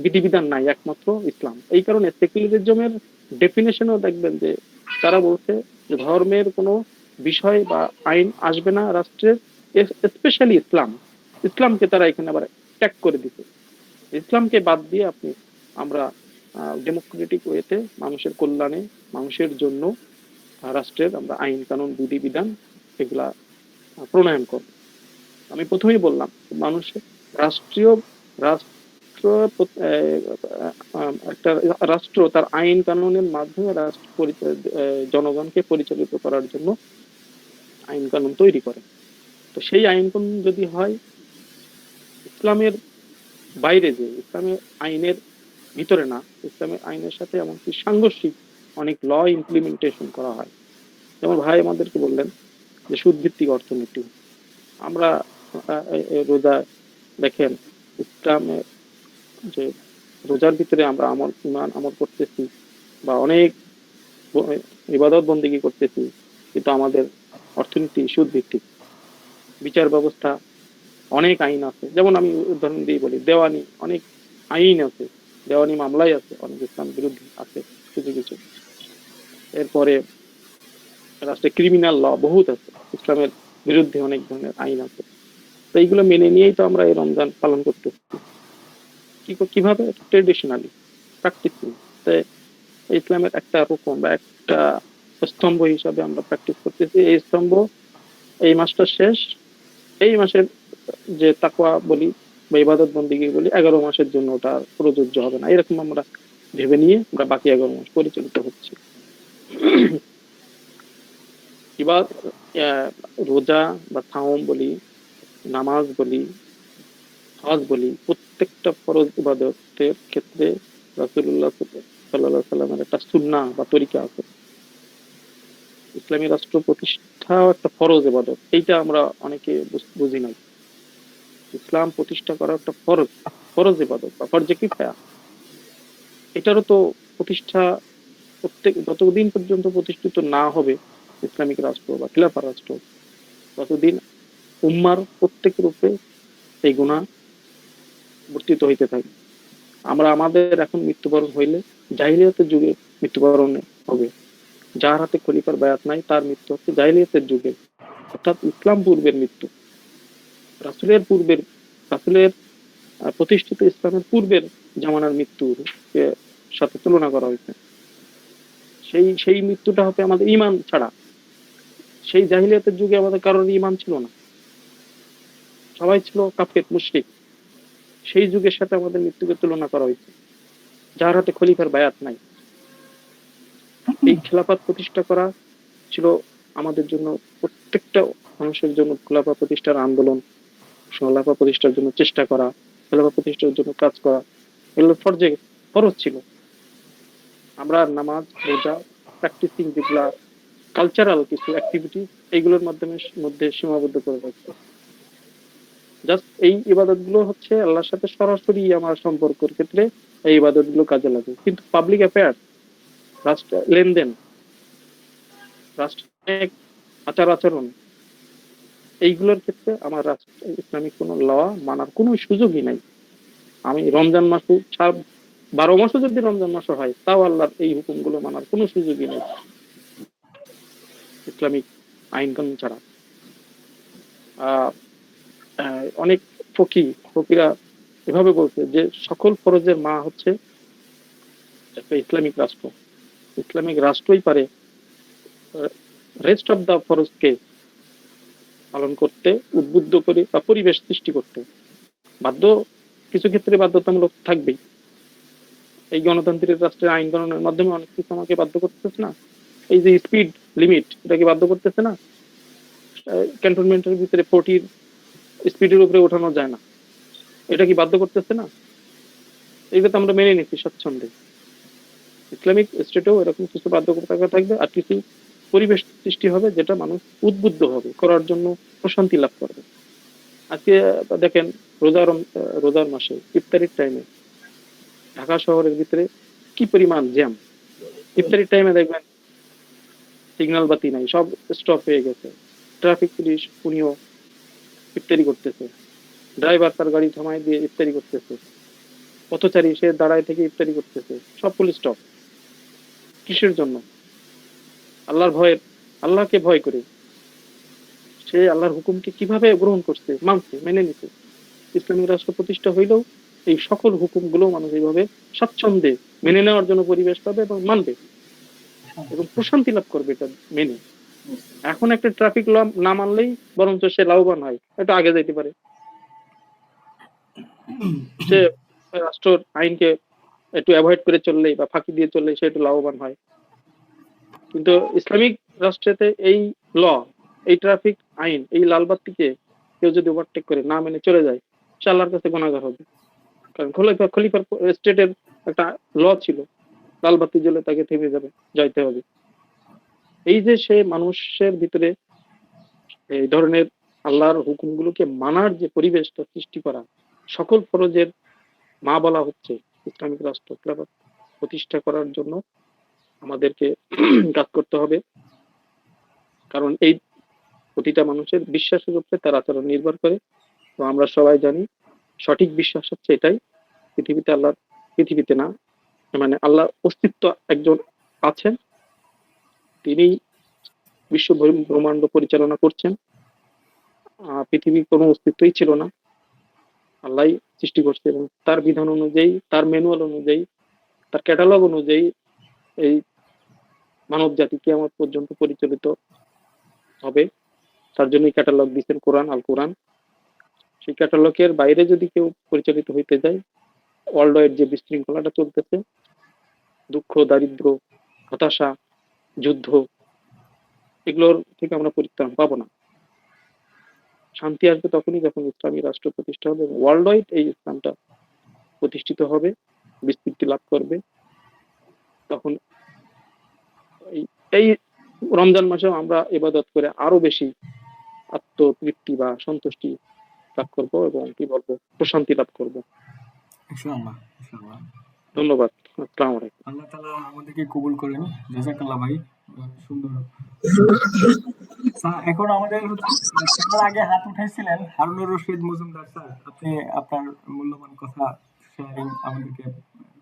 বিধিবিধান নাই, একমাত্র ইসলাম। এই কারণে সেকুলারিজমের ডেফিনেশনও দেখবেন যে তারা বলছে যে ধর্মের কোনো বিষয় বা আইন আসবে না রাষ্ট্রের, স্পেশালি ইসলামকে তারা এখানে আবার ট্যাগ করে দিতে। ইসলামকে বাদ দিয়ে আমরা ডেমোক্রেটিক ওয়েতে মানুষের কল্যাণে, মানুষের জন্য রাষ্ট্রের আমরা আইন কানুন, বিধিবিধান এগুলা প্রণয়ন করব। আমি প্রথমেই বললাম, মানুষের রাষ্ট্র একটা রাষ্ট্র তার আইন কানুনের মাধ্যমে জনগণকে পরিচালিত করার জন্য আইন কানুন তৈরি করে। তো সেই আইন কানুন যদি হয় ইসলামের বাইরে, যে ইসলামের আইনের ভিতরে না, ইসলামের আইনের সাথে এমনকি সাংঘর্ষিক অনেক ল ইমপ্লিমেন্টেশন করা হয়। যেমন ভাই আমাদেরকে বললেন যে সুদ ভিত্তিক অর্থনীতি, আমরা রোজা দেখেন, ইসলামের যে রোজার ভিতরে আমরা ইমান আমল করতেছি বা অনেক ইবাদত বন্দেগী করতেছি, কিন্তু আমাদের অর্থনীতি সুদ ভিত্তিক। বিচার ব্যবস্থা অনেক আইন আছে, যেমন আমি উদাহরণ দিয়ে বলি, দেওয়ানি অনেক আইন আছে, দেওয়ানি মামলাই আছে, অনেক ইসলাম বিরোধী আছে কিছু কিছু। এরপরে রাষ্ট্রে ক্রিমিনাল ল বহুত আছে, ইসলামের বিরুদ্ধে অনেক ধরনের আইন আছে। তো এইগুলো মেনে নিয়েই তো আমরা এই রমজান পালন করতেছি। কিভাবে? Traditionally practicing. ইসলামের একটা রকম বা একটা স্তম্ভ হিসাবে আমরা প্র্যাকটিস করতেছি। এই স্তম্ভ এই মাসটা শেষ, এই মাসের যে তাকওয়া বলি বা ইবাদত বন্দিগি বলি 11 মাসের জন্য ওটা প্রযোজ্য হবে না, এরকম আমরা ভেবে নিয়ে আমরা বাকি 11 মাস পরিচালিত হচ্ছি। এবার রোজা বা সাওম বলি, নামাজ বলি, হজ বলি, প্রত্যেকটা ফরজ ইবাদতের ক্ষেত্রে রাসূলুল্লাহ সাল্লাল্লাহু আলাইহি সাল্লামের একটা সুন্নাহ বা তরিকা আছে। ইসলামী রাষ্ট্র প্রতিষ্ঠাও একটা ফরজ ইবাদত, এইটা আমরা অনেকে বুঝি না। ইসলাম প্রতিষ্ঠা করা একটা ফরজ, ফরজ ইবাদত বা ফরজে কিফায়া। এটারও তো প্রতিষ্ঠা যতদিন পর্যন্ত প্রতিষ্ঠিত না হবে ইসলামিক রাষ্ট্র বা খিলাফা রাষ্ট্র, ততদিন উম্মার প্রত্যেকের উপরে এই গুনাহ বর্তিত হইতে থাকে। আমরা আমাদের এখন মৃত্যুবরণ হইলে জাহিলিয়াতের যুগে মৃত্যুবরণ হবে। যার হাতে খলিফার বায়াত নাই তার মৃত্যু হচ্ছে জাহিলিয়াতের যুগে, অর্থাৎ ইসলাম পূর্বের মৃত্যু। রাসূলের প্রতিষ্ঠিত ইসলামের পূর্বের জামানার মৃত্যুর সাথে তুলনা করা হয়েছে। সেই মৃত্যুটা হবে আমাদের ঈমান ছাড়া। সেই জাহিলিয়াতের যুগে আমাদের কারোর ঈমান ছিল না, সবাই ছিল কাফের মুশরিক। সেই যুগের সাথে আমাদের মৃত্যুকে তুলনা করা হয়েছে, যার হাতে খলিফার বায়াত নাই। এই খেলাফত প্রতিষ্ঠা করা ছিল আমাদের জন্য, প্রত্যেকটা মানুষের জন্য খেলাফত প্রতিষ্ঠার আন্দোলন, খেলাফত প্রতিষ্ঠার জন্য চেষ্টা করা, খেলাফত প্রতিষ্ঠার জন্য কাজ করা, এগুলো ফরজ ছিল। আমরা নামাজ, রোজা, প্র্যাকটিসিং যেগুলা কালচারাল কিছু অ্যাক্টিভিটি, এইগুলোর মধ্যে সীমাবদ্ধ করে রাখছে। জাস্ট এই ইবাদত গুলো হচ্ছে আল্লাহর সাথে সরাসরি আমার সম্পর্কের ক্ষেত্রে এই ইবাদত গুলো কাজে লাগে। কিন্তু পাবলিক অ্যাফেয়ার, রাষ্ট্র লেনদেন, রাষ্ট্রের আচার আচরণ, এইগুলোর ক্ষেত্রে আমার ইসলামিক কোনো ল মানার কোনো সুযোগই নাই। আমি রমজান মাসও 12 মাসও যদি রমজান মাস হয়, তাও আল্লাহর এই হুকুমগুলো মানার কোনো সুযোগই নেই ইসলামিক আইন কানুন ছাড়া। অনেক ফকিরা এভাবে বলছে যে সকল ফরজের মা হচ্ছে একটা ইসলামিক রাষ্ট্র। ইসলামিক রাষ্ট্রই পারে রেস্ট অফ দা ফরজকে পালন করতে, উদ্বুদ্ধ করে বা পরিবেশ সৃষ্টি করতে। কিছু ক্ষেত্রে বাধ্যতামূলক থাকবেই। এই গণতান্ত্রিক রাষ্ট্রের আইন কানুনের মাধ্যমে অনেক কিছু আমাকে বাধ্য করতেছে না। এই যে স্পিড লিমিট, এটাকে বাধ্য করতেছে না। ক্যান্টনমেন্টের ভিতরে 40 স্পিডের উপরে ওঠানো যায় না, এটা কি বাধ্য করতেছে না? এইটা তো আমরা মেনে নিচ্ছি স্বচ্ছন্দে। ইসলামিক স্টেটেও এরকম কিছু বাধ্যবাধকতা থাকবে, আর কিছু পরিবেশ সৃষ্টি হবে যেটা মানুষ উদ্বুদ্ধ হবে করার জন্য, প্রশান্তি লাভ করবে। আজকে দেখেন রোজার মাসে ইফতারির টাইমে ঢাকা শহরের ভিতরে কি পরিমাণ জ্যাম। ইফতারির টাইমে দেখবেন সিগন্যাল বাতি নাই, সব স্টপ হয়ে গেছে। ট্রাফিক পুলিশ উনিও ইফতারি করতেছে, ড্রাইভার তার গাড়ি থামায় দিয়ে ইফতারি করতেছে, পথচারী সে দাঁড়ায় থেকে ইফতারি করতেছে, সব পুলিশ স্টপ। কিসের জন্য? আল্লাহকে ভয় করে সে আল্লাহর হুকুমকে কিভাবে গ্রহণ করছে, মানছে, মেনে নিছে। ইসলামিক রাষ্ট্র প্রতিষ্ঠা হইলেও এই সকল হুকুমগুলো মানুষ এইভাবে স্বাচ্ছন্দ্যে মেনে নেওয়ার জন্য পরিবেশ পাবে এবং মানবে এবং প্রশান্তি লাভ করবে এটা মেনে। এখন একটা ট্রাফিক ল না মানলেই বরঞ্চ সে লাভবান হয়, এটা আগে যাইতে পারে, সে রাষ্ট্রের আইনকে একটু অ্যাভয়েড করে চললেই বা ফাঁকি দিয়ে চললেই সে একটু লাভবান হয়। কিন্তু ইসলামিক রাষ্ট্রেতে এই ল, এই ট্রাফিক আইন, এই লাল বাতিকে কেউ যদি ওভারটেক করে না মেনে চলে যায়, সে আল্লাহর কাছে গুনাহগার হবে। কারণ খলিফার স্টেটের একটা ল ছিল, লাল বাতি জ্বলে তাকে থেমে যাইতে হবে। এই যে সে মানুষের ভিতরে এই ধরনের আল্লাহর হুকুমগুলোকে মানার যে পরিবেশটা সৃষ্টি করা, সকল ফরজের মা বলা হচ্ছে ইসলামিক রাষ্ট্র প্রতিষ্ঠা করার জন্য আমাদেরকে কাজ করতে হবে। কারণ এই প্রতিটা মানুষের বিশ্বাসের উপরে তার আচরণ নির্ভর করে। তো আমরা সবাই জানি সঠিক বিশ্বাস হচ্ছে এটাই, পৃথিবীতে না, মানে আল্লাহর অস্তিত্ব একজন আছেন, তিনি বিশ্ব ব্রহ্মাণ্ড পরিচালনা করছেন। পৃথিবীর কোনো অস্তিত্বই ছিল না, আল্লাহ সৃষ্টি করছে এবং তার বিধান অনুযায়ী, তার ম্যানুয়াল অনুযায়ী তার ক্যাটালগ অনুযায়ী এই মানব জাতি কিয়ামত পর্যন্ত পরিচালিত হবে। তার জন্য ক্যাটালগ দিচ্ছেন কোরআন, আল কোরআন। সেই ক্যাটালগের বাইরে যদি কেউ পরিচালিত হইতে যায়, ওয়ার্ল্ড ওয়াইড যে বিশৃঙ্খলাটা চলতেছে, দুঃখ, দারিদ্র, হতাশা, যুদ্ধ, এগুলোর থেকে আমরা পরিত্রাণ পাবো না। শান্তি আসবে তখনই যখন ইসলামী রাষ্ট্র প্রতিষ্ঠা হবে, ওয়ার্ল্ড ওয়াইড এই ইসলামটা প্রতিষ্ঠিত হবে, বিস্তৃতি লাভ করবে। তখন এই রমজান মাসেও আমরা ইবাদত করে আরো বেশি আত্মতৃপ্তি বা সন্তুষ্টি লাভ করবো এবং কি বলবো, প্রশান্তি লাভ করবো। ইনশাআল্লাহ ইনশাআল্লাহ। ধন্যবাদ। আসসালামু আলাইকুম। আল্লাহ তাআলা আমাদেরকে কবুল করেন। জাযাকাল্লাহ ভাই, সুন্দর। স্যার এখন আমাদের ক্যামেরার আগে হাত উঠাইছিলেন হারুনুর রশিদ মজুমদার স্যার, আপনি আপনার মূল্যবান কথা শেয়ারিং আমাদেরকে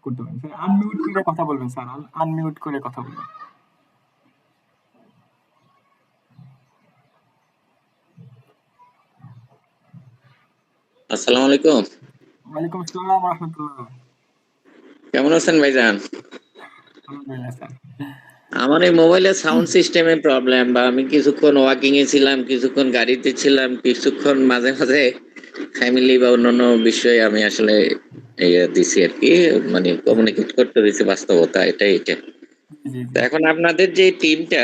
করতে পারেন স্যার। আনমিউট করে কথা বলবেন স্যার, আনমিউট করে কথা বলবেন। আসসালামু আলাইকুম। ওয়ালাইকুম আসসালাম ওয়া রাহমাতুল্লাহ। কেমন আছেন ভাইজান? আলহামদুলিল্লাহ স্যার। আমার এই মোবাইলের সাউন্ড সিস্টেমে প্রবলেম, বা আমি কিছুক্ষণ ওয়াকিং এ ছিলাম, কিছুক্ষণ গাড়িতে ছিলাম, কিছুক্ষণ মাঝে মাঝে ফ্যামিলি বা অন্যান্য বিষয়ে আমি আসলে দিছি আর কি, মানে কমিউনিকেট করতে দিছি বাস্তবতা, এটা জি জি তো এখন আপনাদের যে টিমটা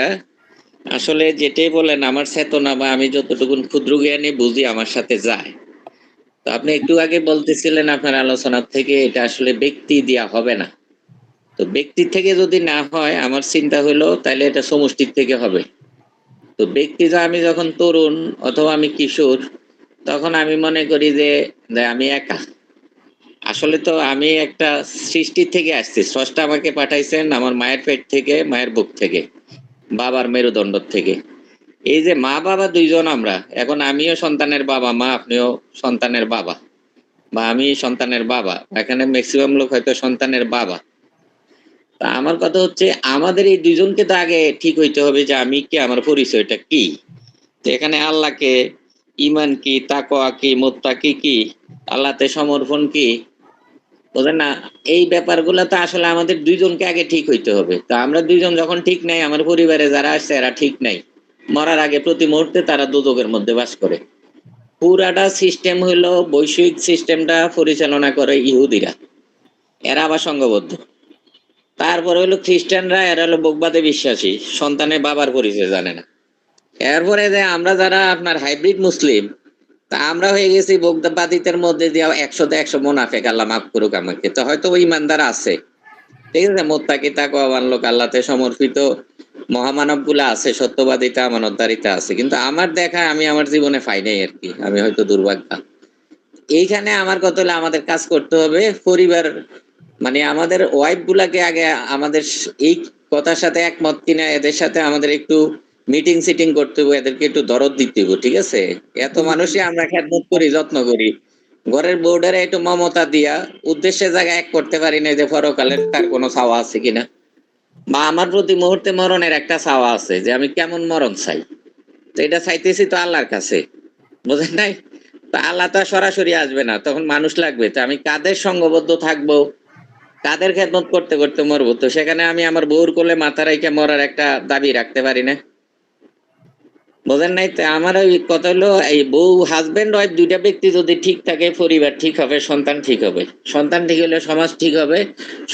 আসলে যেটাই বলেন আমার চেতনা বা আমি যতটুকু ক্ষুদ্র জ্ঞানে বুঝি আমার সাথে যায়। তো আপনি একটু আগে বলতেছিলেন আপনার আলোচনা থেকে এটা আসলে ব্যক্তি দেয়া হবে না। তো ব্যক্তি থেকে যদি না হয়, আমার চিন্তা হলো তাহলে এটা সমষ্টির থেকে হবে। তো ব্যক্তি আমি যখন তরুণ অথবা আমি কিশোর, তখন আমি মনে করি যে আমি একা। আসলে তো আমি একটা সৃষ্টির থেকে আসছি, স্রষ্টা আমাকে পাঠাইছেন আমার মায়ের পেট থেকে, মায়ের বুক থেকে, বাবার মেরুদণ্ড থেকে। এই যে মা বাবা দুইজন আমরা, এখন আমিও সন্তানের বাবা মা, আপনিও সন্তানের বাবা, বা আমি সন্তানের বাবা, এখানে ম্যাক্সিমাম লোক হয়তো সন্তানের বাবা। তা আমার কথা হচ্ছে আমাদের এই দুইজনকে তো আগে ঠিক হইতে হবে যে আমি কি, আমার পরিচয়টা কি। তো এখানে আল্লাহকে, ইমান কি, তাকওয়া কি, মুত্তাকি কি, আল্লাহতে সমর্পণ কি, বুঝেন না? এই ব্যাপারগুলো তো আসলে আমাদের দুইজনকে আগে ঠিক হইতে হবে। তো আমরা দুইজন যখন ঠিক নাই, আমার পরিবারে যারা আসছে এরা ঠিক নাই, মরার আগে প্রতি মুহূর্তে তারা দুদকের মধ্যে বাস করে। পুরাটা সিস্টেম হইলো, বৈশ্বিক সিস্টেমটা পরিচালনা করে ইহুদিরা, এরা আবার সংঘবদ্ধ। তারপরে হলো খ্রিস্টানরা, এরা হলো বোকবাদে বিশ্বাসী, সন্তানের বাবার পরিচয় জানে না। এরপরে যে আমরা যারা আপনার হাইব্রিড মুসলিম, তা আমরা হয়ে গেছি বোকবাদিতের মধ্যে দিয়ে 100-তে 100 মুনাফেক, আল্লাহ মাফ করুক আমাকে। তো হয়তো ওই ইমানদার আছে, ঠিক আছে, মুত্তাকি তাকওয়াবান লোক, আল্লাহতে সমর্পিত মহামানব গুলা আছে, সত্যবাদিতা আমানতদারিতা আছে, কিন্তু আমার দেখা আমি আমার জীবনে পাই নাই আর কি, আমি হয়তো দুর্ভাগ্য। এইখানে আমার কথা হলো আমাদের কাজ করতে হবে, পরিবার মানে আমাদের ওয়াইফ গুলাকে আগে আমাদের এই কথার সাথে একমত কিনা এদের সাথে আমাদের একটু মিটিং সিটিং করতে হবে, এদেরকে একটু দরদ দিতে হবে, ঠিক আছে? এত মানুষই আমরা খেদমত করি, যত্ন করি, ঘরের বউডারে একটু মমতা দিয়া উদ্দেশ্যের জায়গায় এক করতে পারি না যে পরকালের তার কোনো চাওয়া আছে কিনা, বা আমার প্রতি মুহূর্তে মরণের একটা চাওয়া আছে যে আমি কেমন মরণ চাই। তো এটা চাইতেছি তো আল্লাহর কাছে, বুঝেন নাই? তা আল্লাহ তো সরাসরি আসবে না, তখন মানুষ লাগবে। তো আমি কাদের সঙ্গবদ্ধ থাকবো, কাদের খেদমত করতে করতে মরবো? তো সেখানে আমি আমার বউর কোলে মাথা রেখে মরার একটা দাবি রাখতে পারি না, বোঝেন নাই? তো আমার ওই কথা হলো, এই বউ হাজবেন্ড ওয়াইফ দুইটা ব্যক্তি যদি ঠিক থাকে, পরিবার ঠিক হবে, সন্তান ঠিক হবে, সন্তান ঠিক হলে সমাজ ঠিক হবে,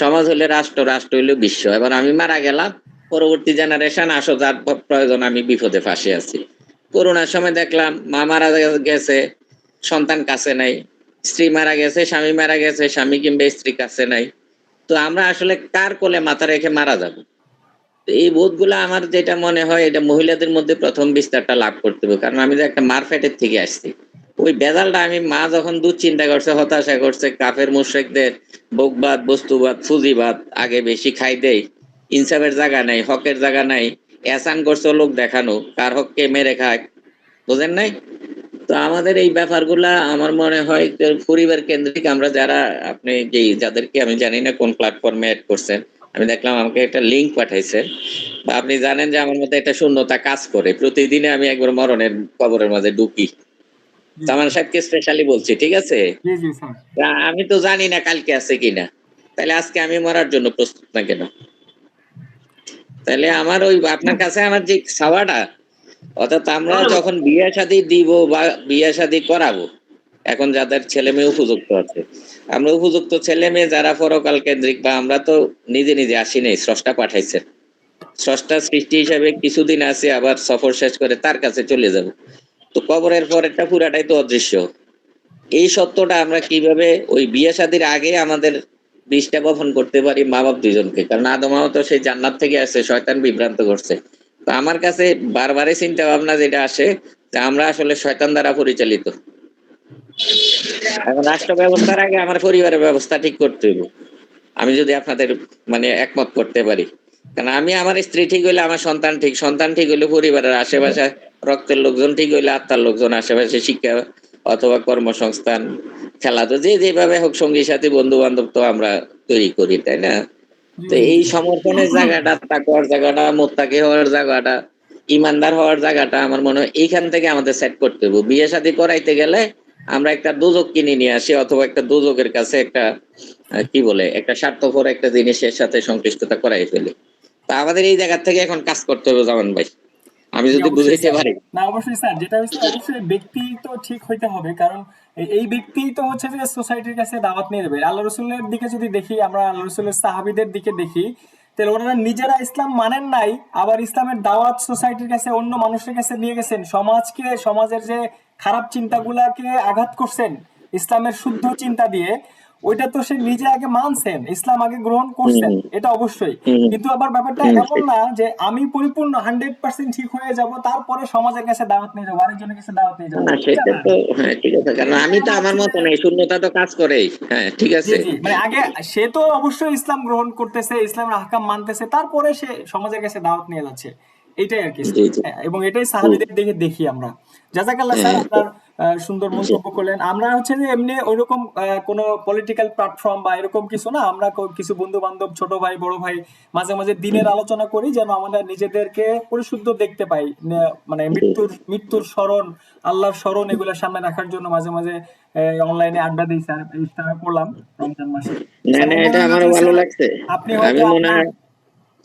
সমাজ হলে রাষ্ট্র, রাষ্ট্র হলে বিশ্ব। এবার আমি মারা গেলাম, পরবর্তী জেনারেশন আসো, যার প্রয়োজন, আমি বিপদে ফাঁসে আছি। করোনার সময় দেখলাম মা মারা গেছে, সন্তান কাছে নাই, স্ত্রী মারা গেছে, স্বামী মারা গেছে, স্বামী কিংবা স্ত্রী কাছে নাই। তো আমরা আসলে কার কোলে মাথা রেখে মারা যাবো? এই বোধগুলা আমার যেটা মনে হয়, এটা মহিলাদের মধ্যে প্রথম বিস্তারটা লাভ করতে হবে। কারণ আমি যে একটা মার ফেটের থেকে আসছি, ওই বেজালটা আমি মা যখন দুশ্চিন্তা করছে, হতাশা করছে, কাফের মুশরিকদের বকবাদ, বস্তুবাদ, ফুজিবাদ আগে বেশি খাই দেই, ইনসাফের জায়গা নাই, হকের জায়গা নাই, এসান করছে লোক দেখানো, কার হককে মেরে খায়, বুঝেন নাই? তো আমাদের এই ব্যাপারগুলা আমার মনে হয় পরিবার কেন্দ্রিক আমরা যারা, আপনি যাদেরকে আমি জানি না কোন প্ল্যাটফর্মে অ্যাড করছেন, আমি দেখলাম আমাকে একটা লিংক পাঠাইছেন, বা আপনি জানেন যে আমার মধ্যে একটা শূন্যতা কাজ করে, প্রতিদিনে আমি একবার মরণের কবরের মাঝে ঢুকি। সামান সাহেবকে স্পেশালি বলছি, ঠিক আছে? জি জি স্যার। আমি তো জানি না কালকে আছে কিনা, তাহলে আজকে আমি মরার জন্য প্রস্তুত না কেন? তাহলে আমার ওই আপনার কাছে আমার যে চাওয়াটা, অর্থাৎ আমরা যখন বিয়ে শাদী দিব বা বিয়ে শাদী করাবো, এখন যাদের ছেলে মেয়ে উপযুক্ত আছে, আমরা উপযুক্ত ছেলে মেয়ে যারা পরকাল কেন্দ্রিক, বা আমরা তো নিজে নিজে আসি নাই, স্রষ্টা পাঠাইছে। স্রষ্টা সৃষ্টি হিসাবে কিছুদিন আছে, আবার সফর শেষ করে তার কাছে চলে যাব। তো কবরের পরেরটা পুরাটাই তো অদৃশ্য। এই সত্যটা আমরা কিভাবে ওই বিয়ে শাদীর আগে আমাদের বিষটা বপন করতে পারি মা বাপ দুইজনকে? কারণ আদমাও তো সেই জান্নাত থেকে আসে, শয়তান বিভ্রান্ত করছে। তো আমার কাছে বারবারই চিন্তা ভাবনা যেটা আসে যে আমরা আসলে শয়তান দ্বারা পরিচালিত। এখন রাষ্ট্র ব্যবস্থার আগে আমার পরিবারের ব্যবস্থা ঠিক করতে হইব, আমি যদি আপনাদের মানে একমত করতে পারি। কারণ আমি আমার স্ত্রী ঠিক হইলে আমার সন্তান ঠিক, সন্তান ঠিক হইলে পরিবারের আশেপাশে রক্তের লোকজন ঠিক হইলে আত্মার লোকজন, আশেপাশে শিক্ষা অথবা কর্মসংস্থান, খেলাধুলা, যে যেভাবে হোক সঙ্গী সাথী বন্ধু বান্ধব তো আমরা তৈরি করি, তাই না? তো এই সমর্পণের জায়গাটা, তাকওয়ার জায়গাটা, মোত্তাকি হওয়ার জায়গাটা, ইমানদার হওয়ার জায়গাটা আমার মনে হয় এইখান থেকে আমাদের সেট করতে হবে। বিয়ে শাদী করাইতে গেলে আমরা একটা দোজক কিনে নিয়ে আসি, অথবা একটা দোজকের কাছে একটা কি বলে একটা স্বার্থপর একটা জিনিসের সাথে সংশ্লিষ্টতা করাই ফেলি। তা আমাদের এই জায়গা থেকে এখন কাজ করতে হবে জামান ভাই, আমি যদি বুঝাইতে পারি। না অবশ্যই স্যার, যেটা হচ্ছে অবশ্যই ব্যক্তি তো ঠিক হইতে হবে, কারণ এই ব্যক্তি তো হচ্ছে যে সোসাইটির কাছে দাওয়াত নিয়ে দেবে। আল্লাহ রসুলের দিকে যদি দেখি, আমরা আল্লাহ রসুলের সাহাবীদের দিকে দেখি, তাহলে ওনারা নিজেরা ইসলাম মানেন নাই, আবার ইসলামের দাওয়াত সোসাইটির কাছে অন্য মানুষের কাছে নিয়ে গেছেন, সমাজকে, সমাজের যে খারাপ চিন্তাগুলাকে আঘাত করছেন ইসলামের শুদ্ধ চিন্তা দিয়ে। ওইটা তো সে নিজে আগে মানছেন, ইসলাম আগে গ্রহণ করছেন, এটা অবশ্যই। কিন্তু আবার ব্যাপারটা এমন না যে আমি পরিপূর্ণ 100% ঠিক হয়ে যাব তারপরে সমাজের কাছে দাওয়াত নিয়ে যাবো, আরেকজনের কাছে দাওয়াত নিয়ে যাবো। না সেটা তো হ্যাঁ ঠিক আছে, কারণ আমি তো আমার মতো নেই, শূন্যতা তো কাজ করেই। হ্যাঁ ঠিক জি আছে। জি, মানে আগে সে তো অবশ্যই ইসলাম গ্রহণ করতেছে, ইসলামের আহকাম মানতেছে, তারপরে সে সমাজের কাছে দাওয়াত নিয়ে যাচ্ছে, এইটাই আর কি। জি জি এবং এটাই সাহাবীদের দেখে দেখি আমরা। জাযাকাল্লাহ স্যার, আপনার সুন্দর মন্তব্য করলেন। আমরা হচ্ছে যে এমনি ওইরকম কোনো পলিটিক্যাল প্ল্যাটফর্ম বা এরকম কিছু না, আমরা কিছু বন্ধু বান্ধব, ছোট ভাই বড় ভাই মাঝে মাঝে দিনের আলোচনা করি, যেন আমরা নিজেদেরকে পরিশুদ্ধ দেখতে পাই। মানে মৃত্যুর স্মরণ, আল্লাহর স্মরণ এগুলোর সামনে রাখার জন্য মাঝে মাঝে অনলাইনে আড্ডা দিই স্যার, এই ইফতারে করলাম রমজান মাসে। না না, এটা আমারও ভালো লাগছে। আপনি আমি হয়তো মনে আপনার হয়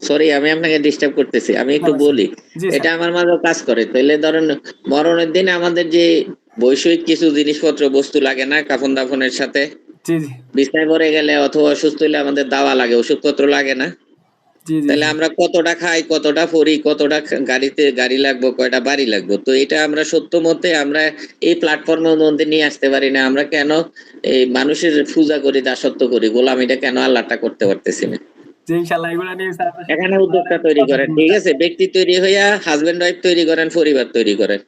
সরি, আমি আপনাকে ডিস্টার্ব করতেছি, আমি একটু না, বলি। জি এটা স্যার, আমার মাঝে কাজ করে। তাহলে ধরেন মরণের দিন আমাদের যে বৈষয়িক কিছু জিনিসপত্র বস্তু লাগে না, কাফন দাফনের সাথে জি জি বিছনায় পড়ে গেলে অথবা অসুস্থ হলে আমাদের দাওয়া লাগে, ওষুধপত্র লাগে না? জি জি তাহলে আমরা কতটা খাই, কতটা পরি, কতটা গাড়িতে গাড়ি লাগবো, কয়টা বাড়ি লাগবো, তো এটা আমরা সত্য মতে আমরা এই প্ল্যাটফর্মের মধ্যে নিয়ে আসতে পারি না? আমরা কেন এই মানুষের পূজা করি, দাসত্ব করি, গোলামিটা কেন আল্লাহটা করতে পারতেছি না? জি, ইনশাআল্লাহ এগুলা নিয়ে স্যার আপনার সাথে এখানে উদ্যোক্তা তৈরি করেন, ঠিক আছে? ব্যক্তি তৈরি হইয়া হাজবেন্ড ওয়াইফ তৈরি করেন, পরিবার তৈরি করেন,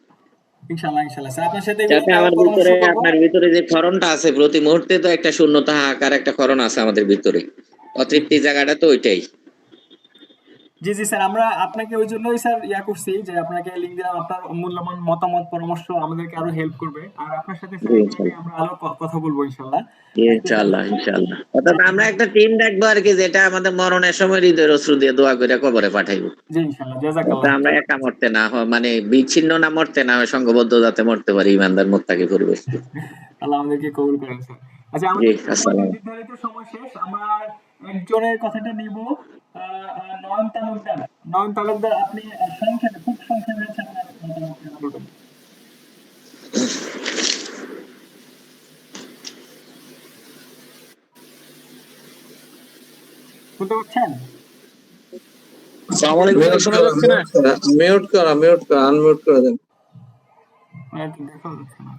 ইনশাআল্লাহ ইনশাআল্লাহ স্যার আপনার সাথে এগুলো যাতে নিয়ে আরো আমার পরামর্শ ভিতরে, করব। আপনার ভিতরে যে ক্ষরণটা আছে প্রতি মুহূর্তে, তো একটা শূন্যতা, হাহাকার একটা ক্ষরণ আছে আমাদের ভিতরে, অতৃপ্তি জায়গাটা তো ওইটাই। জি জি স্যার, আমরা আপনাকে ওই জন্যই স্যার করছি যে আপনাকে লিংক দিলাম, আপনার মূল্যবান মতামত পরামর্শ আমাদেরকে আরো হেল্প করবে। আর আপনার সাথে স্যার এগুলো নিয়ে আমরা আরো কথা বলবো ইনশাআল্লাহ। ইনশাআল্লাহ ইনশাআল্লাহ, অর্থাৎ আমরা একটা টিম দেখবো আর কি, যেটা আমাদের মরণের সময় হৃদয়ের অশ্রু দিয়ে দোয়া করে কবরে পাঠাইবো। জি ইনশাআল্লাহ, যাতে জাযাকাল্লাহ। আমরা একা মরতে না হয়, মানে বিচ্ছিন্ন না মরতে না হয়, সংঘবদ্ধ যাতে মরতে পারি ইমানদার মুত্তাকি পরিবেশ। আল্লাহ আমাদেরকে কবুল করেন স্যার। আচ্ছা, জি আমাদের আসসালাম। নির্ধারিত সময় শেষ, আমরা একজনের কথাটা নিব। নয়ন তালুকদার, নয়ন তালুকদার, আপনি সংক্ষেপে, খুব সংক্ষেপে হচ্ছে আপনার মতামত বলবেন। শুনতে পাচ্ছেন? আসসালামু আলাইকুম, শোনা যাচ্ছে না? মিউট করা, আনমিউট করে দেন। দেখা যাচ্ছে না।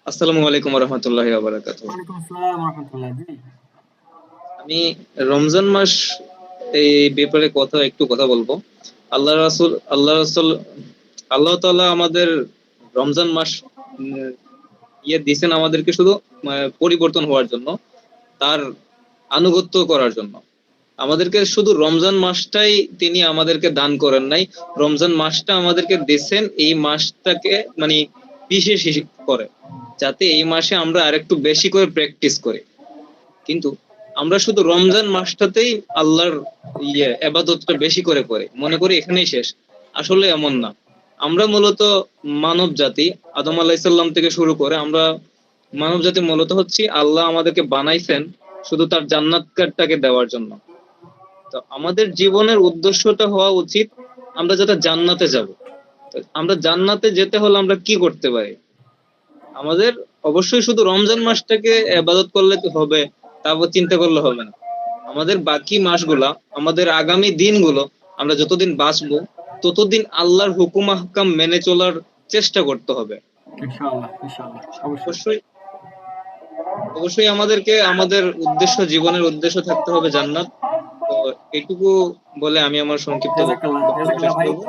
আসসালামু আলাইকুম ওয়া রাহমাতুল্লাহি ওয়া বারাকাতুহু। ওয়ালাইকুম আসসালাম ওয়া রাহমাতুল্লাহ। জি আমি রমজান মাস এই ব্যাপারে একটু কথা বলবো। আল্লাহ রাসূল আল্লাহ তাআলা আমাদের রমজান মাস দিয়েছেন আমাদেরকে শুধু পরিবর্তন হওয়ার জন্য, তার আনুগত্য করার জন্য। আমাদেরকে শুধু রমজান মাসটাই তিনি আমাদেরকে দান করেন নাই, রমজান মাসটা আমাদেরকে দিয়েছেন এই মাসটাকে মানে বিশেষ করে, যাতে এই মাসে আমরা আরেকটু বেশি করে প্র্যাকটিস করি। কিন্তু আমরা শুধু রমজান মাসটাতেই আল্লাহর ইবাদতটা বেশি করে মনে করি এখানেই শেষ। আসলে এমন না। আমরা মূলত মানব জাতি, আদম আলাইহিস সালাম থেকে শুরু করে আমরা মানব জাতি মূলত হচ্ছি, আল্লাহ আমাদেরকে বানাইছেন শুধু তার জান্নাতটাকে দেওয়ার জন্য। তো আমাদের জীবনের উদ্দেশ্যটা হওয়া উচিত আমরা যাতে জান্নাতে যাব। তো আমরা জান্নাতে যেতে হলে আমরা কি করতে পারি? আমাদের অবশ্যই শুধু রমজান মাসটাকে ইবাদত করলে তো হবে, তারপর চিন্তা করলে হবে না। আমাদের বাকি মাসগুলা, আমাদের আগামী দিনগুলো, আমরা যতদিন বাঁচবো ততদিন আল্লাহর হুকুম আহকাম মেনে চলার চেষ্টা করতে হবে। ইনশাআল্লাহ ইনশাআল্লাহ অবশ্যই। অবশ্যই অবশ্যই আমাদেরকে আমাদের জীবনের উদ্দেশ্য থাকতে হবে জান্নাত। তো এইটুকু বলে আমি আমার সংক্ষিপ্ত জাযাকাল্লাহ বক্তব্য জাযাকাল্লাহ শেষ ভাই। করবো।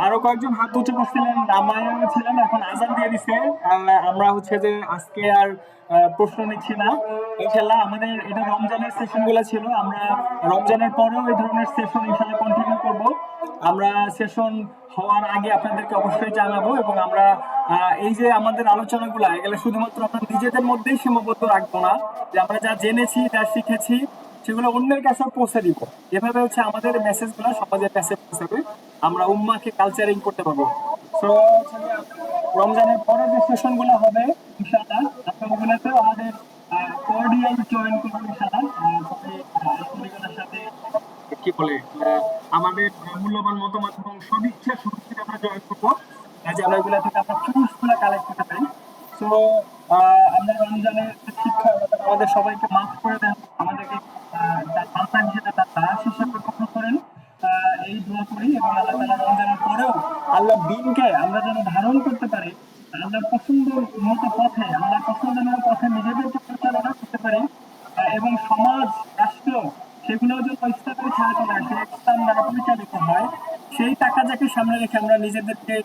আরো কয়েকজন হাত উঁচু করছিলেন, নামায়ও ছিলেন, এখন আজান দিয়ে দিছে। আমরা হচ্ছে যে আজকে আর প্রশ্ন নিচ্ছি না ইনশাআল্লাহ। আমাদের এটা রমজানের সেশন গুলো ছিল, আমরা রমজানের পরেও এই ধরনের সেশন ইনশাআল্লাহ কন্টিনিউ করব। আমরা সেশন হওয়ার আগে আপনাদেরকে অবশ্যই জানাবো, এবং আমরা এই যে আমাদের আলোচনাগুলো এগুলো শুধুমাত্র আমরা নিজেদের মধ্যেই সীমাবদ্ধ রাখবো না, যে আমরা যা জেনেছি যা শিখেছি সেগুলো অন্যের কাছে পৌঁছে দিব। এভাবে হচ্ছে আমাদের মেসেজগুলো সমাজের কাছে পৌঁছাবে, আমরা উম্মাহকে কালচারিং করতে পারবো। সো রমজানের পরে যে সেশনগুলো হবে ইনশাআল্লাহ, আপনারা ওগুলোতেও আমাদের কর্ডিয়াল জয়েন করবেন ইনশাআল্লাহ। আপনাদের সাথে কি বলে আমাদের মূল্যবান মতামত এবং সদিচ্ছা শুরুতে আমরা জয়েন করবো, যে আমরা এগুলো থেকে আমরা ফ্রুটসগুলো কালেক্ট করতে পারি। সো আমরা রমজানের শিক্ষা আমাদের সবাইকে মাফ করে দেন, আমাদেরকে তার পাতা হিসেবে তার দাস হিসেবে গ্রহণ করেন, এই দোয়া করি। এবং আল্লাহ তাআলা রমজানের পরেও আল্লাহ দিনকে আমরা যেন ধারণ করতে পারি, আল্লাহর পছন্দ মতো পথে, আল্লাহর পছন্দের পথে নিজেদেরকে পরিচালনা করতে পারি, এবং সমাজ রাষ্ট্র সেগুলোও যেন ইসলামের ছায়া চলে আসে, ইসলাম দ্বারা পরিচালিত হয়। সেই টাকা যাকে সামনে রেখে আমরা নিজেদেরকে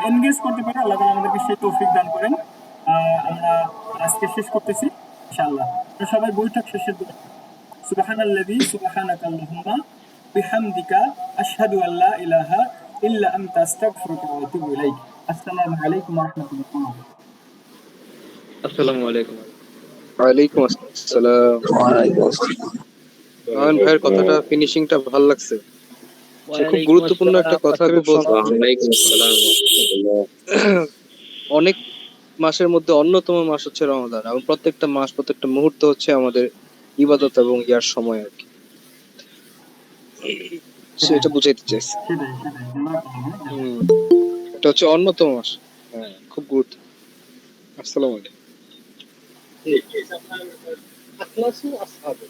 এনগেজ করতে পারি, আল্লাহ তাআলা আমাদেরকে সেই তৌফিক দান করেন। আমরা আজকে শেষ করতেছি ইনশাআল্লাহ। তো সবাই বৈঠক শেষের দিকে সুবহানাল্লাযী সুবহানাকা আল্লাহুম্মা বিহামদিকা আশহাদু আল্লা ইলাহা ইল্লা আনতা আস্তাগফিরুকা ওয়া আতুবু ইলাইক। আসসালামু আলাইকুম ওয়া রাহমাতুল্লাহ। আসসালামু আলাইকুম। ওয়ালাইকুম আসসালাম। নয়ন ভাইয়ের কথাটা ফিনিশিংটা ভালো লাগছে। সে খুব গুরুত্বপূর্ণ একটা কথা বলছে। ওয়ালাইকুম আসসালাম। অনেক মাসের মধ্যে অন্যতম মাস হচ্ছে রমাদান, এবং প্রত্যেকটা মাস প্রত্যেকটা মুহূর্ত হচ্ছে আমাদের ইবাদত এবং ইয়ার সময় আর কি। সেটা বুঝাইতে চাইছে। এটা হচ্ছে অন্যতম মাস। হ্যাঁ, খুব গুরুত্ব। আসসালামু আলাইকুম। আখলাসু আসহাবু।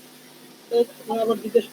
তো আবার জিজ্ঞেস